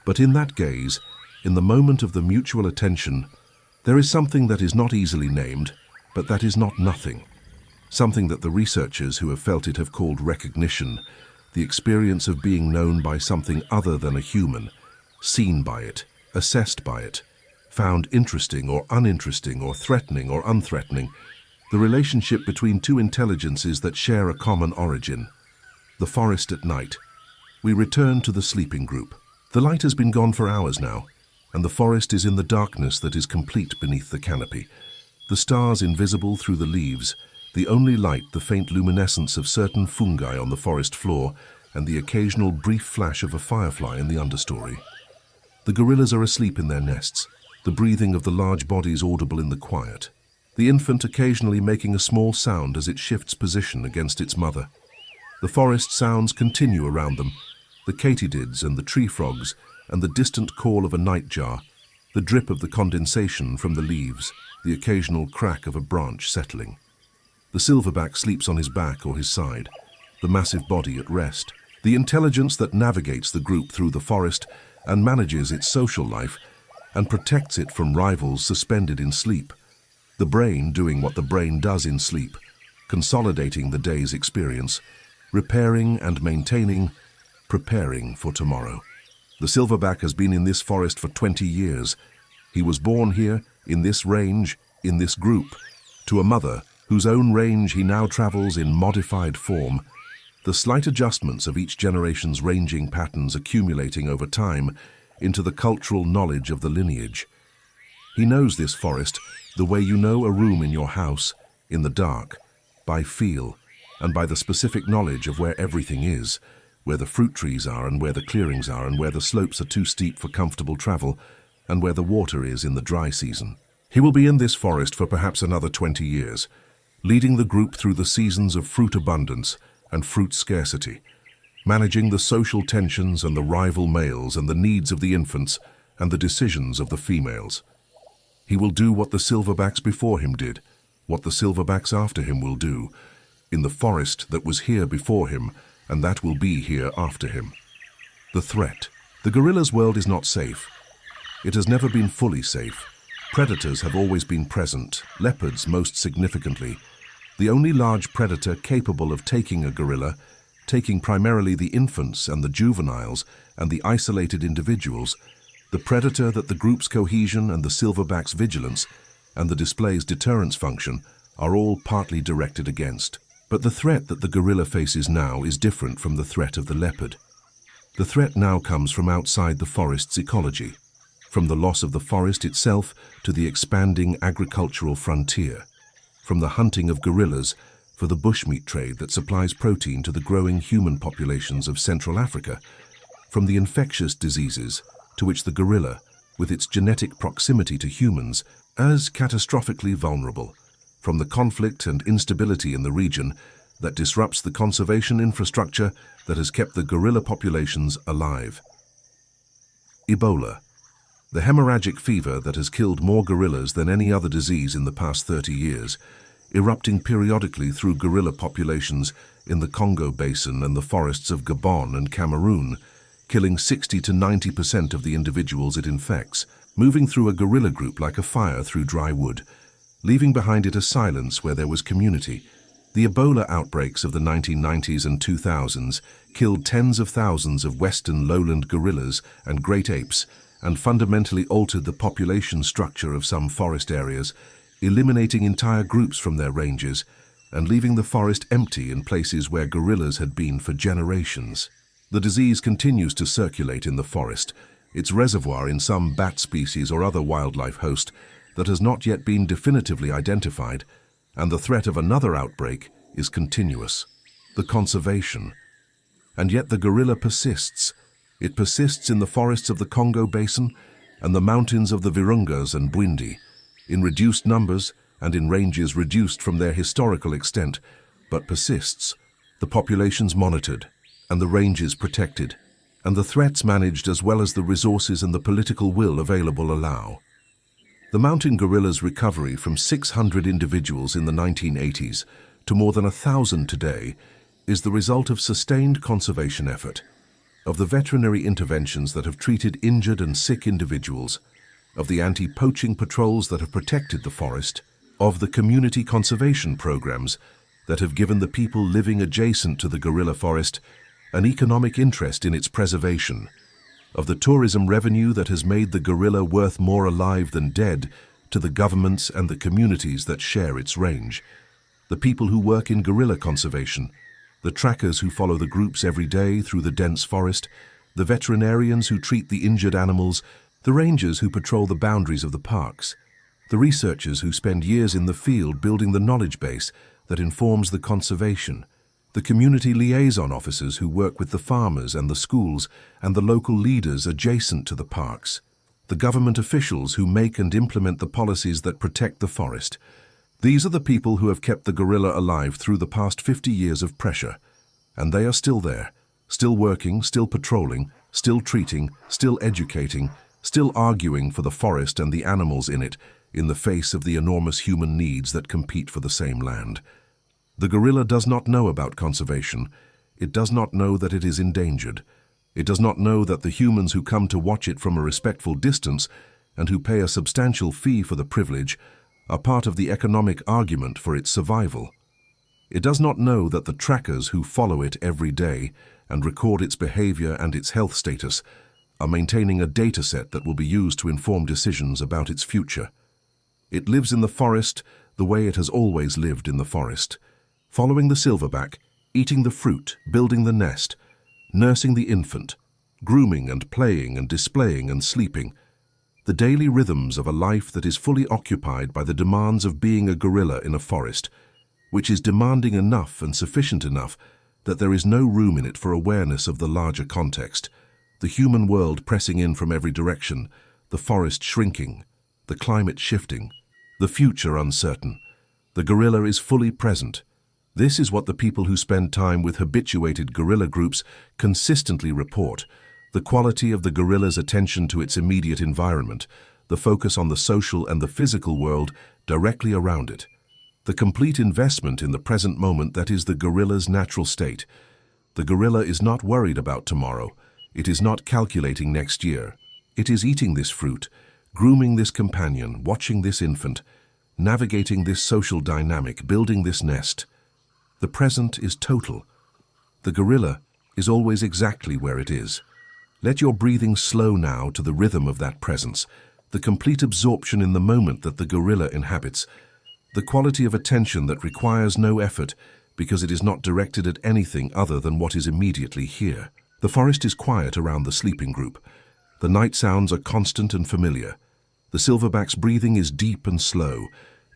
But in that gaze, in the moment of the mutual attention, there is something that is not easily named, but that is not nothing. Something that the researchers who have felt it have called recognition, the experience of being known by something other than a human, seen by it, assessed by it, found interesting or uninteresting or threatening or unthreatening, the relationship between two intelligences that share a common origin. The forest at night. We return to the sleeping group. The light has been gone for hours now, and the forest is in the darkness that is complete beneath the canopy. The stars invisible through the leaves, the only light the faint luminescence of certain fungi on the forest floor, and the occasional brief flash of a firefly in the understory. The gorillas are asleep in their nests, the breathing of the large bodies audible in the quiet. The infant occasionally making a small sound as it shifts position against its mother. The forest sounds continue around them, the katydids and the tree frogs and the distant call of a nightjar, the drip of the condensation from the leaves, the occasional crack of a branch settling. The silverback sleeps on his back or his side, the massive body at rest. The intelligence that navigates the group through the forest and manages its social life and protects it from rivals suspended in sleep. The brain doing what the brain does in sleep, consolidating the day's experience, repairing and maintaining, preparing for tomorrow. The silverback has been in this forest for 20 years. He was born here, in this range, in this group, to a mother whose own range he now travels in modified form, the slight adjustments of each generation's ranging patterns accumulating over time into the cultural knowledge of the lineage. He knows this forest the way you know a room in your house, in the dark, by feel, and by the specific knowledge of where everything is, where the fruit trees are and where the clearings are and where the slopes are too steep for comfortable travel and where the water is in the dry season. He will be in this forest for perhaps another 20 years, leading the group through the seasons of fruit abundance and fruit scarcity, managing the social tensions and the rival males and the needs of the infants and the decisions of the females. He will do what the silverbacks before him did, what the silverbacks after him will do, in the forest that was here before him and that will be here after him. The threat. The gorilla's world is not safe. It has never been fully safe. Predators have always been present, leopards most significantly. The only large predator capable of taking a gorilla, taking primarily the infants and the juveniles and the isolated individuals, the predator that the group's cohesion and the silverback's vigilance and the display's deterrence function are all partly directed against. But the threat that the gorilla faces now is different from the threat of the leopard. The threat now comes from outside the forest's ecology, from the loss of the forest itself to the expanding agricultural frontier, from the hunting of gorillas for the bushmeat trade that supplies protein to the growing human populations of Central Africa, from the infectious diseases to which the gorilla, with its genetic proximity to humans, is catastrophically vulnerable, from the conflict and instability in the region that disrupts the conservation infrastructure that has kept the gorilla populations alive. Ebola, the hemorrhagic fever that has killed more gorillas than any other disease in the past 30 years, erupting periodically through gorilla populations in the Congo Basin and the forests of Gabon and Cameroon, killing 60 to 90% of the individuals it infects, moving through a gorilla group like a fire through dry wood, leaving behind it a silence where there was community. The Ebola outbreaks of the 1990s and 2000s killed tens of thousands of western lowland gorillas and great apes and fundamentally altered the population structure of some forest areas, eliminating entire groups from their ranges and leaving the forest empty in places where gorillas had been for generations. The disease continues to circulate in the forest, its reservoir in some bat species or other wildlife host that has not yet been definitively identified, and the threat of another outbreak is continuous. The conservation. And yet the gorilla persists. It persists in the forests of the Congo Basin and the mountains of the Virungas and Bwindi. in reduced numbers and in ranges reduced from their historical extent, but persists, the populations monitored, and the ranges protected, and the threats managed as well as the resources and the political will available allow. The mountain gorilla's recovery from 600 individuals in the 1980s to more than 1,000 today is the result of sustained conservation effort, of the veterinary interventions that have treated injured and sick individuals, of the anti-poaching patrols that have protected the forest, of the community conservation programs that have given the people living adjacent to the gorilla forest an economic interest in its preservation, of the tourism revenue that has made the gorilla worth more alive than dead to the governments and the communities that share its range, the people who work in gorilla conservation, the trackers who follow the groups every day through the dense forest, the veterinarians who treat the injured animals, the rangers who patrol the boundaries of the parks, the researchers who spend years in the field building the knowledge base that informs the conservation, the community liaison officers who work with the farmers and the schools and the local leaders adjacent to the parks, the government officials who make and implement the policies that protect the forest. These are the people who have kept the gorilla alive through the past 50 years of pressure, and they are still there, still working, still patrolling, still treating, still educating, still arguing for the forest and the animals in it in the face of the enormous human needs that compete for the same land. The gorilla does not know about conservation. It does not know that it is endangered. It does not know that the humans who come to watch it from a respectful distance and who pay a substantial fee for the privilege are part of the economic argument for its survival. It does not know that the trackers who follow it every day and record its behavior and its health status are maintaining a data set that will be used to inform decisions about its future. It lives in the forest the way it has always lived in the forest, following the silverback, eating the fruit, building the nest, nursing the infant, grooming and playing and displaying and sleeping, the daily rhythms of a life that is fully occupied by the demands of being a gorilla in a forest, which is demanding enough and sufficient enough that there is no room in it for awareness of the larger context, the human world pressing in from every direction, the forest shrinking, the climate shifting, the future uncertain. The gorilla is fully present. This is what the people who spend time with habituated gorilla groups consistently report: the quality of the gorilla's attention to its immediate environment, the focus on the social and the physical world directly around it, the complete investment in the present moment that is the gorilla's natural state. The gorilla is not worried about tomorrow. It is not calculating next year. It is eating this fruit, grooming this companion, watching this infant, navigating this social dynamic, building this nest. The present is total. The gorilla is always exactly where it is. Let your breathing slow now to the rhythm of that presence, the complete absorption in the moment that the gorilla inhabits, the quality of attention that requires no effort because it is not directed at anything other than what is immediately here. The forest is quiet around the sleeping group. The night sounds are constant and familiar. The silverback's breathing is deep and slow.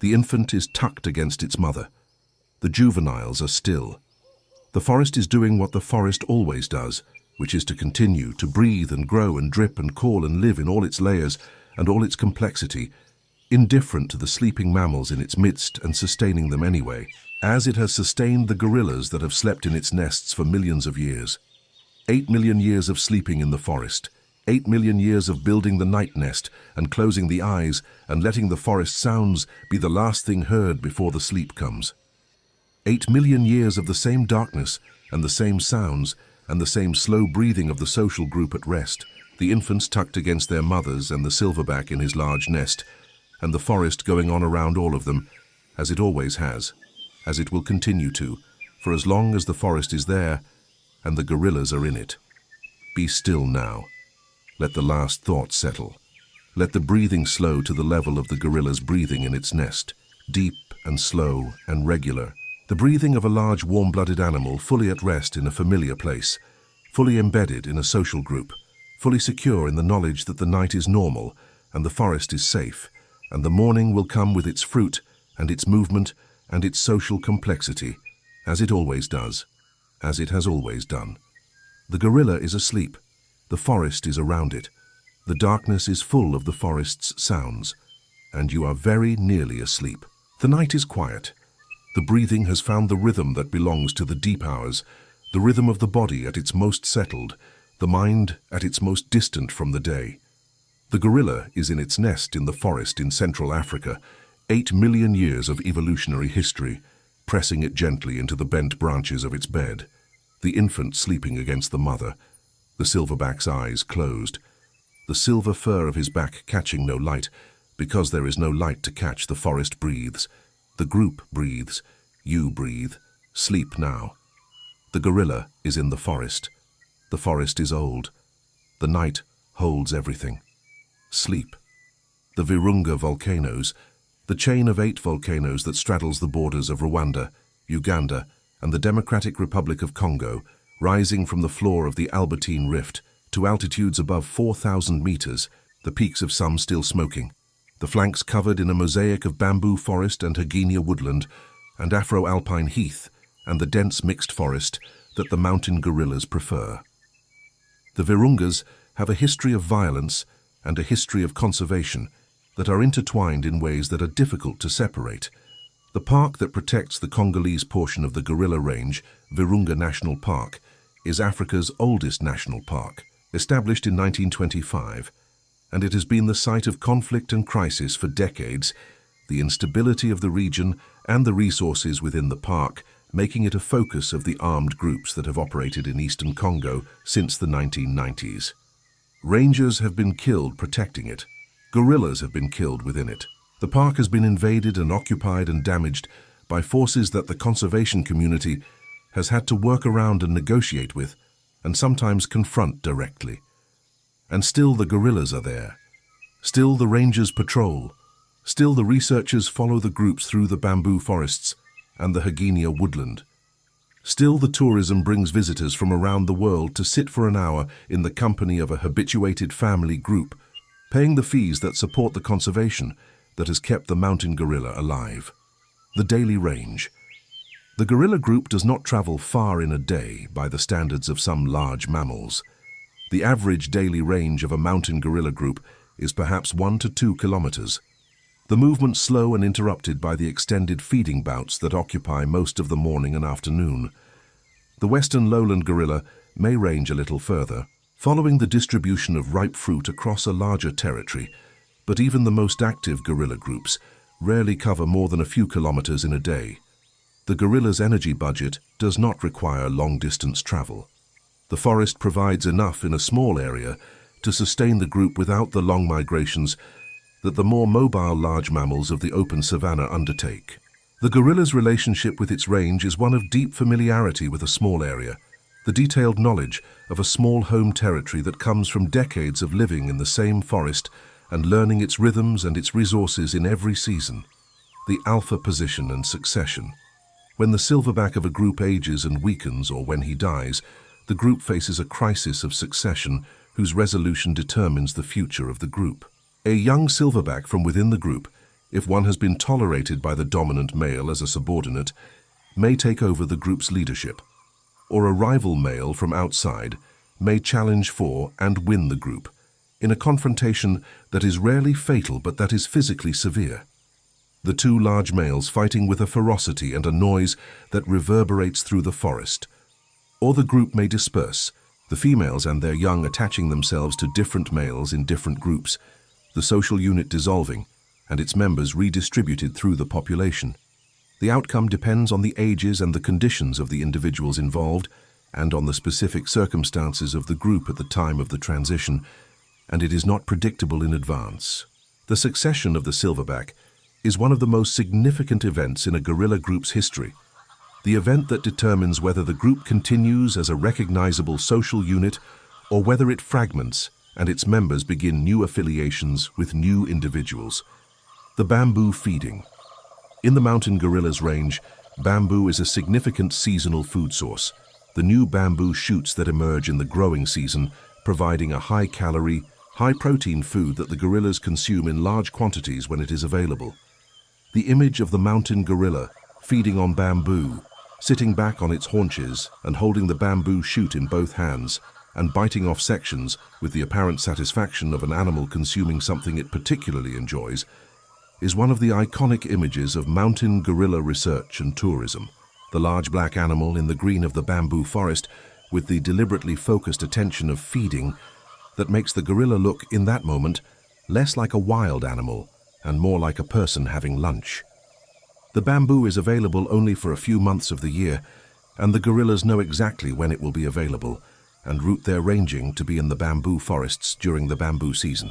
The infant is tucked against its mother. The juveniles are still. The forest is doing what the forest always does, which is to continue to breathe and grow and drip and call and live in all its layers and all its complexity, indifferent to the sleeping mammals in its midst and sustaining them anyway, as it has sustained the gorillas that have slept in its nests for millions of years. 8 million years of sleeping in the forest, 8 million years of building the night nest and closing the eyes and letting the forest sounds be the last thing heard before the sleep comes. 8 million years of the same darkness and the same sounds and the same slow breathing of the social group at rest, the infants tucked against their mothers and the silverback in his large nest, and the forest going on around all of them, as it always has, as it will continue to, for as long as the forest is there and the gorillas are in it. Be still now. Let the last thought settle. Let the breathing slow to the level of the gorilla's breathing in its nest, deep and slow and regular. The breathing of a large warm-blooded animal fully at rest in a familiar place, fully embedded in a social group, fully secure in the knowledge that the night is normal and the forest is safe, and the morning will come with its fruit and its movement and its social complexity, as it always does, as it has always done. The gorilla is asleep. The forest is around it. The darkness is full of the forest's sounds. and you are very nearly asleep. The night is quiet. The breathing has found the rhythm that belongs to the deep hours, the rhythm of the body at its most settled, the mind at its most distant from the day. The gorilla is in its nest in the forest in Central Africa, 8 million years of evolutionary history, pressing it gently into the bent branches of its bed, the infant sleeping against the mother, the silverback's eyes closed, the silver fur of his back catching no light, because there is no light to catch. The forest breathes, the group breathes, you breathe, sleep now. The gorilla is in the forest is old, the night holds everything. Sleep. The Virunga volcanoes, the chain of 8 volcanoes that straddles the borders of Rwanda, Uganda, and the Democratic Republic of Congo, rising from the floor of the Albertine Rift to altitudes above 4,000 meters, the peaks of some still smoking, the flanks covered in a mosaic of bamboo forest and Hagenia woodland, and Afro-alpine heath, and the dense mixed forest that the mountain gorillas prefer. The Virungas have a history of violence and a history of conservation that are intertwined in ways that are difficult to separate. The park that protects the Congolese portion of the gorilla range, Virunga National Park, is Africa's oldest national park, established in 1925, and it has been the site of conflict and crisis for decades, the instability of the region and the resources within the park making it a focus of the armed groups that have operated in eastern Congo since the 1990s. Rangers have been killed protecting it. Gorillas have been killed within it. The park has been invaded and occupied and damaged by forces that the conservation community has had to work around and negotiate with, and sometimes confront directly. And still the gorillas are there. Still the rangers patrol. Still the researchers follow the groups through the bamboo forests and the Hagenia woodland. Still the tourism brings visitors from around the world to sit for an hour in the company of a habituated family group, paying the fees that support the conservation that has kept the mountain gorilla alive. The daily range. The gorilla group does not travel far in a day by the standards of some large mammals. The average daily range of a mountain gorilla group is perhaps 1 to 2 kilometers. The movement slow and interrupted by the extended feeding bouts that occupy most of the morning and afternoon. The western lowland gorilla may range a little further, following the distribution of ripe fruit across a larger territory, but even the most active gorilla groups rarely cover more than a few kilometers in a day. The gorilla's energy budget does not require long-distance travel. The forest provides enough in a small area to sustain the group without the long migrations that the more mobile large mammals of the open savanna undertake. The gorilla's relationship with its range is one of deep familiarity with a small area, the detailed knowledge of a small home territory that comes from decades of living in the same forest and learning its rhythms and its resources in every season. The alpha position and succession. When the silverback of a group ages and weakens, or when he dies, the group faces a crisis of succession whose resolution determines the future of the group. A young silverback from within the group, if one has been tolerated by the dominant male as a subordinate, may take over the group's leadership, or a rival male from outside may challenge for and win the group, in a confrontation that is rarely fatal but that is physically severe. The two large males fighting with a ferocity and a noise that reverberates through the forest. Or the group may disperse, the females and their young attaching themselves to different males in different groups, the social unit dissolving, and its members redistributed through the population. The outcome depends on the ages and the conditions of the individuals involved, and on the specific circumstances of the group at the time of the transition, and it is not predictable in advance. The succession of the silverback is one of the most significant events in a gorilla group's history, the event that determines whether the group continues as a recognizable social unit or whether it fragments and its members begin new affiliations with new individuals. The bamboo feeding. In the mountain gorilla's range, bamboo is a significant seasonal food source, the new bamboo shoots that emerge in the growing season, providing a high-calorie, high-protein food that the gorillas consume in large quantities when it is available. The image of the mountain gorilla feeding on bamboo, sitting back on its haunches and holding the bamboo shoot in both hands, and biting off sections with the apparent satisfaction of an animal consuming something it particularly enjoys, is one of the iconic images of mountain gorilla research and tourism. The large black animal in the green of the bamboo forest with the deliberately focused attention of feeding that makes the gorilla look, in that moment, less like a wild animal and more like a person having lunch. The bamboo is available only for a few months of the year, and the gorillas know exactly when it will be available and route their ranging to be in the bamboo forests during the bamboo season.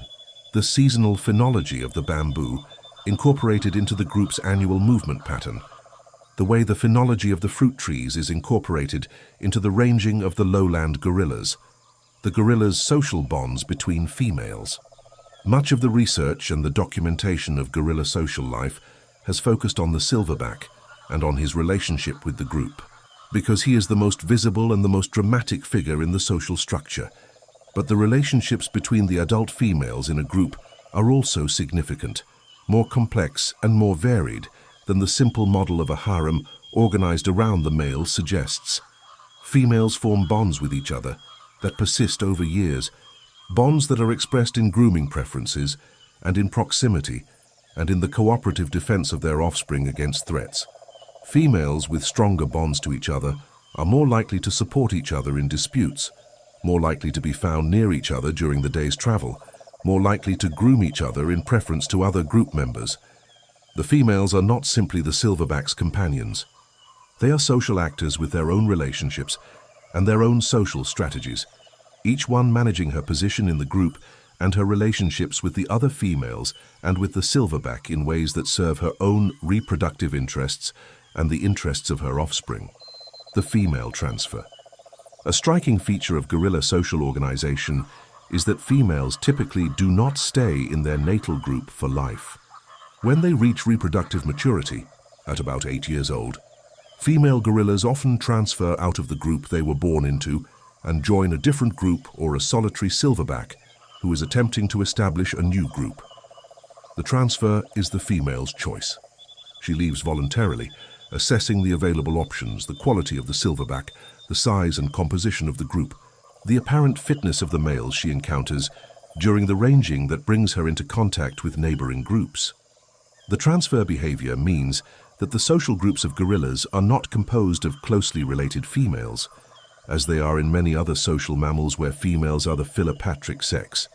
The seasonal phenology of the bamboo incorporated into the group's annual movement pattern, the way the phenology of the fruit trees is incorporated into the ranging of the lowland gorillas, the gorillas' social bonds between females. Much of the research and the documentation of gorilla social life has focused on the silverback and on his relationship with the group, because he is the most visible and the most dramatic figure in the social structure. But the relationships between the adult females in a group are also significant, more complex and more varied than the simple model of a harem organized around the male suggests. Females form bonds with each other that persist over years, bonds that are expressed in grooming preferences and in proximity and in the cooperative defense of their offspring against threats. Females with stronger bonds to each other are more likely to support each other in disputes, more likely to be found near each other during the day's travel, more likely to groom each other in preference to other group members. The females are not simply the silverback's companions. They are social actors with their own relationships and their own social strategies, each one managing her position in the group and her relationships with the other females and with the silverback in ways that serve her own reproductive interests and the interests of her offspring. The female transfer. A striking feature of gorilla social organization is that females typically do not stay in their natal group for life. When they reach reproductive maturity, at about 8 years old, female gorillas often transfer out of the group they were born into and join a different group or a solitary silverback who is attempting to establish a new group. The transfer is the female's choice. She leaves voluntarily, assessing the available options, the quality of the silverback, the size and composition of the group, the apparent fitness of the males she encounters during the ranging that brings her into contact with neighboring groups. The transfer behavior means that the social groups of gorillas are not composed of closely related females, as they are in many other social mammals where females are the philopatric sex.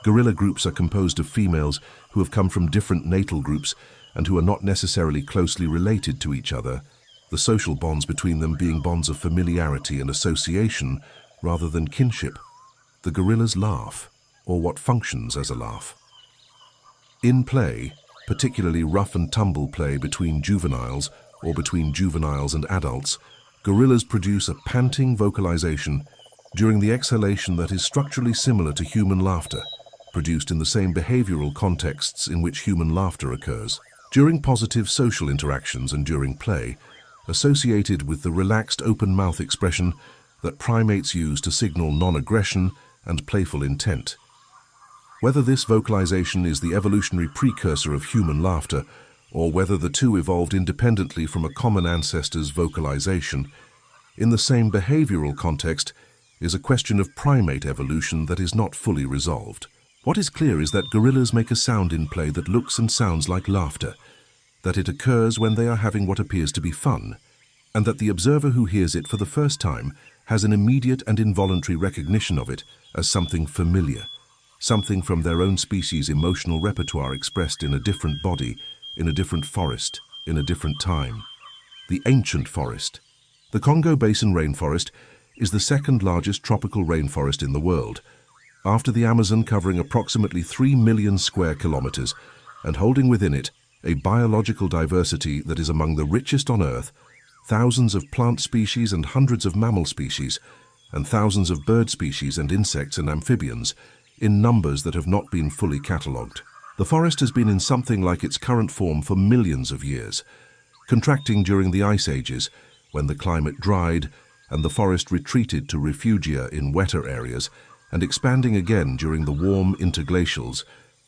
Gorilla groups are composed of females who have come from different natal groups and who are not necessarily closely related to each other, the social bonds between them being bonds of familiarity and association rather than kinship. The gorillas laugh, or what functions as a laugh. In play, particularly rough and tumble play between juveniles or between juveniles and adults, gorillas produce a panting vocalization during the exhalation that is structurally similar to human laughter, produced in the same behavioral contexts in which human laughter occurs. During positive social interactions and during play, associated with the relaxed open mouth expression that primates use to signal non-aggression and playful intent. Whether this vocalization is the evolutionary precursor of human laughter, or whether the two evolved independently from a common ancestor's vocalization, in the same behavioral context is a question of primate evolution that is not fully resolved. What is clear is that gorillas make a sound in play that looks and sounds like laughter, that it occurs when they are having what appears to be fun, and that the observer who hears it for the first time has an immediate and involuntary recognition of it as something familiar, something from their own species' emotional repertoire expressed in a different body, in a different forest, in a different time. The ancient forest. The Congo Basin rainforest is the second largest tropical rainforest in the world, after the Amazon, covering approximately 3 million square kilometers and holding within it a biological diversity that is among the richest on Earth, thousands of plant species and hundreds of mammal species, and thousands of bird species and insects and amphibians, in numbers that have not been fully catalogued. The forest has been in something like its current form for millions of years, contracting during the ice ages when the climate dried and the forest retreated to refugia in wetter areas, and expanding again during the warm interglacials,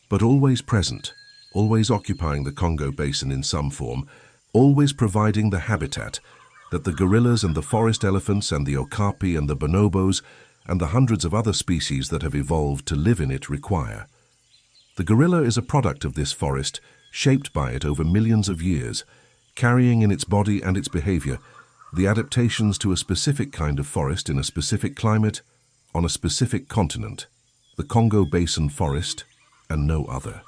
but always present, always occupying the Congo Basin in some form, always providing the habitat that the gorillas and the forest elephants and the okapi and the bonobos and the hundreds of other species that have evolved to live in it require. The gorilla is a product of this forest shaped by it over millions of years, carrying in its body and its behavior the adaptations to a specific kind of forest in a specific climate on a specific continent, the Congo Basin forest, and no other.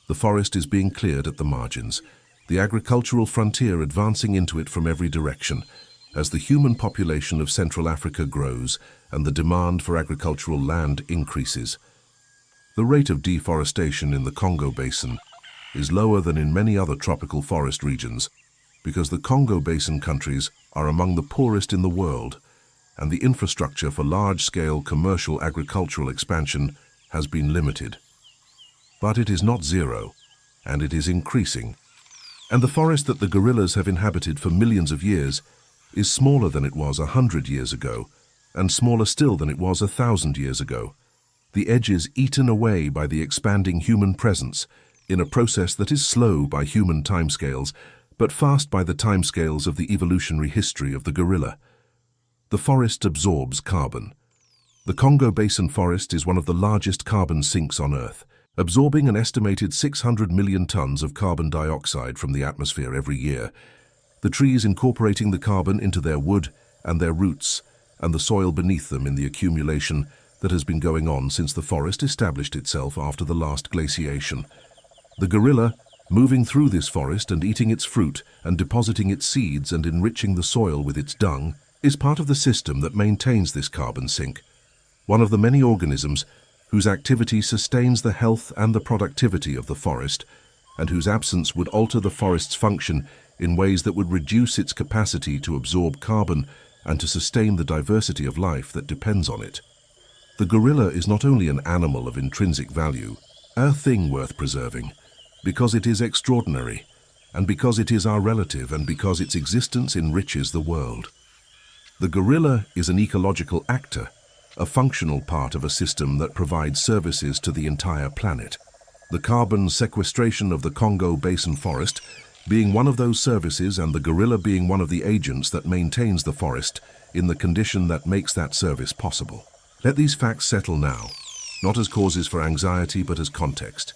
The forest is being cleared at the margins, the agricultural frontier advancing into it from every direction, as the human population of Central Africa grows and the demand for agricultural land increases. The rate of deforestation in the Congo Basin is lower than in many other tropical forest regions because the Congo Basin countries are among the poorest in the world, and the infrastructure for large-scale commercial agricultural expansion has been limited. But it is not zero, and it is increasing. And the forest that the gorillas have inhabited for millions of years is smaller than it was 100 years ago, and smaller still than it was 1,000 years ago. The edges eaten away by the expanding human presence in a process that is slow by human timescales, but fast by the timescales of the evolutionary history of the gorilla. The forest absorbs carbon. The Congo Basin forest is one of the largest carbon sinks on Earth, absorbing an estimated 600 million tons of carbon dioxide from the atmosphere every year. The trees incorporating the carbon into their wood and their roots, and the soil beneath them in the accumulation that has been going on since the forest established itself after the last glaciation. The gorilla, moving through this forest and eating its fruit and depositing its seeds and enriching the soil with its dung, is part of the system that maintains this carbon sink, one of the many organisms whose activity sustains the health and the productivity of the forest, and whose absence would alter the forest's function in ways that would reduce its capacity to absorb carbon and to sustain the diversity of life that depends on it. The gorilla is not only an animal of intrinsic value, a thing worth preserving, because it is extraordinary, and because it is our relative, and because its existence enriches the world. The gorilla is an ecological actor, a functional part of a system that provides services to the entire planet. The carbon sequestration of the Congo Basin forest being one of those services, and the gorilla being one of the agents that maintains the forest in the condition that makes that service possible. Let these facts settle now, not as causes for anxiety but as context,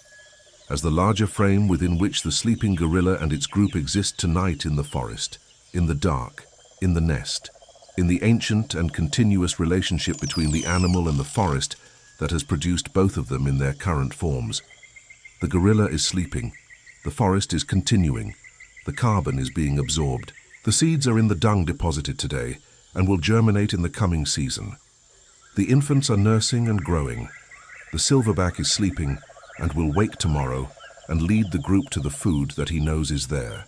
as the larger frame within which the sleeping gorilla and its group exist tonight in the forest, in the dark, in the nest, in the ancient and continuous relationship between the animal and the forest that has produced both of them in their current forms. The gorilla is sleeping, the forest is continuing, the carbon is being absorbed. The seeds are in the dung deposited today and will germinate in the coming season. The infants are nursing and growing. The silverback is sleeping and will wake tomorrow and lead the group to the food that he knows is there,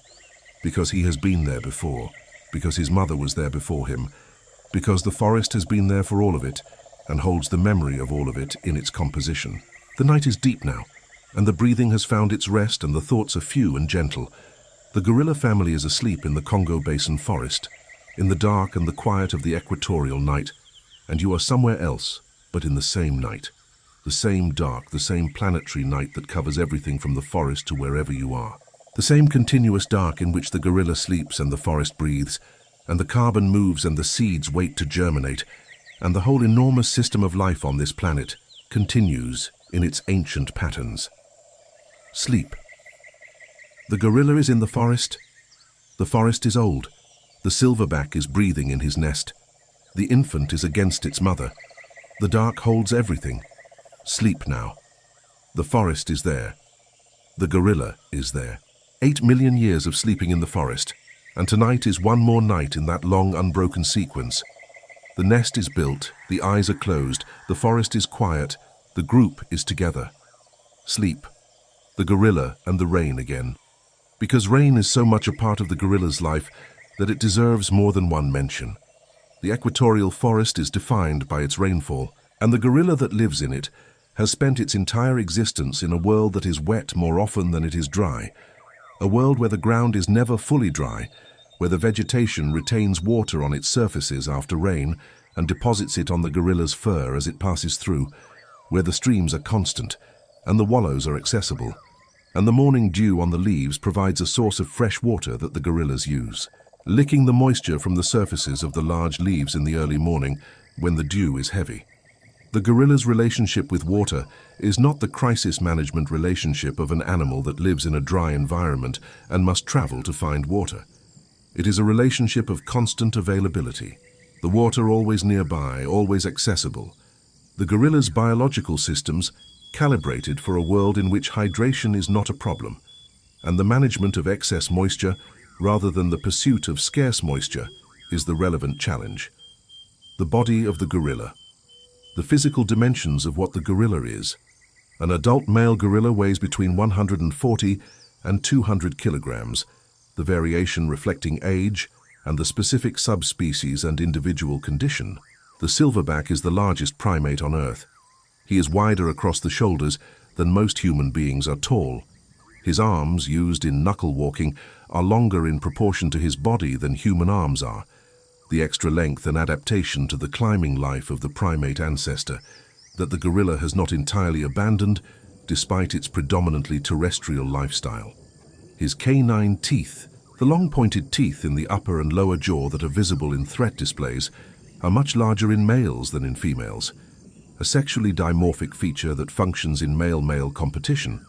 because he has been there before, because his mother was there before him, because the forest has been there for all of it and holds the memory of all of it in its composition. The night is deep now, and the breathing has found its rest, and the thoughts are few and gentle. The gorilla family is asleep in the Congo Basin forest, in the dark and the quiet of the equatorial night, and you are somewhere else, but in the same night. The same dark, the same planetary night that covers everything from the forest to wherever you are. The same continuous dark in which the gorilla sleeps and the forest breathes, and the carbon moves and the seeds wait to germinate, and the whole enormous system of life on this planet continues in its ancient patterns. Sleep. The gorilla is in the forest. The forest is old. The silverback is breathing in his nest. The infant is against its mother. The dark holds everything. Sleep now. The forest is there. The gorilla is there. 8 million years of sleeping in the forest, and tonight is one more night in that long, unbroken sequence. The nest is built, the eyes are closed, the forest is quiet, the group is together. Sleep. The gorilla and the rain again. Because rain is so much a part of the gorilla's life that it deserves more than one mention. The equatorial forest is defined by its rainfall, and the gorilla that lives in it has spent its entire existence in a world that is wet more often than it is dry, a world where the ground is never fully dry, where the vegetation retains water on its surfaces after rain and deposits it on the gorilla's fur as it passes through, where the streams are constant and the wallows are accessible, and the morning dew on the leaves provides a source of fresh water that the gorillas use, licking the moisture from the surfaces of the large leaves in the early morning when the dew is heavy. The gorilla's relationship with water is not the crisis management relationship of an animal that lives in a dry environment and must travel to find water. It is a relationship of constant availability. The water always nearby, always accessible. The gorilla's biological systems calibrated for a world in which hydration is not a problem, and the management of excess moisture rather than the pursuit of scarce moisture is the relevant challenge. The body of the gorilla. The physical dimensions of what the gorilla is. An adult male gorilla weighs between 140 and 200 kilograms, the variation reflecting age and the specific subspecies and individual condition. The silverback is the largest primate on Earth. He is wider across the shoulders than most human beings are tall. His arms, used in knuckle walking, are longer in proportion to his body than human arms are. The extra length and adaptation to the climbing life of the primate ancestor that the gorilla has not entirely abandoned despite its predominantly terrestrial lifestyle. His canine teeth, the long pointed teeth in the upper and lower jaw that are visible in threat displays, are much larger in males than in females, a sexually dimorphic feature that functions in male-male competition,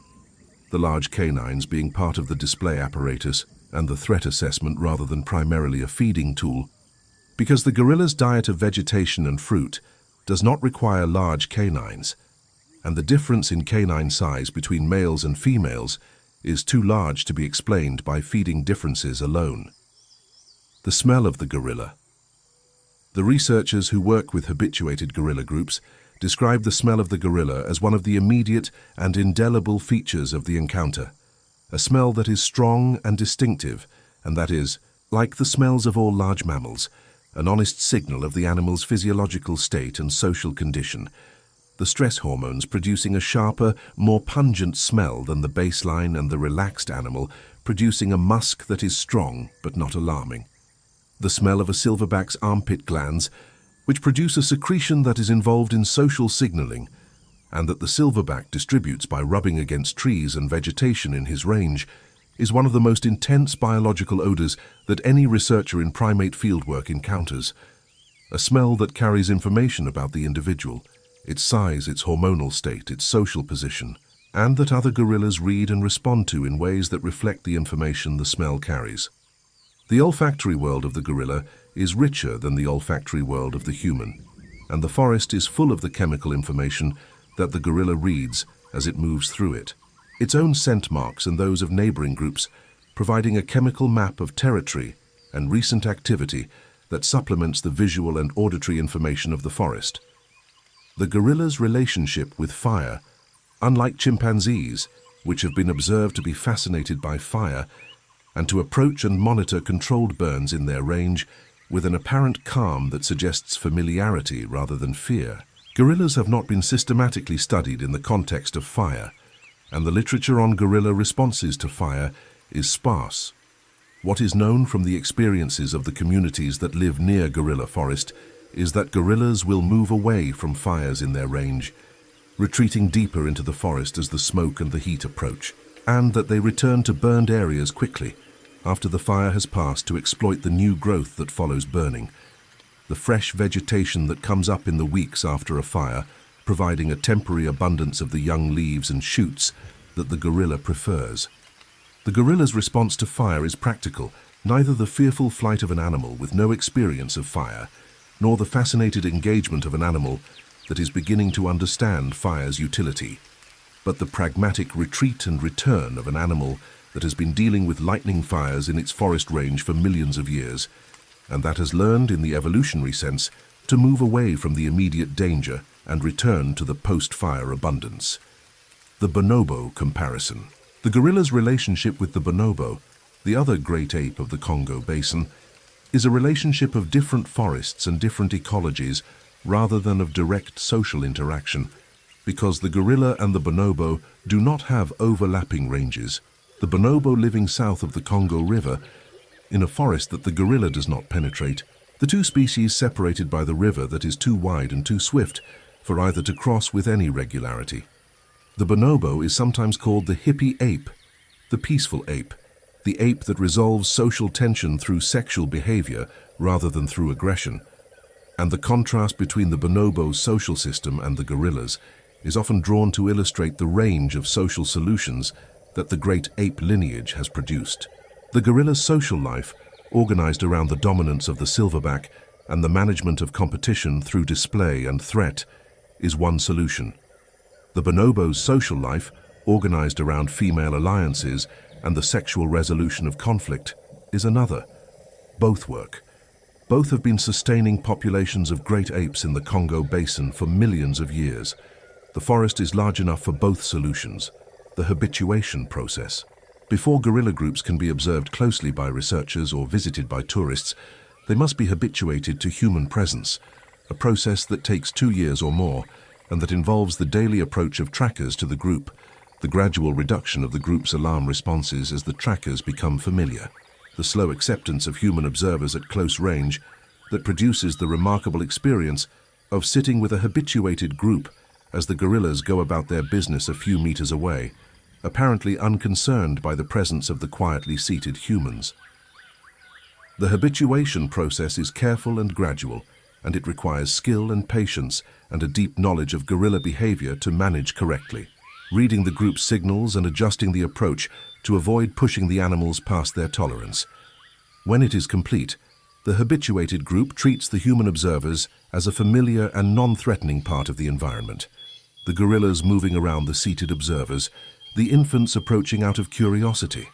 the large canines being part of the display apparatus and the threat assessment rather than primarily a feeding tool. Because the gorilla's diet of vegetation and fruit does not require large canines, and the difference in canine size between males and females is too large to be explained by feeding differences alone. The smell of the gorilla. The researchers who work with habituated gorilla groups describe the smell of the gorilla as one of the immediate and indelible features of the encounter, a smell that is strong and distinctive, and that is, like the smells of all large mammals, an honest signal of the animal's physiological state and social condition, the stress hormones producing a sharper, more pungent smell than the baseline and the relaxed animal producing a musk that is strong but not alarming. The smell of a silverback's armpit glands, which produce a secretion that is involved in social signaling, and that the silverback distributes by rubbing against trees and vegetation in his range, is one of the most intense biological odors that any researcher in primate fieldwork encounters. A smell that carries information about the individual, its size, its hormonal state, its social position, and that other gorillas read and respond to in ways that reflect the information the smell carries. The olfactory world of the gorilla is richer than the olfactory world of the human, and the forest is full of the chemical information that the gorilla reads as it moves through it. Its own scent marks and those of neighboring groups, providing a chemical map of territory and recent activity that supplements the visual and auditory information of the forest. The gorilla's relationship with fire, unlike chimpanzees, which have been observed to be fascinated by fire and to approach and monitor controlled burns in their range with an apparent calm that suggests familiarity rather than fear. Gorillas have not been systematically studied in the context of fire, and the literature on gorilla responses to fire is sparse. What is known from the experiences of the communities that live near gorilla forest is that gorillas will move away from fires in their range, retreating deeper into the forest as the smoke and the heat approach, and that they return to burned areas quickly after the fire has passed to exploit the new growth that follows burning, the fresh vegetation that comes up in the weeks after a fire, providing a temporary abundance of the young leaves and shoots that the gorilla prefers. The gorilla's response to fire is practical, neither the fearful flight of an animal with no experience of fire, nor the fascinated engagement of an animal that is beginning to understand fire's utility, but the pragmatic retreat and return of an animal that has been dealing with lightning fires in its forest range for millions of years, and that has learned, in the evolutionary sense, to move away from the immediate danger and return to the post-fire abundance. The bonobo comparison. The gorilla's relationship with the bonobo, the other great ape of the Congo Basin, is a relationship of different forests and different ecologies rather than of direct social interaction, because the gorilla and the bonobo do not have overlapping ranges. The bonobo living south of the Congo River, in a forest that the gorilla does not penetrate, the two species separated by the river that is too wide and too swift for either to cross with any regularity. The bonobo is sometimes called the hippie ape, the peaceful ape, the ape that resolves social tension through sexual behavior rather than through aggression. And the contrast between the bonobo's social system and the gorillas is often drawn to illustrate the range of social solutions that the great ape lineage has produced. The gorilla's social life, organized around the dominance of the silverback and the management of competition through display and threat, is one solution. The bonobo's social life, organized around female alliances and the sexual resolution of conflict, is another. Both work. Both have been sustaining populations of great apes in the Congo Basin for millions of years. The forest is large enough for both solutions. The habituation process. Before gorilla groups can be observed closely by researchers or visited by tourists, they must be habituated to human presence, a process that takes 2 years or more, and that involves the daily approach of trackers to the group, the gradual reduction of the group's alarm responses as the trackers become familiar, the slow acceptance of human observers at close range that produces the remarkable experience of sitting with a habituated group as the gorillas go about their business a few meters away, apparently unconcerned by the presence of the quietly seated humans. The habituation process is careful and gradual, and it requires skill and patience and a deep knowledge of gorilla behavior to manage correctly, reading the group's signals and adjusting the approach to avoid pushing the animals past their tolerance. When it is complete, the habituated group treats the human observers as a familiar and non-threatening part of the environment. The gorillas moving around the seated observers, the infants approaching out of curiosity,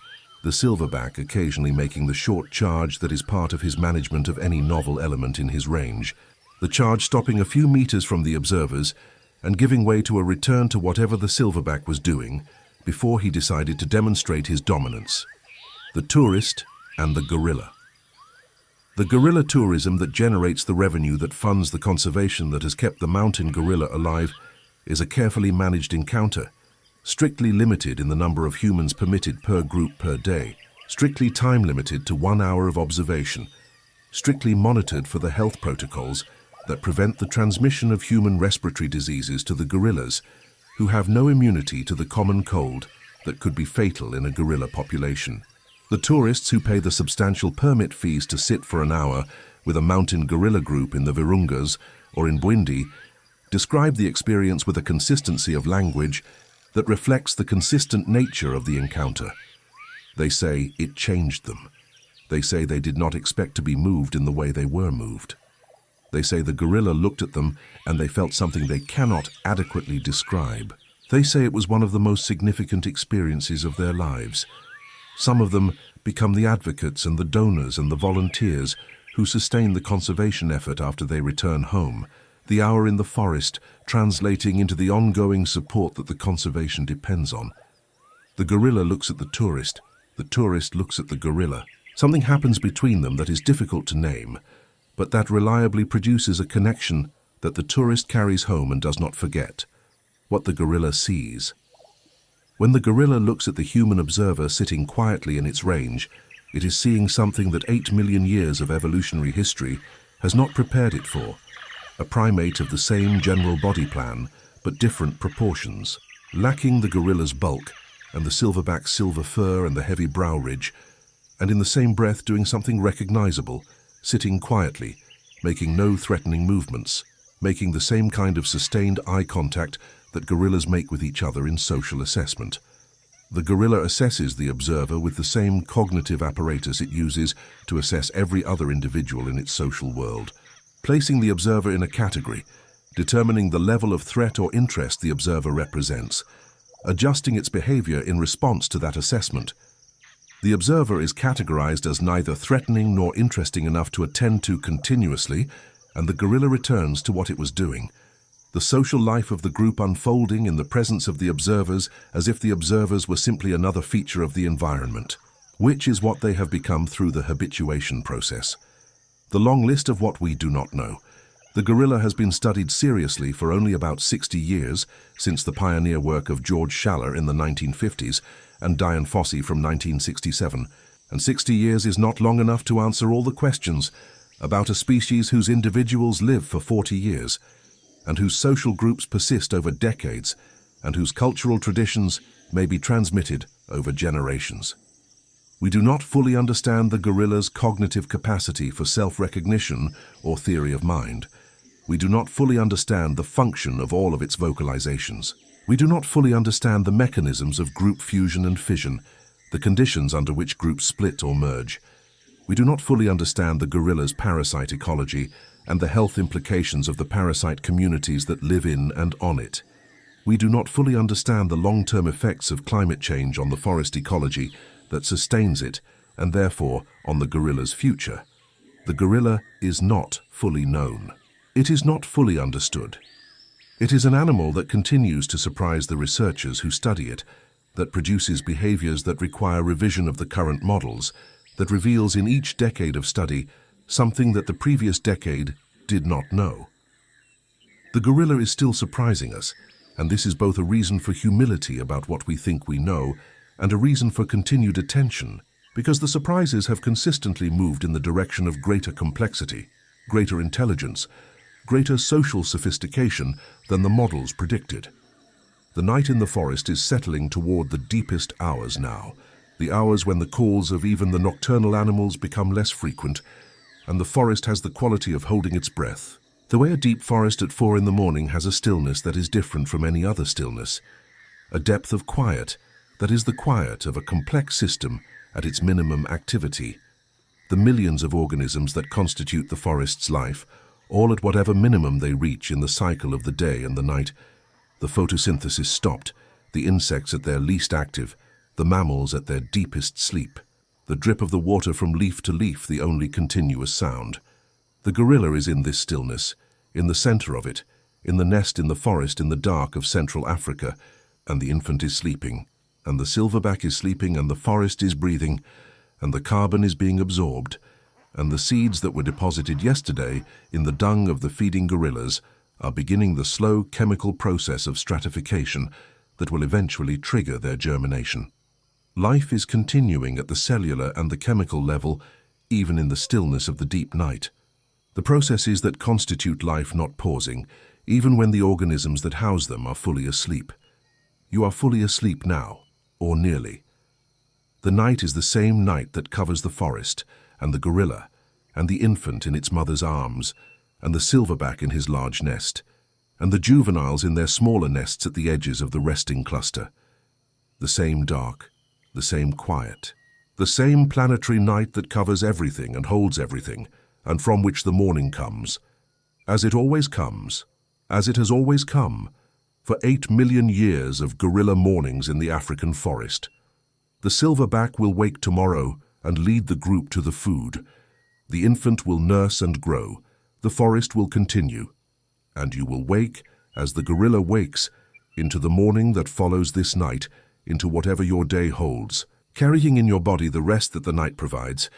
the silverback occasionally making the short charge that is part of his management of any novel element in his range, the charge stopping a few meters from the observers and giving way to a return to whatever the silverback was doing before he decided to demonstrate his dominance. The tourist and the gorilla. The gorilla tourism that generates the revenue that funds the conservation that has kept the mountain gorilla alive is a carefully managed encounter, strictly limited in the number of humans permitted per group per day, strictly time limited to 1 hour of observation, strictly monitored for the health protocols that prevent the transmission of human respiratory diseases to the gorillas, who have no immunity to the common cold that could be fatal in a gorilla population. The tourists who pay the substantial permit fees to sit for an hour with a mountain gorilla group in the Virungas or in Bwindi describe the experience with a consistency of language that reflects the consistent nature of the encounter. They say it changed them. They say they did not expect to be moved in the way they were moved. They say the gorilla looked at them and they felt something they cannot adequately describe. They say it was one of the most significant experiences of their lives. Some of them become the advocates and the donors and the volunteers who sustain the conservation effort after they return home, the hour in the forest translating into the ongoing support that the conservation depends on. The gorilla looks at the tourist looks at the gorilla. Something happens between them that is difficult to name, but that reliably produces a connection that the tourist carries home and does not forget. What the gorilla sees. When the gorilla looks at the human observer sitting quietly in its range, it is seeing something that 8 million years of evolutionary history has not prepared it for. A primate of the same general body plan, but different proportions. Lacking the gorilla's bulk and the silverback's silver fur and the heavy brow ridge, and in the same breath doing something recognizable, sitting quietly, making no threatening movements, making the same kind of sustained eye contact that gorillas make with each other in social assessment. The gorilla assesses the observer with the same cognitive apparatus it uses to assess every other individual in its social world, placing the observer in a category, determining the level of threat or interest the observer represents, adjusting its behavior in response to that assessment. The observer is categorized as neither threatening nor interesting enough to attend to continuously, and the gorilla returns to what it was doing. The social life of the group unfolding in the presence of the observers as if the observers were simply another feature of the environment, which is what they have become through the habituation process. The long list of what we do not know. The gorilla has been studied seriously for only about 60 years, since the pioneer work of George Schaller in the 1950s and Dian Fossey from 1967, and 60 years is not long enough to answer all the questions about a species whose individuals live for 40 years, and whose social groups persist over decades, and whose cultural traditions may be transmitted over generations. We do not fully understand the gorilla's cognitive capacity for self-recognition or theory of mind. We do not fully understand the function of all of its vocalizations. We do not fully understand the mechanisms of group fusion and fission, the conditions under which groups split or merge. We do not fully understand the gorilla's parasite ecology and the health implications of the parasite communities that live in and on it. We do not fully understand the long-term effects of climate change on the forest ecology that sustains it, and therefore on the gorilla's future. The gorilla is not fully known. It is not fully understood. It is an animal that continues to surprise the researchers who study it, that produces behaviors that require revision of the current models, that reveals in each decade of study something that the previous decade did not know. The gorilla is still surprising us, and this is both a reason for humility about what we think we know and a reason for continued attention, because the surprises have consistently moved in the direction of greater complexity, greater intelligence, greater social sophistication than the models predicted. The night in the forest is settling toward the deepest hours now, the hours when the calls of even the nocturnal animals become less frequent, and the forest has the quality of holding its breath. The way a deep forest at 4 in the morning has a stillness that is different from any other stillness, a depth of quiet that is the quiet of a complex system at its minimum activity. The millions of organisms that constitute the forest's life, all at whatever minimum they reach in the cycle of the day and the night. The photosynthesis stopped, the insects at their least active, the mammals at their deepest sleep. The drip of the water from leaf to leaf, the only continuous sound. The gorilla is in this stillness, in the center of it, in the nest in the forest in the dark of Central Africa, and the infant is sleeping, and the silverback is sleeping, and the forest is breathing, and the carbon is being absorbed, and the seeds that were deposited yesterday in the dung of the feeding gorillas are beginning the slow chemical process of stratification that will eventually trigger their germination. Life is continuing at the cellular and the chemical level, even in the stillness of the deep night. The processes that constitute life not pausing, even when the organisms that house them are fully asleep. You are fully asleep now, or nearly. The night is the same night that covers the forest, and the gorilla, and the infant in its mother's arms, and the silverback in his large nest, and the juveniles in their smaller nests at the edges of the resting cluster. The same dark, the same quiet, the same planetary night that covers everything and holds everything, and from which the morning comes, as it always comes, as it has always come, for 8 million years of gorilla mornings in the African forest. The silverback will wake tomorrow and lead the group to the food. The infant will nurse and grow. The forest will continue. And you will wake, as the gorilla wakes, into the morning that follows this night, into whatever your day holds, carrying in your body the rest that the night provides,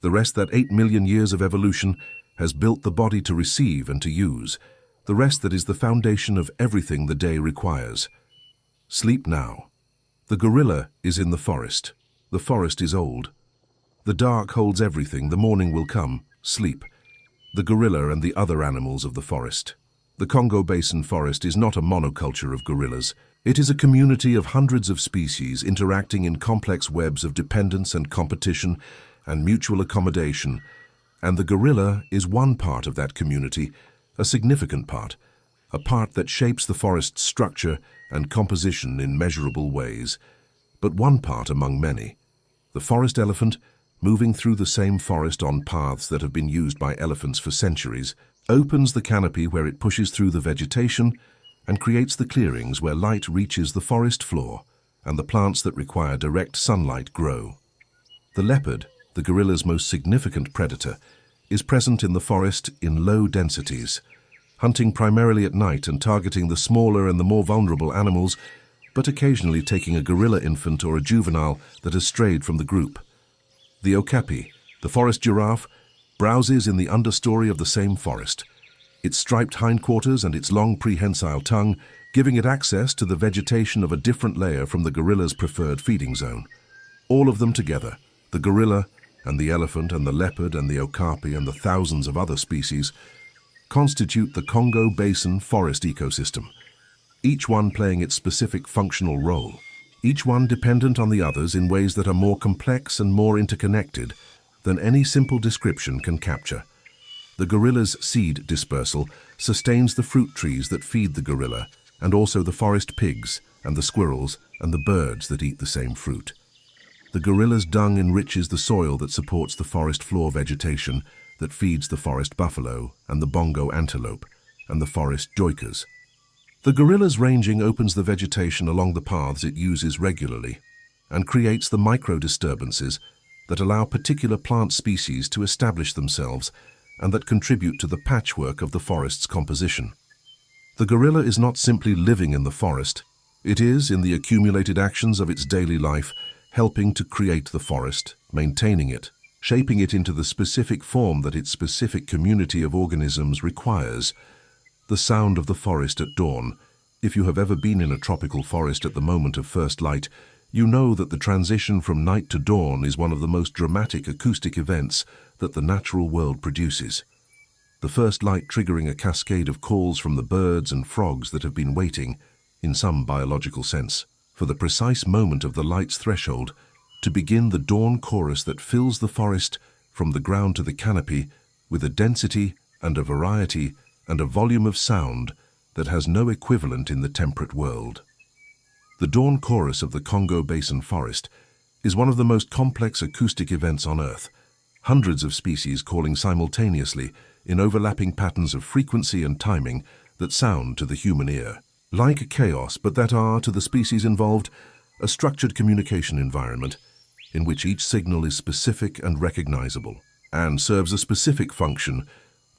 the rest that 8 million years of evolution has built the body to receive and to use, the rest that is the foundation of everything the day requires. Sleep now. The gorilla is in the forest. The forest is old. The dark holds everything. The morning will come. Sleep. The gorilla and the other animals of the forest. The Congo Basin forest is not a monoculture of gorillas. It is a community of hundreds of species interacting in complex webs of dependence and competition and mutual accommodation, and the gorilla is one part of that community, a significant part, a part that shapes the forest's structure and composition in measurable ways, but one part among many. The forest elephant, moving through the same forest on paths that have been used by elephants for centuries, opens the canopy where it pushes through the vegetation and creates the clearings where light reaches the forest floor and the plants that require direct sunlight grow. The leopard, the gorilla's most significant predator, is present in the forest in low densities, hunting primarily at night and targeting the smaller and the more vulnerable animals, but occasionally taking a gorilla infant or a juvenile that has strayed from the group. The okapi, the forest giraffe, browses in the understory of the same forest, its striped hindquarters and its long prehensile tongue giving it access to the vegetation of a different layer from the gorilla's preferred feeding zone. All of them together, the gorilla and the elephant and the leopard and the okapi and the thousands of other species, constitute the Congo Basin forest ecosystem, each one playing its specific functional role. each one dependent on the others in ways that are more complex and more interconnected than any simple description can capture. The gorilla's seed dispersal sustains the fruit trees that feed the gorilla, and also the forest pigs and the squirrels and the birds that eat the same fruit. The gorilla's dung enriches the soil that supports the forest floor vegetation that feeds the forest buffalo and the bongo antelope and the forest joikas. The gorilla's ranging opens the vegetation along the paths it uses regularly and creates the micro-disturbances that allow particular plant species to establish themselves and that contribute to the patchwork of the forest's composition. The gorilla is not simply living in the forest, it is, in the accumulated actions of its daily life, helping to create the forest, maintaining it, shaping it into the specific form that its specific community of organisms requires. The sound of the forest at dawn. If you have ever been in a tropical forest at the moment of first light, you know that the transition from night to dawn is one of the most dramatic acoustic events that the natural world produces. The first light triggering a cascade of calls from the birds and frogs that have been waiting, in some biological sense, for the precise moment of the light's threshold to begin the dawn chorus that fills the forest from the ground to the canopy with a density and a variety and a volume of sound that has no equivalent in the temperate world. The dawn chorus of the Congo Basin forest is one of the most complex acoustic events on Earth, hundreds of species calling simultaneously in overlapping patterns of frequency and timing that sound to the human ear like chaos, but that are, to the species involved, a structured communication environment in which each signal is specific and recognizable and serves a specific function,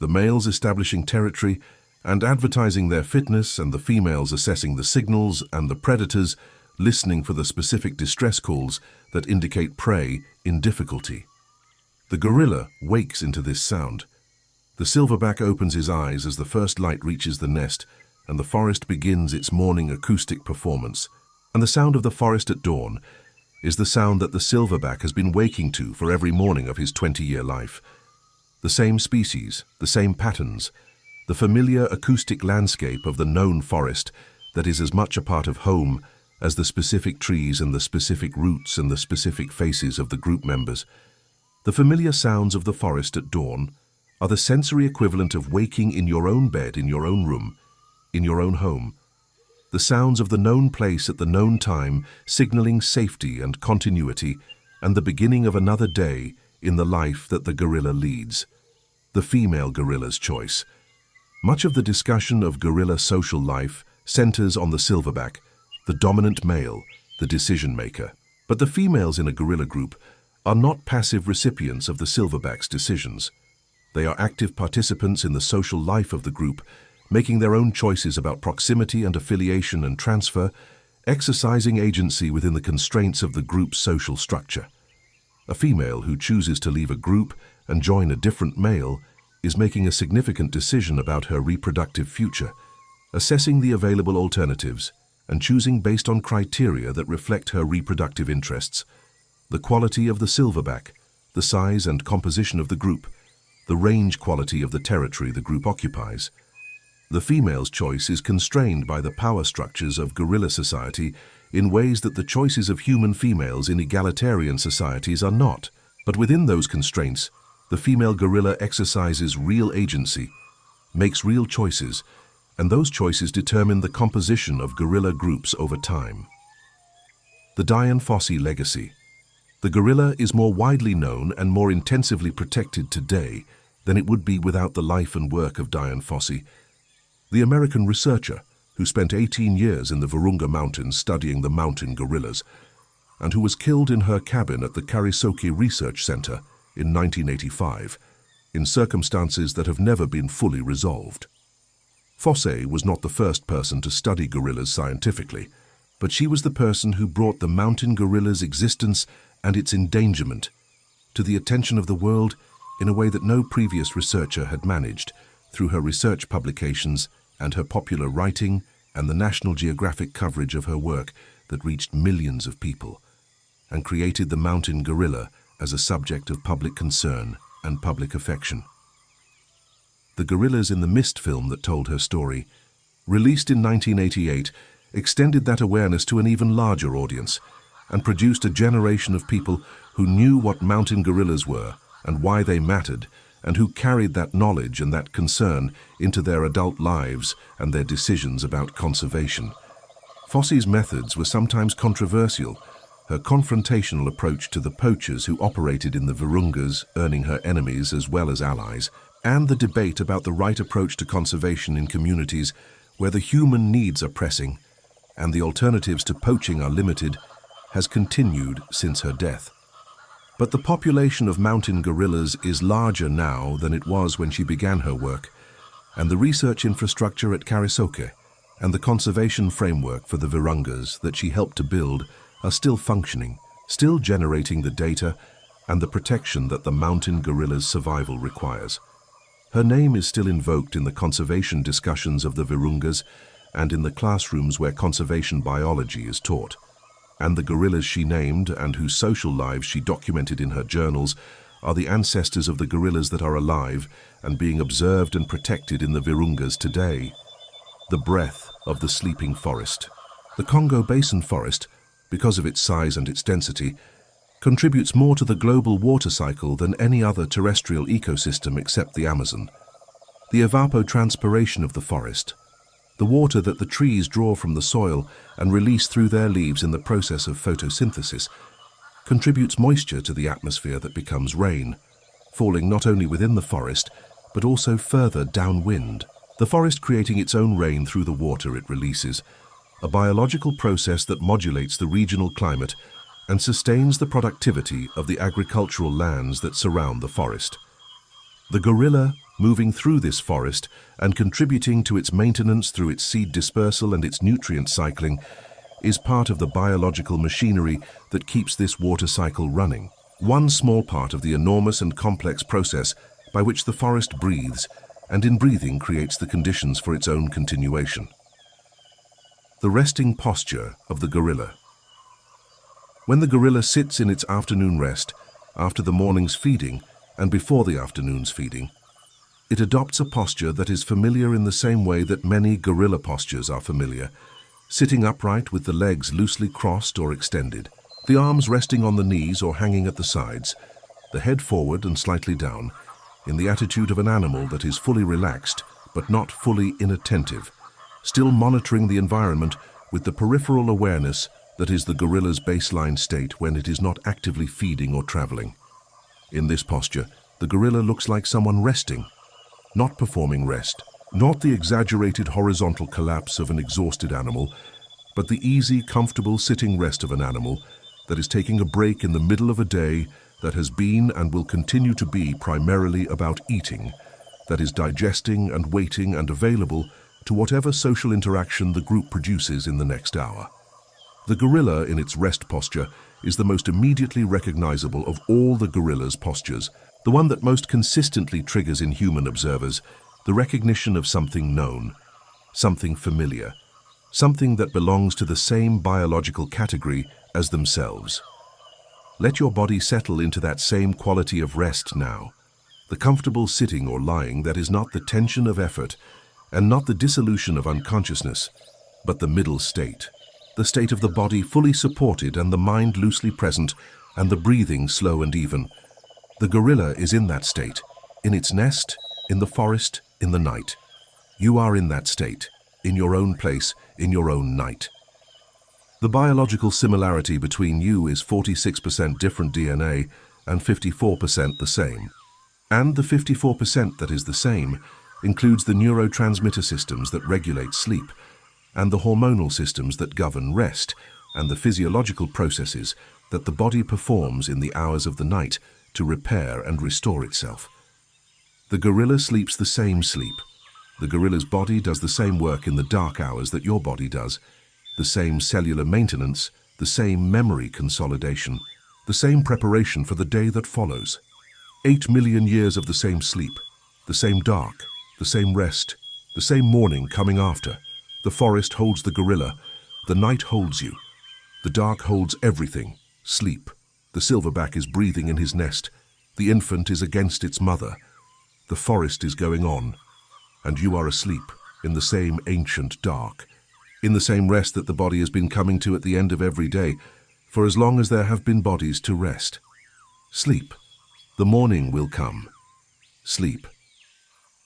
the males establishing territory and advertising their fitness, and the females assessing the signals, and the predators listening for the specific distress calls that indicate prey in difficulty. The gorilla wakes into this sound. The silverback opens his eyes as the first light reaches the nest, and the forest begins its morning acoustic performance. And the sound of the forest at dawn is the sound that the silverback has been waking to for every morning of his 20-year life. The same species, the same patterns, the familiar acoustic landscape of the known forest that is as much a part of home as the specific trees and the specific roots and the specific faces of the group members. The familiar sounds of the forest at dawn are the sensory equivalent of waking in your own bed, in your own room, in your own home. The sounds of the known place at the known time, signaling safety and continuity and the beginning of another day in the life that the gorilla leads. The female gorilla's choice. Much of the discussion of gorilla social life centers on the silverback, the dominant male, the decision maker. But the females in a gorilla group are not passive recipients of the silverback's decisions. They are active participants in the social life of the group, making their own choices about proximity and affiliation and transfer, exercising agency within the constraints of the group's social structure. A female who chooses to leave a group and join a different male is making a significant decision about her reproductive future, assessing the available alternatives and choosing based on criteria that reflect her reproductive interests. The quality of the silverback, the size and composition of the group, the range quality of the territory the group occupies. The female's choice is constrained by the power structures of gorilla society in ways that the choices of human females in egalitarian societies are not. But within those constraints, the female gorilla exercises real agency, makes real choices, and those choices determine the composition of gorilla groups over time. The Dian Fossey legacy. The gorilla is more widely known and more intensively protected today than it would be without the life and work of Dian Fossey, the American researcher who spent 18 years in the Virunga Mountains studying the mountain gorillas, and who was killed in her cabin at the Karisoki Research Center in 1985, in circumstances that have never been fully resolved. Fossey was not the first person to study gorillas scientifically, but she was the person who brought the mountain gorilla's existence and its endangerment to the attention of the world in a way that no previous researcher had managed, through her research publications and her popular writing and the National Geographic coverage of her work that reached millions of people, and created the mountain gorilla as a subject of public concern and public affection. The Gorillas in the Mist film that told her story, released in 1988, extended that awareness to an even larger audience, and produced a generation of people who knew what mountain gorillas were and why they mattered, and who carried that knowledge and that concern into their adult lives and their decisions about conservation. Fossey's methods were sometimes controversial. Her confrontational approach to the poachers who operated in the Virungas, earning her enemies as well as allies, and the debate about the right approach to conservation in communities where the human needs are pressing and the alternatives to poaching are limited, has continued since her death. But the population of mountain gorillas is larger now than it was when she began her work, and the research infrastructure at Karisoke and the conservation framework for the Virungas that she helped to build are still functioning, still generating the data and the protection that the mountain gorilla's survival requires. Her name is still invoked in the conservation discussions of the Virungas and in the classrooms where conservation biology is taught. And the gorillas she named and whose social lives she documented in her journals are the ancestors of the gorillas that are alive and being observed and protected in the Virungas today. The breath of the sleeping forest. The Congo Basin forest, because of its size and its density, contributes more to the global water cycle than any other terrestrial ecosystem except the Amazon. The evapotranspiration of the forest, the water that the trees draw from the soil and release through their leaves in the process of photosynthesis, contributes moisture to the atmosphere that becomes rain, falling not only within the forest, but also further downwind. The forest creating its own rain through the water it releases, a biological process that modulates the regional climate and sustains the productivity of the agricultural lands that surround the forest. The gorilla, moving through this forest and contributing to its maintenance through its seed dispersal and its nutrient cycling, is part of the biological machinery that keeps this water cycle running, one small part of the enormous and complex process by which the forest breathes, and in breathing creates the conditions for its own continuation. The resting posture of the gorilla. When the gorilla sits in its afternoon rest, after the morning's feeding and before the afternoon's feeding, it adopts a posture that is familiar in the same way that many gorilla postures are familiar, sitting upright with the legs loosely crossed or extended, the arms resting on the knees or hanging at the sides, the head forward and slightly down, in the attitude of an animal that is fully relaxed but not fully inattentive, still monitoring the environment with the peripheral awareness that is the gorilla's baseline state when it is not actively feeding or traveling. In this posture, the gorilla looks like someone resting, not performing rest, not the exaggerated horizontal collapse of an exhausted animal, but the easy, comfortable sitting rest of an animal that is taking a break in the middle of a day that has been and will continue to be primarily about eating, that is digesting and waiting and available to whatever social interaction the group produces in the next hour. The gorilla in its rest posture is the most immediately recognizable of all the gorilla's postures, the one that most consistently triggers in human observers the recognition of something known, something familiar, something that belongs to the same biological category as themselves. Let your body settle into that same quality of rest now, the comfortable sitting or lying that is not the tension of effort and not the dissolution of unconsciousness, but the middle state, the state of the body fully supported and the mind loosely present and the breathing slow and even. The gorilla is in that state, in its nest, in the forest, in the night. You are in that state, in your own place, in your own night. The biological similarity between you is 46% different DNA and 54% the same. And the 54% that is the same includes the neurotransmitter systems that regulate sleep, and the hormonal systems that govern rest, and the physiological processes that the body performs in the hours of the night to repair and restore itself. The gorilla sleeps the same sleep. The gorilla's body does the same work in the dark hours that your body does, the same cellular maintenance, the same memory consolidation, the same preparation for the day that follows. 8 million years of the same sleep, the same dark, the same rest, the same morning coming after. The forest holds the gorilla, the night holds you. The dark holds everything, sleep. The silverback is breathing in his nest. The infant is against its mother. The forest is going on, and you are asleep in the same ancient dark. in the same rest that the body has been coming to at the end of every day, for as long as there have been bodies to rest. Sleep. The morning will come. Sleep.